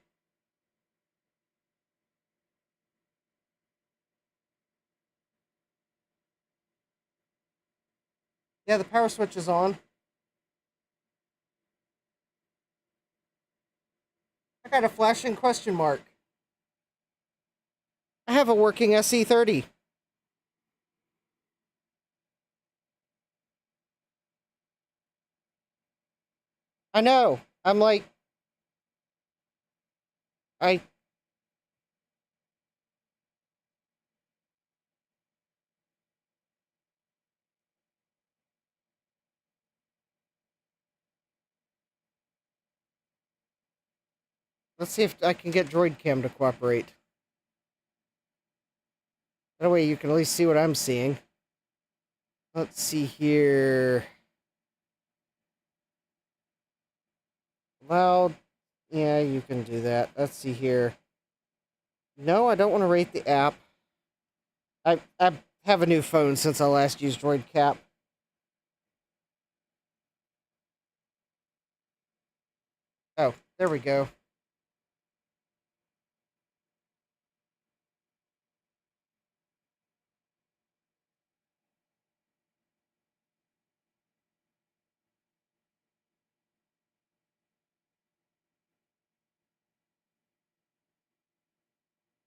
Yeah, the power switch is on. I got a flashing question mark. I have a working SE30. I know. I'm like... I... Let's see if I can get DroidCam to cooperate. That way you can at least see what I'm seeing. Let's see here. Loud. Yeah, you can do that. Let's see here. No, I don't want to rate the app. I have a new phone since I last used DroidCap. Oh, there we go.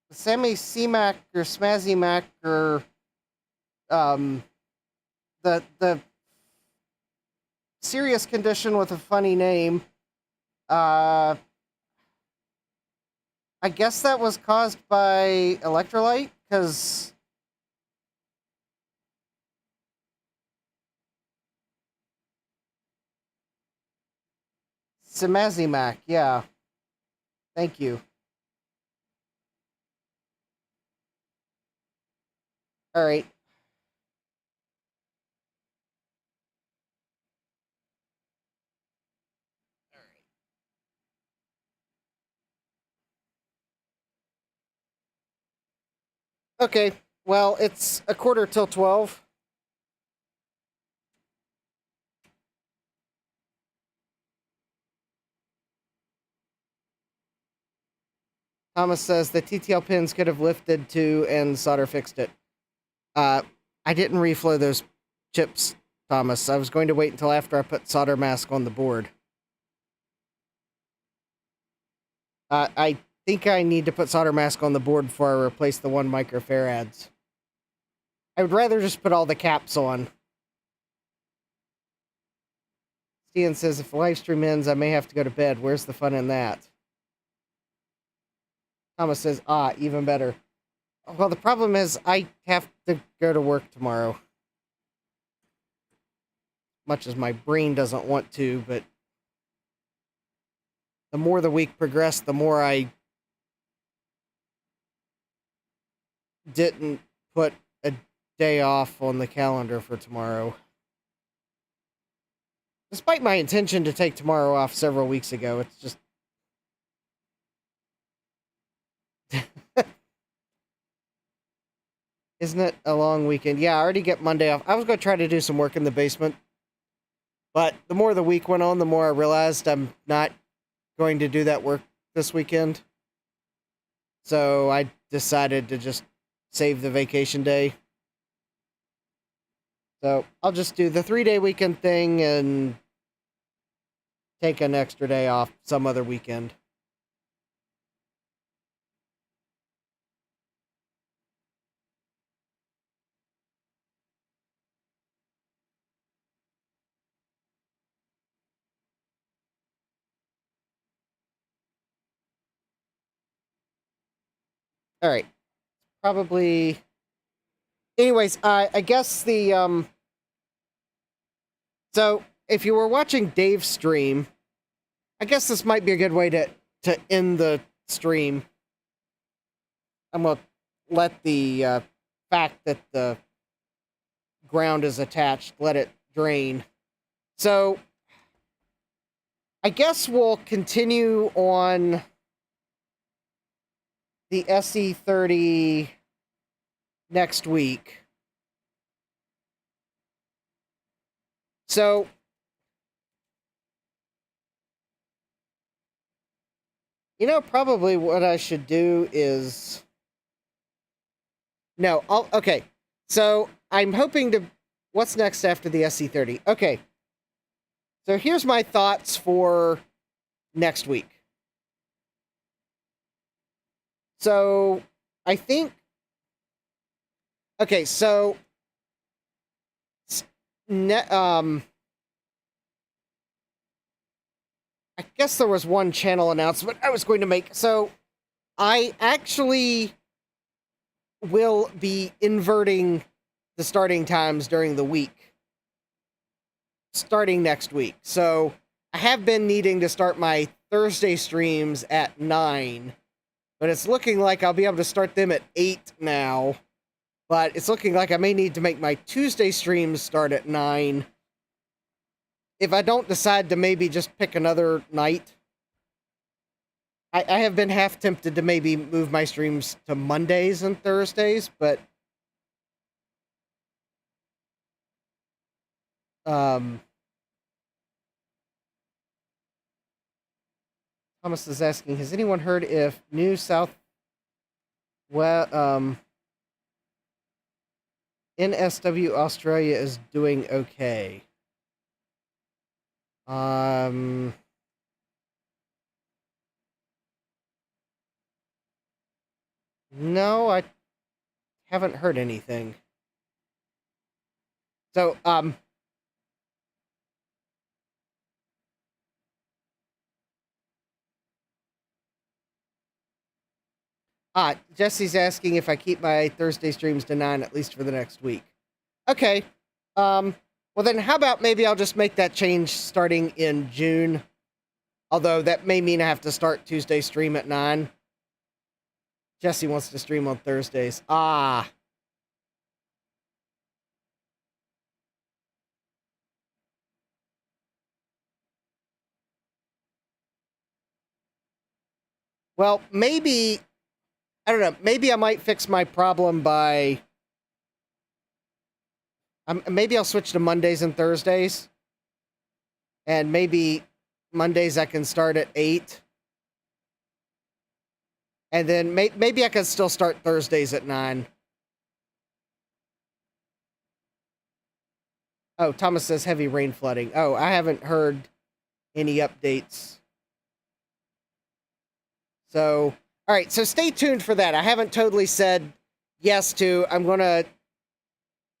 Sammy CMAC or Smazzy Mac or the serious condition with a funny name. I guess that was caused by electrolyte, because Samazimac, yeah. Thank you. All right. Okay, well, it's a quarter till 12. Thomas says the TTL pins could have lifted too and solder fixed it. I didn't reflow those chips, Thomas. I was going to wait until after I put solder mask on the board. I think I need to put solder mask on the board before I replace the 1 microfarads. I would rather just put all the caps on. Stian says, if the live stream ends, I may have to go to bed. Where's the fun in that? Thomas says, even better. Well, the problem is I have to go to work tomorrow. Much as my brain doesn't want to, but the more the week progressed, the more I didn't put a day off on the calendar for tomorrow. Despite my intention to take tomorrow off several weeks ago, it's just... Isn't it a long weekend? Yeah, I already get Monday off. I was going to try to do some work in the basement, but the more the week went on, the more I realized I'm not going to do that work this weekend. So I decided to just save the vacation day. So I'll just do the 3-day weekend thing and take an extra day off some other weekend. All right. Probably. Anyways, I guess the So if you were watching Dave's stream, I guess this might be a good way to end the stream. I'm gonna let the fact that the ground is attached, let it drain. So I guess we'll continue on the SE30 next week. So, probably what I should do is... No, okay. So, I'm hoping to... What's next after the SE30? Okay. So, here's my thoughts for next week. So, I think... Okay, so... I guess there was one channel announcement I was going to make. So, I actually will be inverting the starting times during the week. Starting next week. So, I have been needing to start my Thursday streams at 9. But it's looking like I'll be able to start them at 8 now. But it's looking like I may need to make my Tuesday streams start at 9. If I don't decide to maybe just pick another night. I have been half tempted to maybe move my streams to Mondays and Thursdays, but... Thomas is asking, has anyone heard if New South... NSW Australia is doing okay? No, I haven't heard anything. So, Jesse's asking if I keep my Thursday streams to 9, at least for the next week. Okay. Well then, how about maybe I'll just make that change starting in June? Although that may mean I have to start Tuesday stream at 9. Jesse wants to stream on Thursdays. Ah. Well, maybe, I don't know, maybe I might fix my problem by, maybe I'll switch to Mondays and Thursdays. And maybe Mondays I can start at 8. And then maybe I can still start Thursdays at 9. Oh, Thomas says heavy rain flooding. Oh, I haven't heard any updates. So, all right, so stay tuned for that. I haven't totally said yes to, I'm going to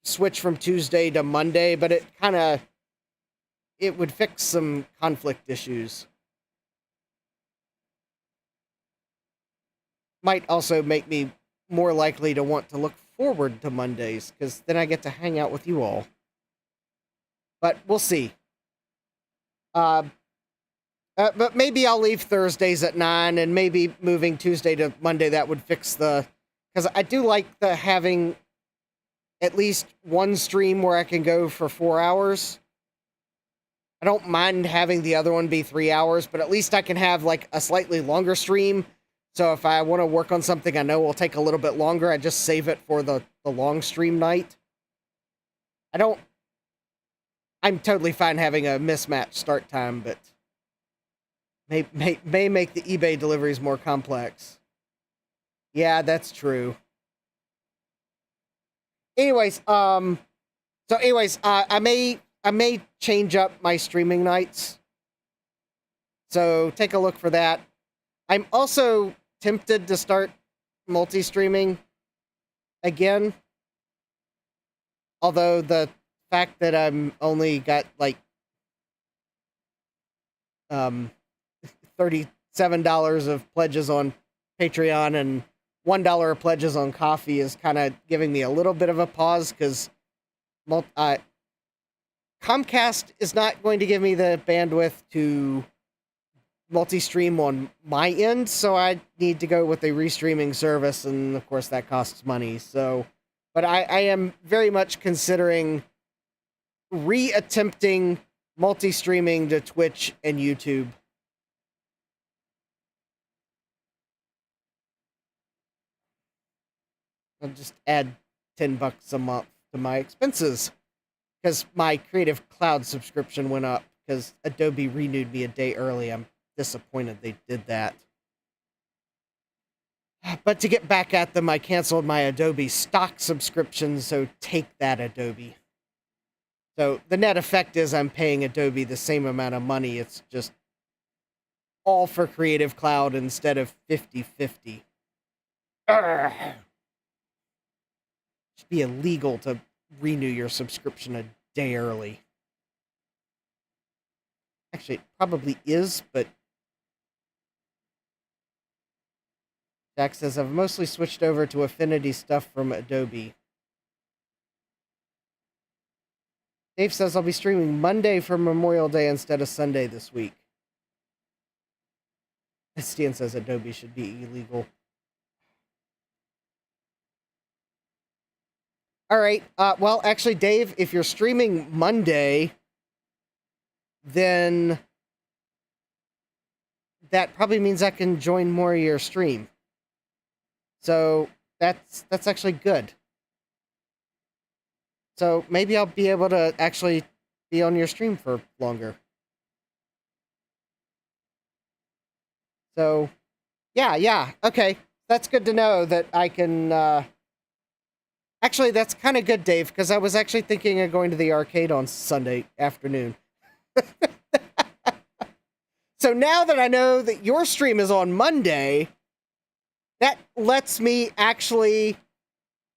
switch from Tuesday to Monday, but it would fix some conflict issues. Might also make me more likely to want to look forward to Mondays, because then I get to hang out with you all. But we'll see. But maybe I'll leave Thursdays at 9, and maybe moving Tuesday to Monday, that would fix the... Because I do like having at least one stream where I can go for 4 hours. I don't mind having the other one be 3 hours, but at least I can have, like, a slightly longer stream. So if I want to work on something I know will take a little bit longer, I just save it for the long stream night. I'm totally fine having a mismatched start time, but... May make the eBay deliveries more complex. Yeah, that's true. Anyways, I may change up my streaming nights. So take a look for that. I'm also tempted to start multi-streaming again. Although the fact that I'm only got like $37 of pledges on Patreon and $1 of pledges on Coffee is kind of giving me a little bit of a pause, because Comcast is not going to give me the bandwidth to multi-stream on my end, so I need to go with a restreaming service, and of course that costs money. So, but I am very much considering re-attempting multi-streaming to Twitch and YouTube. I'll just add $10 a month to my expenses, because my Creative Cloud subscription went up because Adobe renewed me a day early. I'm disappointed they did that. But to get back at them, I canceled my Adobe stock subscription, so take that, Adobe. So the net effect is I'm paying Adobe the same amount of money. It's just all for Creative Cloud instead of 50-50. Should be illegal to renew your subscription a day early. Actually, it probably is, but Jack says, I've mostly switched over to Affinity stuff from Adobe. Dave says, I'll be streaming Monday for Memorial Day instead of Sunday this week. Stian says Adobe should be illegal. All right. Well, actually, Dave, if you're streaming Monday, then that probably means I can join more of your stream. So that's actually good. So maybe I'll be able to actually be on your stream for longer. So, yeah, okay. That's good to know that I can... Actually, that's kind of good, Dave, because I was actually thinking of going to the arcade on Sunday afternoon. So now that I know that your stream is on Monday, that lets me actually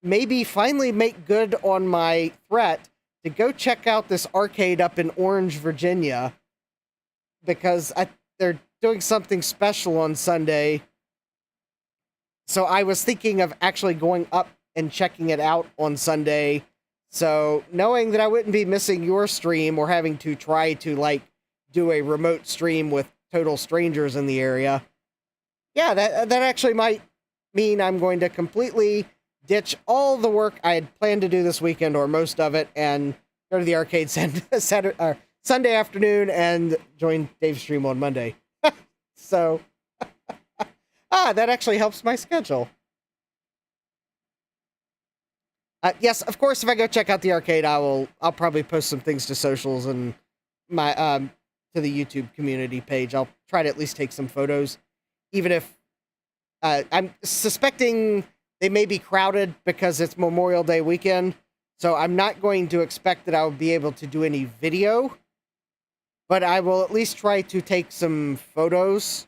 maybe finally make good on my threat to go check out this arcade up in Orange, Virginia, because they're doing something special on Sunday. So I was thinking of actually going up and checking it out on Sunday. So knowing that I wouldn't be missing your stream or having to try to like do a remote stream with total strangers in the area. Yeah, that actually might mean I'm going to completely ditch all the work I had planned to do this weekend, or most of it, and go to the arcade Sunday afternoon and join Dave's stream on Monday. So, that actually helps my schedule. Yes, of course, if I go check out the arcade, I'll probably post some things to socials and my to the YouTube community page. I'll try to at least take some photos, even if I'm suspecting they may be crowded because it's Memorial Day weekend. So I'm not going to expect that I will be able to do any video, but I will at least try to take some photos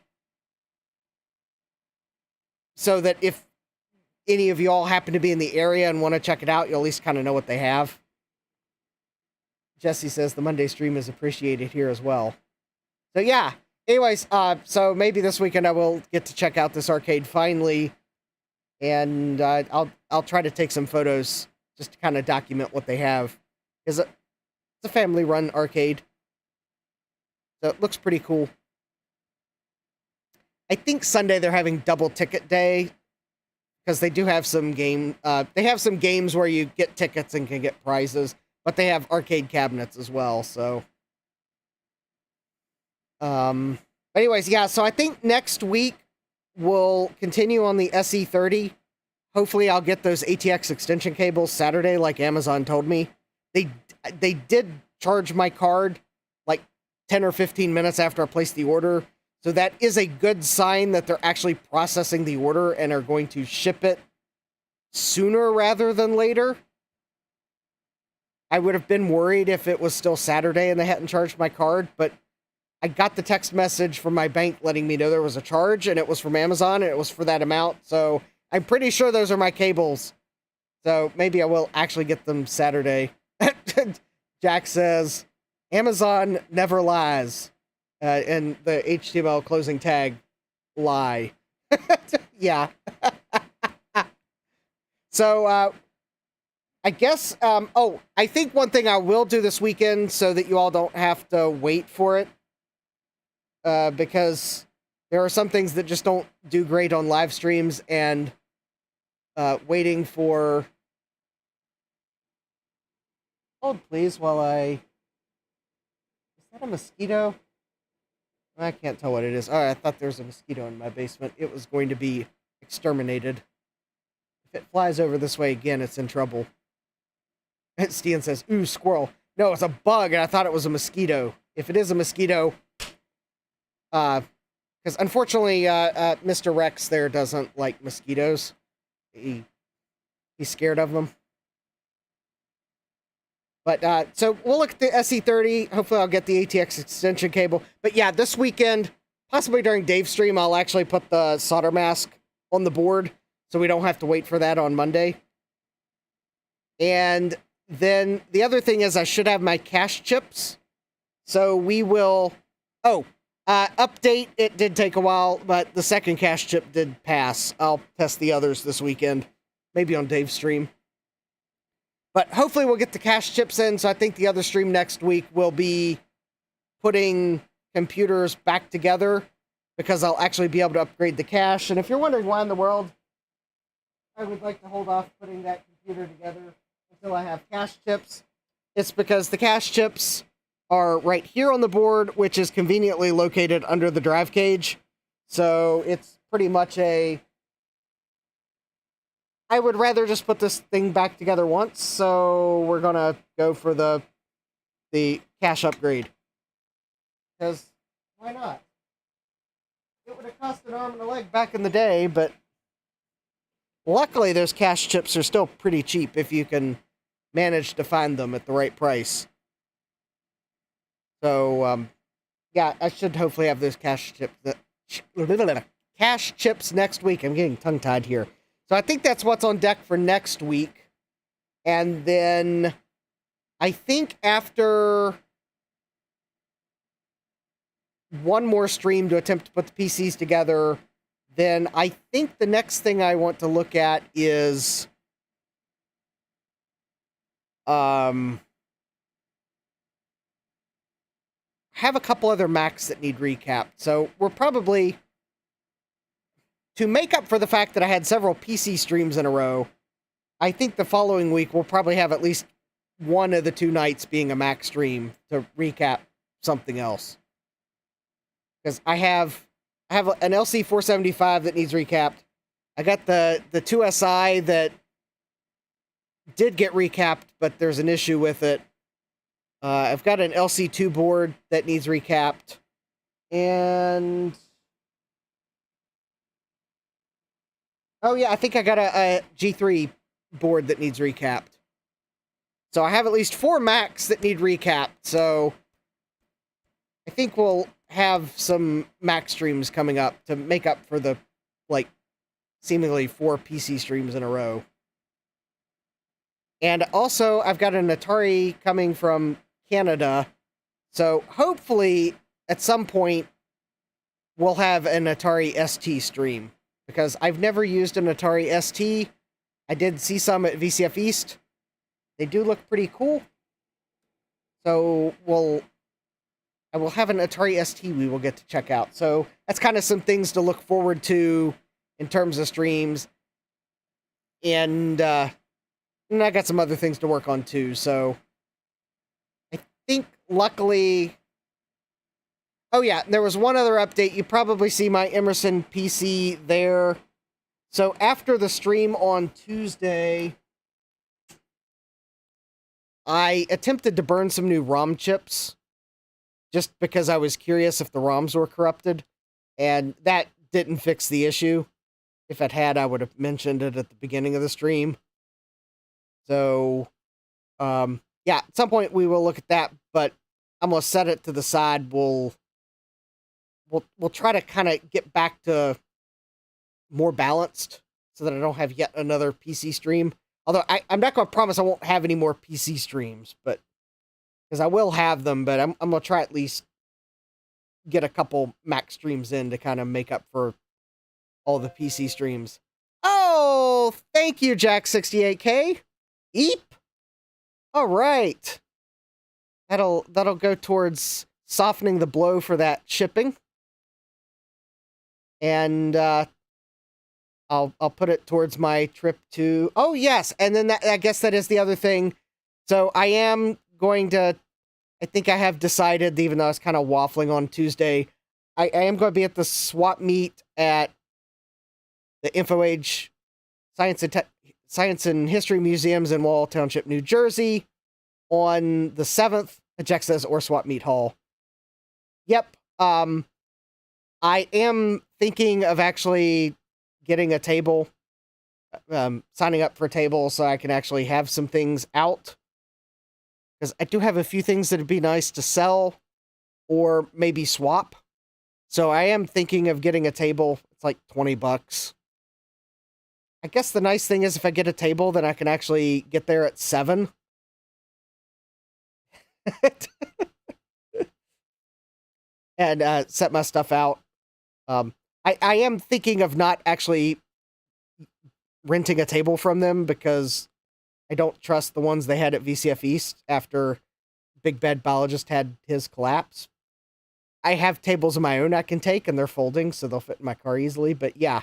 so that if any of y'all happen to be in the area and want to check it out, you'll at least kind of know what they have. Jesse says the Monday stream is appreciated here as well. So yeah, anyways, so maybe this weekend I will get to check out this arcade finally, and I'll try to take some photos just to kind of document what they have. It's a family-run arcade, so it looks pretty cool. I think Sunday they're having double ticket day, because they do have some they have some games where you get tickets and can get prizes, but they have arcade cabinets as well, so. Anyways, yeah, so I think next week we'll continue on the SE30. Hopefully I'll get those ATX extension cables Saturday like Amazon told me. They did charge my card like 10 or 15 minutes after I placed the order. So that is a good sign that they're actually processing the order and are going to ship it sooner rather than later. I would have been worried if it was still Saturday and they hadn't charged my card, but I got the text message from my bank letting me know there was a charge, and it was from Amazon, and it was for that amount. So I'm pretty sure those are my cables. So maybe I will actually get them Saturday. Jack says, Amazon never lies. And the HTML closing tag, lie. Yeah. So, I guess, I think one thing I will do this weekend so that you all don't have to wait for it, because there are some things that just don't do great on live streams, and waiting for... Hold, please, while I... Is that a mosquito? I can't tell what it is. Oh, I thought there was a mosquito in my basement. It was going to be exterminated. If it flies over this way again, it's in trouble. And Stian says, ooh, squirrel. No, it's a bug, and I thought it was a mosquito. If it is a mosquito, because unfortunately, Mr. Rex there doesn't like mosquitoes. He's scared of them. But, so we'll look at the SE30. Hopefully I'll get the ATX extension cable. But yeah, this weekend, possibly during Dave's stream, I'll actually put the solder mask on the board so we don't have to wait for that on Monday. And then the other thing is I should have my cache chips. So we will... Oh, update. It did take a while, but the second cache chip did pass. I'll test the others this weekend. Maybe on Dave's stream. But hopefully we'll get the cache chips in, so I think the other stream next week will be putting computers back together, because I'll actually be able to upgrade the cache. And if you're wondering why in the world I would like to hold off putting that computer together until I have cache chips, it's because the cache chips are right here on the board, which is conveniently located under the drive cage. So it's pretty much a... I would rather just put this thing back together once, so we're gonna go for the cache upgrade. Because, why not? It would have cost an arm and a leg back in the day, but luckily those cache chips are still pretty cheap if you can manage to find them at the right price. So, yeah, I should hopefully have those cache chips next week. I'm getting tongue-tied here. So I think that's what's on deck for next week. And then I think after one more stream to attempt to put the PCs together, then I think the next thing I want to look at is have a couple other Macs that need recapped. So we're probably, to make up for the fact that I had several PC streams in a row, I think the following week we'll probably have at least one of the 2 nights being a Mac stream to recap something else. Because I have an LC 475 that needs recapped. I got the 2SI that did get recapped, but there's an issue with it. I've got an LC2 board that needs recapped. And oh yeah, I think I got a G3 board that needs recapped. So I have at least 4 Macs that need recapped. So I think we'll have some Mac streams coming up to make up for the, like, seemingly 4 PC streams in a row. And also, I've got an Atari coming from Canada. So hopefully, at some point, we'll have an Atari ST stream. Because I've never used an Atari ST. I did see some at VCF East. They do look pretty cool. So I will have an Atari ST we will get to check out. So that's kind of some things to look forward to in terms of streams. And I got some other things to work on too. So I think luckily... Oh yeah, there was one other update. You probably see my Emerson PC there. So after the stream on Tuesday, I attempted to burn some new ROM chips just because I was curious if the ROMs were corrupted, and that didn't fix the issue. If it had, I would have mentioned it at the beginning of the stream. So, yeah, at some point we will look at that, but I'm going to set it to the side. We'll try to kind of get back to more balanced so that I don't have yet another PC stream. Although I'm not going to promise I won't have any more PC streams, but because I will have them, but I'm going to try at least get a couple Mac streams in to kind of make up for all the PC streams. Oh, thank you, Jack68K. Eep. All right. That'll go towards softening the blow for that shipping. And I'll put it towards my trip to... Oh, yes. And then I guess that is the other thing. So I am going to... I think I have decided, even though I was kind of waffling on Tuesday, I am going to be at the swap meet at the InfoAge Science and History Museums in Wall Township, New Jersey on the 7th at Jack says, or swap meet hall. Yep. I am thinking of actually getting a table, signing up for a table so I can actually have some things out. Because I do have a few things that would be nice to sell or maybe swap. So I am thinking of getting a table. It's like $20. I guess the nice thing is if I get a table, then I can actually get there at 7. And set my stuff out. I am thinking of not actually renting a table from them because I don't trust the ones they had at VCF East after Big Bad Biologist had his collapse. I have tables of my own I can take, and they're folding, so they'll fit in my car easily, but yeah.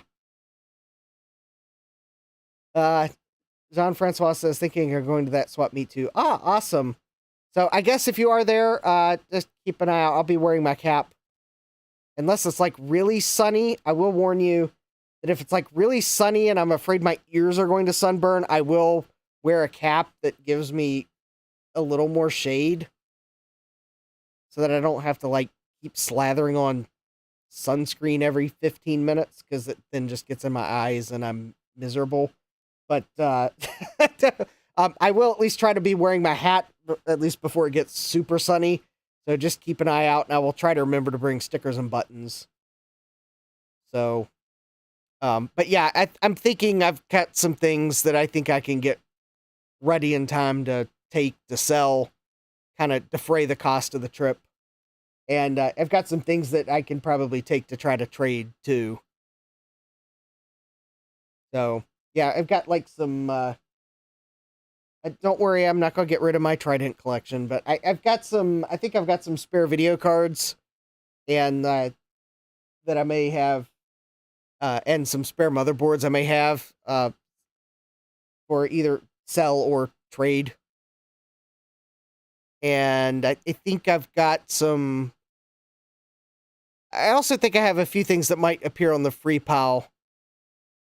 Jean-Francois says, thinking of going to that swap meet too. Ah, awesome. So I guess if you are there, just keep an eye out. I'll be wearing my cap. Unless it's like really sunny, I will warn you that if it's like really sunny and I'm afraid my ears are going to sunburn, I will wear a cap that gives me a little more shade so that I don't have to like keep slathering on sunscreen every 15 minutes because it then just gets in my eyes and I'm miserable. But I will at least try to be wearing my hat at least before it gets super sunny. So just keep an eye out, and I will try to remember to bring stickers and buttons. So, but yeah, I'm thinking I've got some things that I think I can get ready in time to take to sell, kind of defray the cost of the trip. And I've got some things that I can probably take to try to trade too. So, yeah, I've got like some Don't worry, I'm not going to get rid of my Trident collection, but I've got some, I think I've got some spare video cards and that I may have, and some spare motherboards I may have for either sell or trade. And I think I've got some, I also think I have a few things that might appear on the free pile.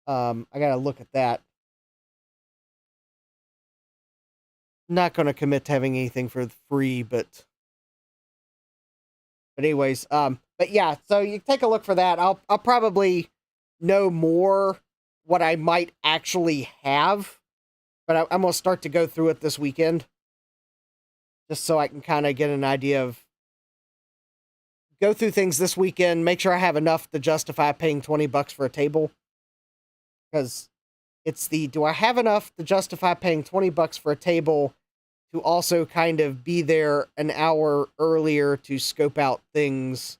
I got to look at that. Not going to commit to having anything for free, but anyways, but yeah, so you take a look for that. I'll probably know more what I might actually have, but I'm going to start to go through it this weekend just so I can kind of get an idea of, go through things this weekend, make sure I have enough to justify paying $20 for a table, because it's the, do I have enough to justify paying $20 for a table to also kind of be there an hour earlier to scope out things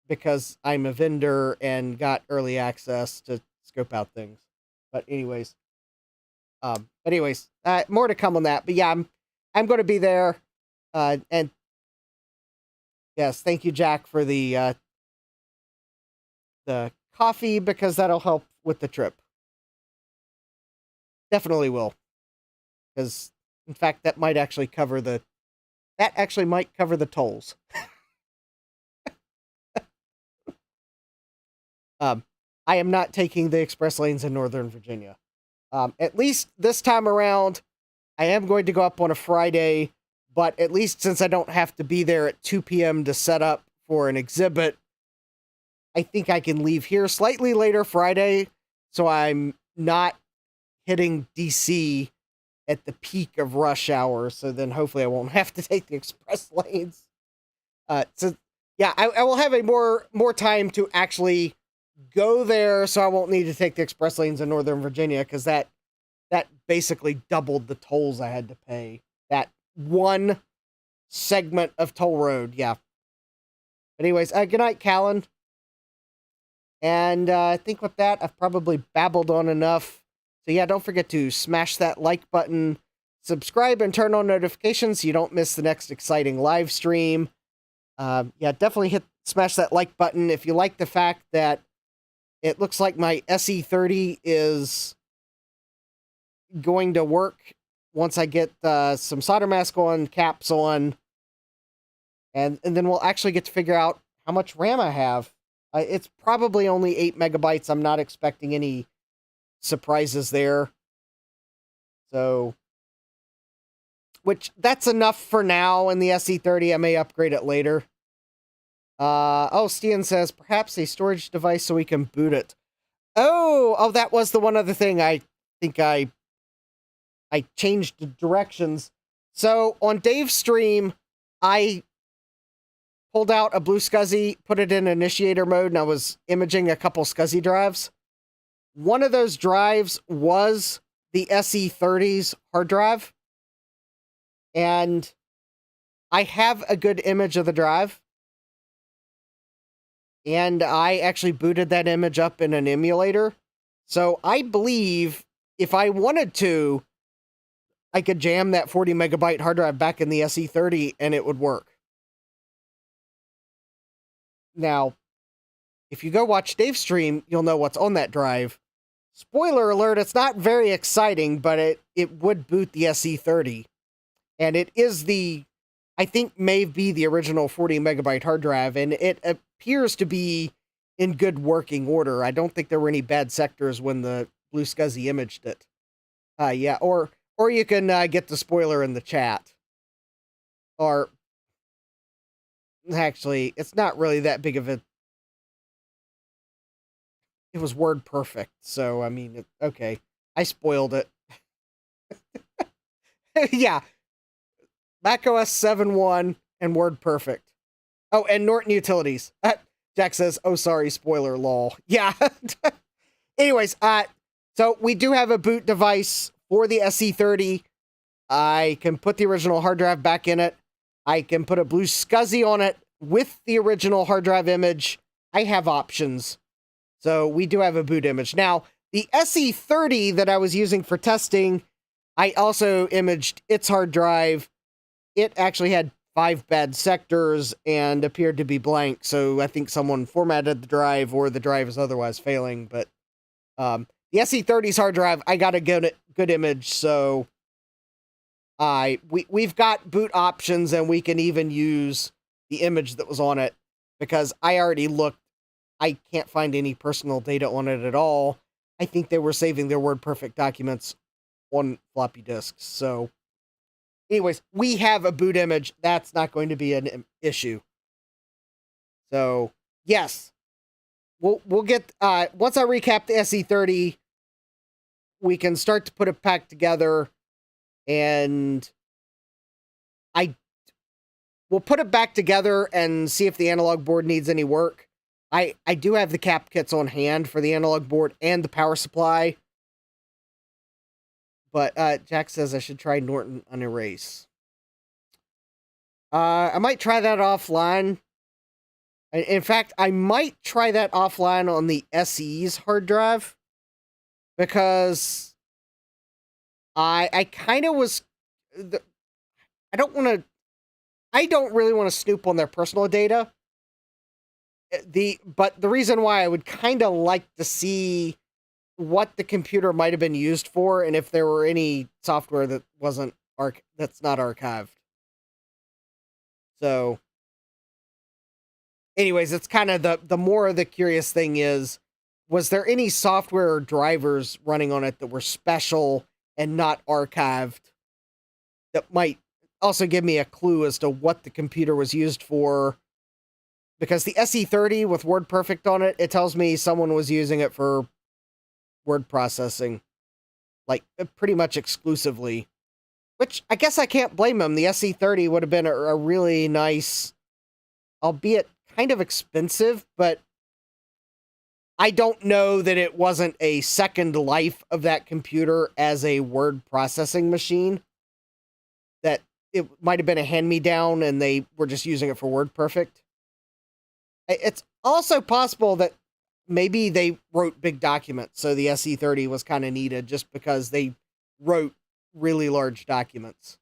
because I'm a vendor and got early access to scope out things. But anyways, more to come on that. But yeah, I'm going to be there. And yes, thank you, Jack, for the coffee, because that'll help with the trip. Definitely will. Because, in fact, that might actually cover the tolls. I am not taking the express lanes in Northern Virginia. At least this time around, I am going to go up on a Friday, but at least since I don't have to be there at 2 p.m. to set up for an exhibit, I think I can leave here slightly later Friday, so I'm not hitting DC at the peak of rush hour, so then hopefully I won't have to take the express lanes. So yeah, I will have a more time to actually go there, so I won't need to take the express lanes in Northern Virginia, because that basically doubled the tolls I had to pay. That one segment of toll road, yeah. Anyways, good night, Callan. And I think with that, I've probably babbled on enough. So yeah, don't forget to smash that like button, subscribe, and turn on notifications so you don't miss the next exciting live stream. Yeah, definitely smash that like button if you like the fact that it looks like my SE30 is going to work once I get some solder mask on, caps on, and then we'll actually get to figure out how much RAM I have. It's probably only 8 megabytes. I'm not expecting any surprises there. So, which that's enough for now in the SE30. I may upgrade it later. Stian says, perhaps a storage device so we can boot it. Oh, that was the one other thing. I think I changed the directions. So on Dave's stream, I pulled out a blue SCSI, put it in initiator mode, and I was imaging a couple SCSI drives. One of those drives was the SE30's hard drive. And I have a good image of the drive. And I actually booted that image up in an emulator. So I believe if I wanted to, I could jam that 40 megabyte hard drive back in the SE30 and it would work. Now, if you go watch Dave's stream, you'll know what's on that drive. Spoiler alert, it's not very exciting, but it would boot the SE30. And it is I think may be the original 40 megabyte hard drive, and it appears to be in good working order. I don't think there were any bad sectors when the blue SCSI imaged it. Yeah, or you can get the spoiler in the chat. Or actually, it's not really that big of a... It was word perfect, so I mean, okay. I spoiled it. Yeah. macOS 7.1 and word perfect. Oh, and Norton Utilities. Jack says, oh, sorry, spoiler, lol. Yeah. Anyways, so we do have a boot device for the SE30. I can put the original hard drive back in it. I can put a blue SCSI on it with the original hard drive image. I have options. So we do have a boot image. Now, the SE30 that I was using for testing I also imaged its hard drive. It actually had 5 bad sectors and appeared to be blank, so I think someone formatted the drive or the drive is otherwise failing. But the SE30's hard drive, I got a good image, so we've got boot options, and we can even use the image that was on it, because I already looked. I can't find any personal data on it at all. I think they were saving their WordPerfect documents on floppy disks. So anyways, we have a boot image. That's not going to be an issue. So yes, we'll get, once I recap the SE30, we can start to put it back together, and we'll put it back together and see if the analog board needs any work. I do have the cap kits on hand for the analog board and the power supply. But Jack says I should try Norton Unerase. I might try that offline. In fact, I might try that offline on the SE's hard drive, because I kind of was... I don't really want to snoop on their personal data. But the reason why I would kind of like to see what the computer might have been used for, and if there were any software that that's not archived. So anyways, it's kind of the more of the curious thing is, was there any software or drivers running on it that were special and not archived, that might also give me a clue as to what the computer was used for? Because the SE30 with WordPerfect on it, it tells me someone was using it for word processing, like pretty much exclusively, which I guess I can't blame them. The SE30 would have been a really nice, albeit kind of expensive, but I don't know that it wasn't a second life of that computer as a word processing machine, that it might have been a hand-me-down and they were just using it for WordPerfect. It's also possible that maybe they wrote big documents, so the SE30 was kind of needed just because they wrote really large documents.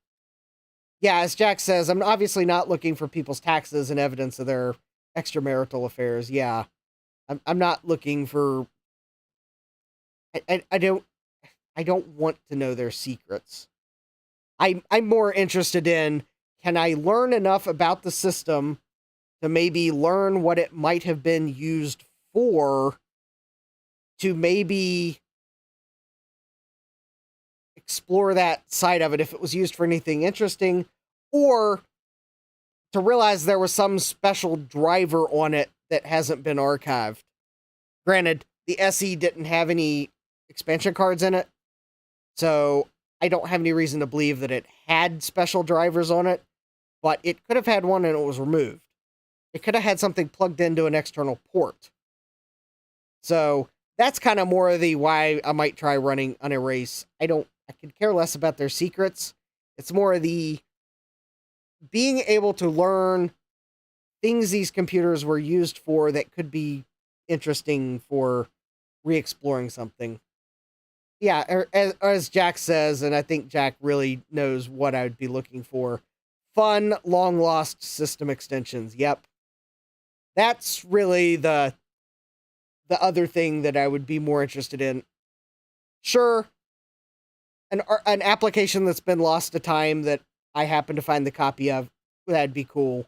Yeah, as Jack says, I'm obviously not looking for people's taxes and evidence of their extramarital affairs. Yeah, I'm not looking for... I don't want to know their secrets. I'm more interested in, can I learn enough about the system to maybe learn what it might have been used for, to maybe explore that side of it if it was used for anything interesting, or to realize there was some special driver on it that hasn't been archived. Granted, the SE didn't have any expansion cards in it, so I don't have any reason to believe that it had special drivers on it, but it could have had one and it was removed. It could have had something plugged into an external port. So that's kind of more of the why I might try running Unerase. I could care less about their secrets. It's more of the being able to learn things these computers were used for that could be interesting for re-exploring something. Yeah, as Jack says, and I think Jack really knows what I would be looking for. Fun, long-lost system extensions. Yep. That's really the other thing that I would be more interested in. Sure, an application that's been lost to time that I happen to find the copy of, that'd be cool.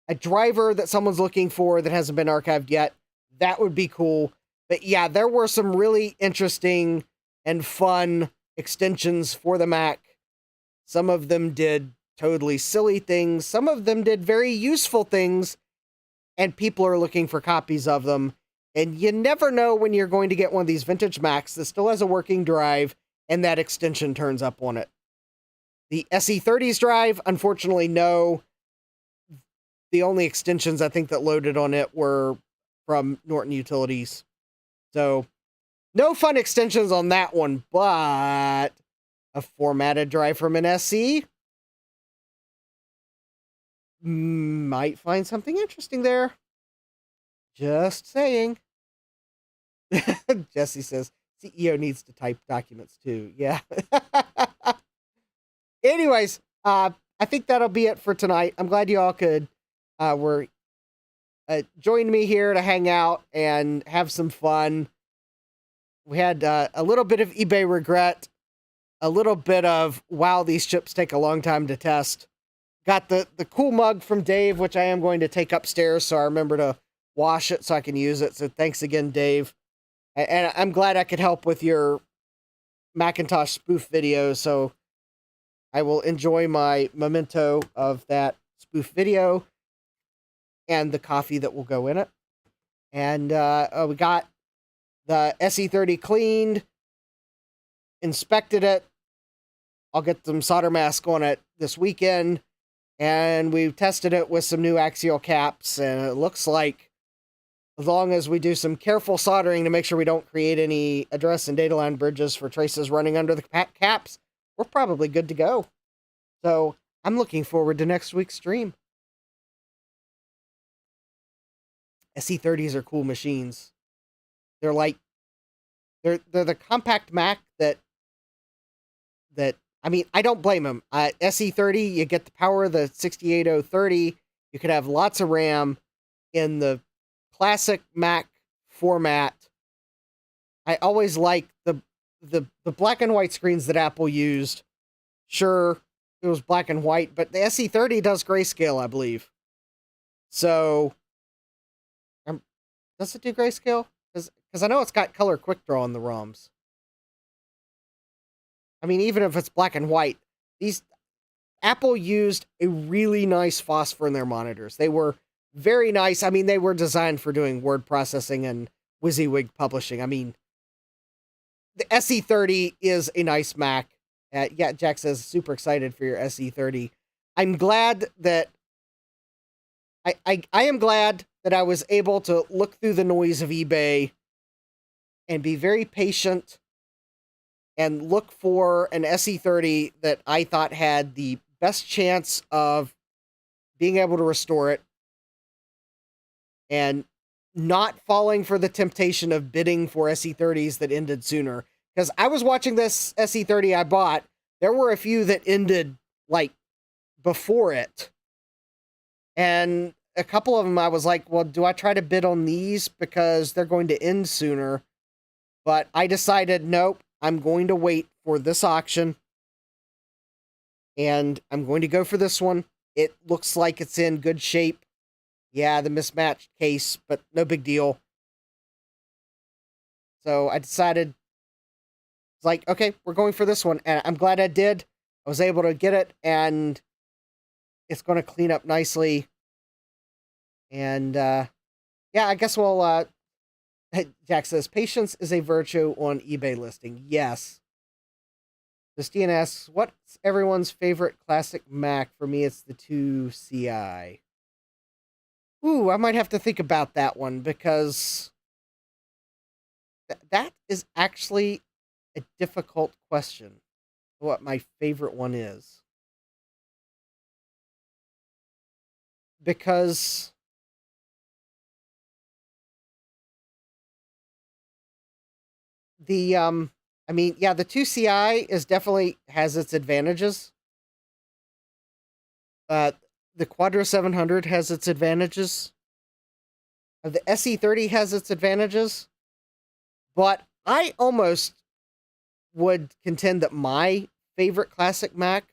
A driver that someone's looking for that hasn't been archived yet, that would be cool. But yeah, there were some really interesting and fun extensions for the Mac. Some of them did totally silly things. Some of them did very useful things, and people are looking for copies of them. And you never know when you're going to get one of these vintage Macs that still has a working drive and that extension turns up on it. The SE30's drive, unfortunately, no. The only extensions I think that loaded on it were from Norton Utilities. So, no fun extensions on that one, but a formatted drive from an SE? Might find something interesting there. Just saying. Jesse says, CEO needs to type documents too. Yeah. Anyways, I think that'll be it for tonight. I'm glad you all could join me here to hang out and have some fun. We had a little bit of eBay regret, a little bit of, wow, these chips take a long time to test. Got the cool mug from Dave, which I am going to take upstairs, so I remember to wash it so I can use it. So thanks again, Dave. And I'm glad I could help with your Macintosh spoof video, so I will enjoy my memento of that spoof video and the coffee that will go in it. And we got the SE30 cleaned, inspected it. I'll get some solder mask on it this weekend. And we've tested it with some new axial caps, and it looks like as long as we do some careful soldering to make sure we don't create any address and data line bridges for traces running under the caps, we're probably good to go. So I'm looking forward to next week's stream. SE30s are cool machines. They're like, they're the compact Mac that I mean, I don't blame them. SE30, you get the power of the 68030. You could have lots of RAM in the classic Mac format. I always like the black and white screens that Apple used. Sure, it was black and white, but the SE30 does grayscale, I believe. So, does it do grayscale? Because I know it's got color quick draw on the ROMs. I mean, even if it's black and white, Apple used a really nice phosphor in their monitors. They were very nice. I mean, they were designed for doing word processing and WYSIWYG publishing. I mean, the SE30 is a nice Mac. Yeah, Jack says, super excited for your SE30. I'm glad that I am glad that I was able to look through the noise of eBay and be very patient and look for an SE30 that I thought had the best chance of being able to restore it and not falling for the temptation of bidding for SE30s that ended sooner. Because I was watching this SE30 I bought, there were a few that ended, like, before it. And a couple of them I was like, well, do I try to bid on these because they're going to end sooner? But I decided, nope, I'm going to wait for this auction. And I'm going to go for this one. It looks like it's in good shape. Yeah, the mismatched case, but no big deal. So I decided, it's like, okay, we're going for this one. And I'm glad I did. I was able to get it, and it's going to clean up nicely. And, yeah, I guess we'll, Jack says, patience is a virtue on eBay listing. Yes. Justine asks, what's everyone's favorite classic Mac? For me, it's the 2CI. Ooh, I might have to think about that one, because that is actually a difficult question. What my favorite one is. Because I mean, yeah, the 2CI is definitely has its advantages. The Quadro 700 has its advantages. The SE30 has its advantages. But I almost would contend that my favorite classic Mac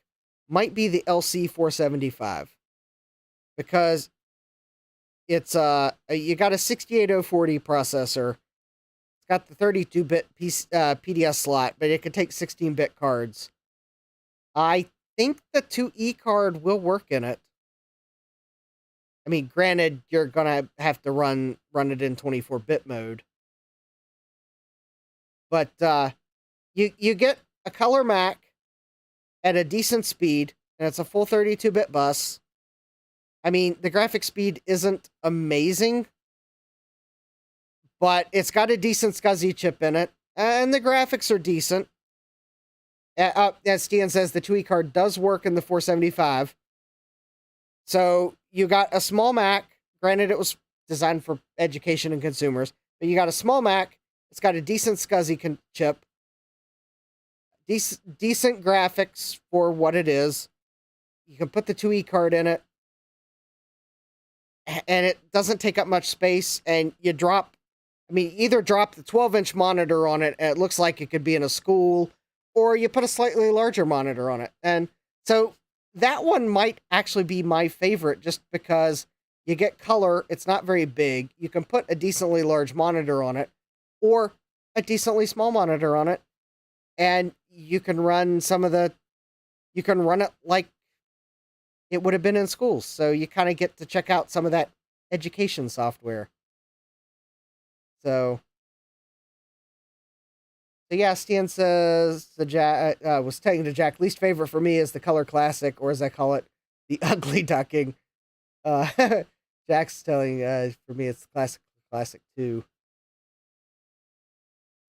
might be the LC 475. Because it's you got a 68040 processor. It's got the 32-bit PDS slot, but it could take 16-bit cards. I think the 2E card will work in it. I mean, granted, you're gonna have to run it in 24-bit mode. But you get a color Mac at a decent speed, and it's a full 32-bit bus. I mean, the graphic speed isn't amazing, but it's got a decent SCSI chip in it, and the graphics are decent. As Stian says, the 2E card does work in the 475. So you got a small Mac. Granted, it was designed for education and consumers, but you got a small Mac. It's got a decent SCSI chip, decent graphics for what it is. You can put the 2E card in it, and it doesn't take up much space, and you either drop the 12-inch monitor on it, and it looks like it could be in a school, or you put a slightly larger monitor on it. And so that one might actually be my favorite, just because you get color, it's not very big, you can put a decently large monitor on it, or a decently small monitor on it, and you can run you can run it like it would have been in schools. So you kind of get to check out some of that education software. So yeah, Stan says, was telling to Jack, least favorite for me is the color classic, or as I call it, the ugly ducking. Jack's telling, for me, it's classic 2.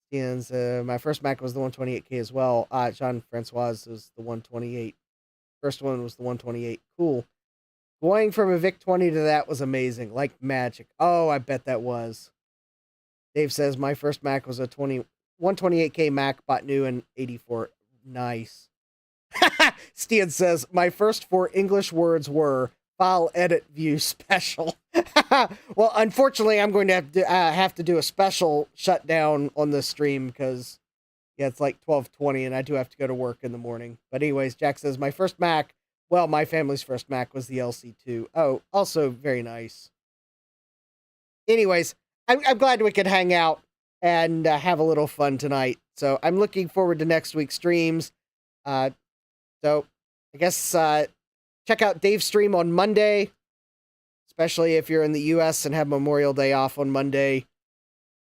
Stan's, my first Mac was the 128K as well. Jean-Francois was the 128. First one was the 128. Cool. Going from a VIC-20 to that was amazing. Like magic. Oh, I bet that was. Dave says, my first Mac was a 128K Mac, bought new in 84. Nice. Stian says, my first 4 English words were file edit view special. Well, unfortunately, I'm going to have to do a special shutdown on this stream because, yeah, it's like 12:20 and I do have to go to work in the morning. But anyways, Jack says, my first Mac, well, my family's first Mac was the LC2. Oh, also very nice. Anyways, I'm glad we could hang out and have a little fun tonight. So I'm looking forward to next week's streams. So I guess check out Dave's stream on Monday, especially if you're in the US and have Memorial Day off on Monday.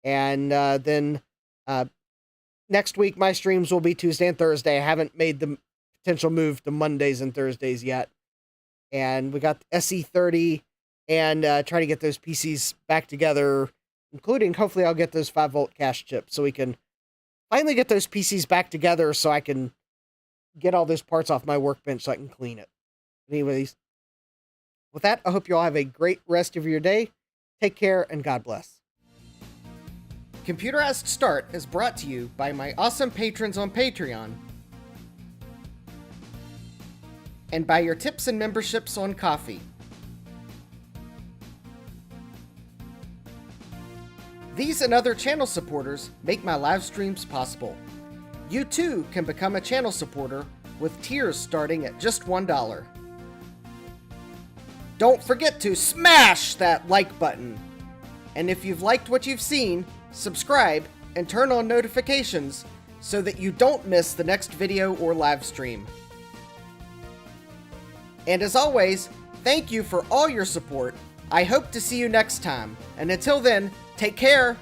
And then next week, my streams will be Tuesday and Thursday. I haven't made the potential move to Mondays and Thursdays yet. And we got the SE30 and try to get those PCs back together, including hopefully I'll get those 5-volt cache chips so we can finally get those PCs back together so I can get all those parts off my workbench so I can clean it. Anyways, with that, I hope you all have a great rest of your day. Take care and God bless. Computerized Start is brought to you by my awesome patrons on Patreon and by your tips and memberships on Ko-fi. These and other channel supporters make my live streams possible. You too can become a channel supporter with tiers starting at just $1. Don't forget to smash that like button. And if you've liked what you've seen, subscribe and turn on notifications so that you don't miss the next video or live stream. And as always, thank you for all your support. I hope to see you next time. And until then, take care.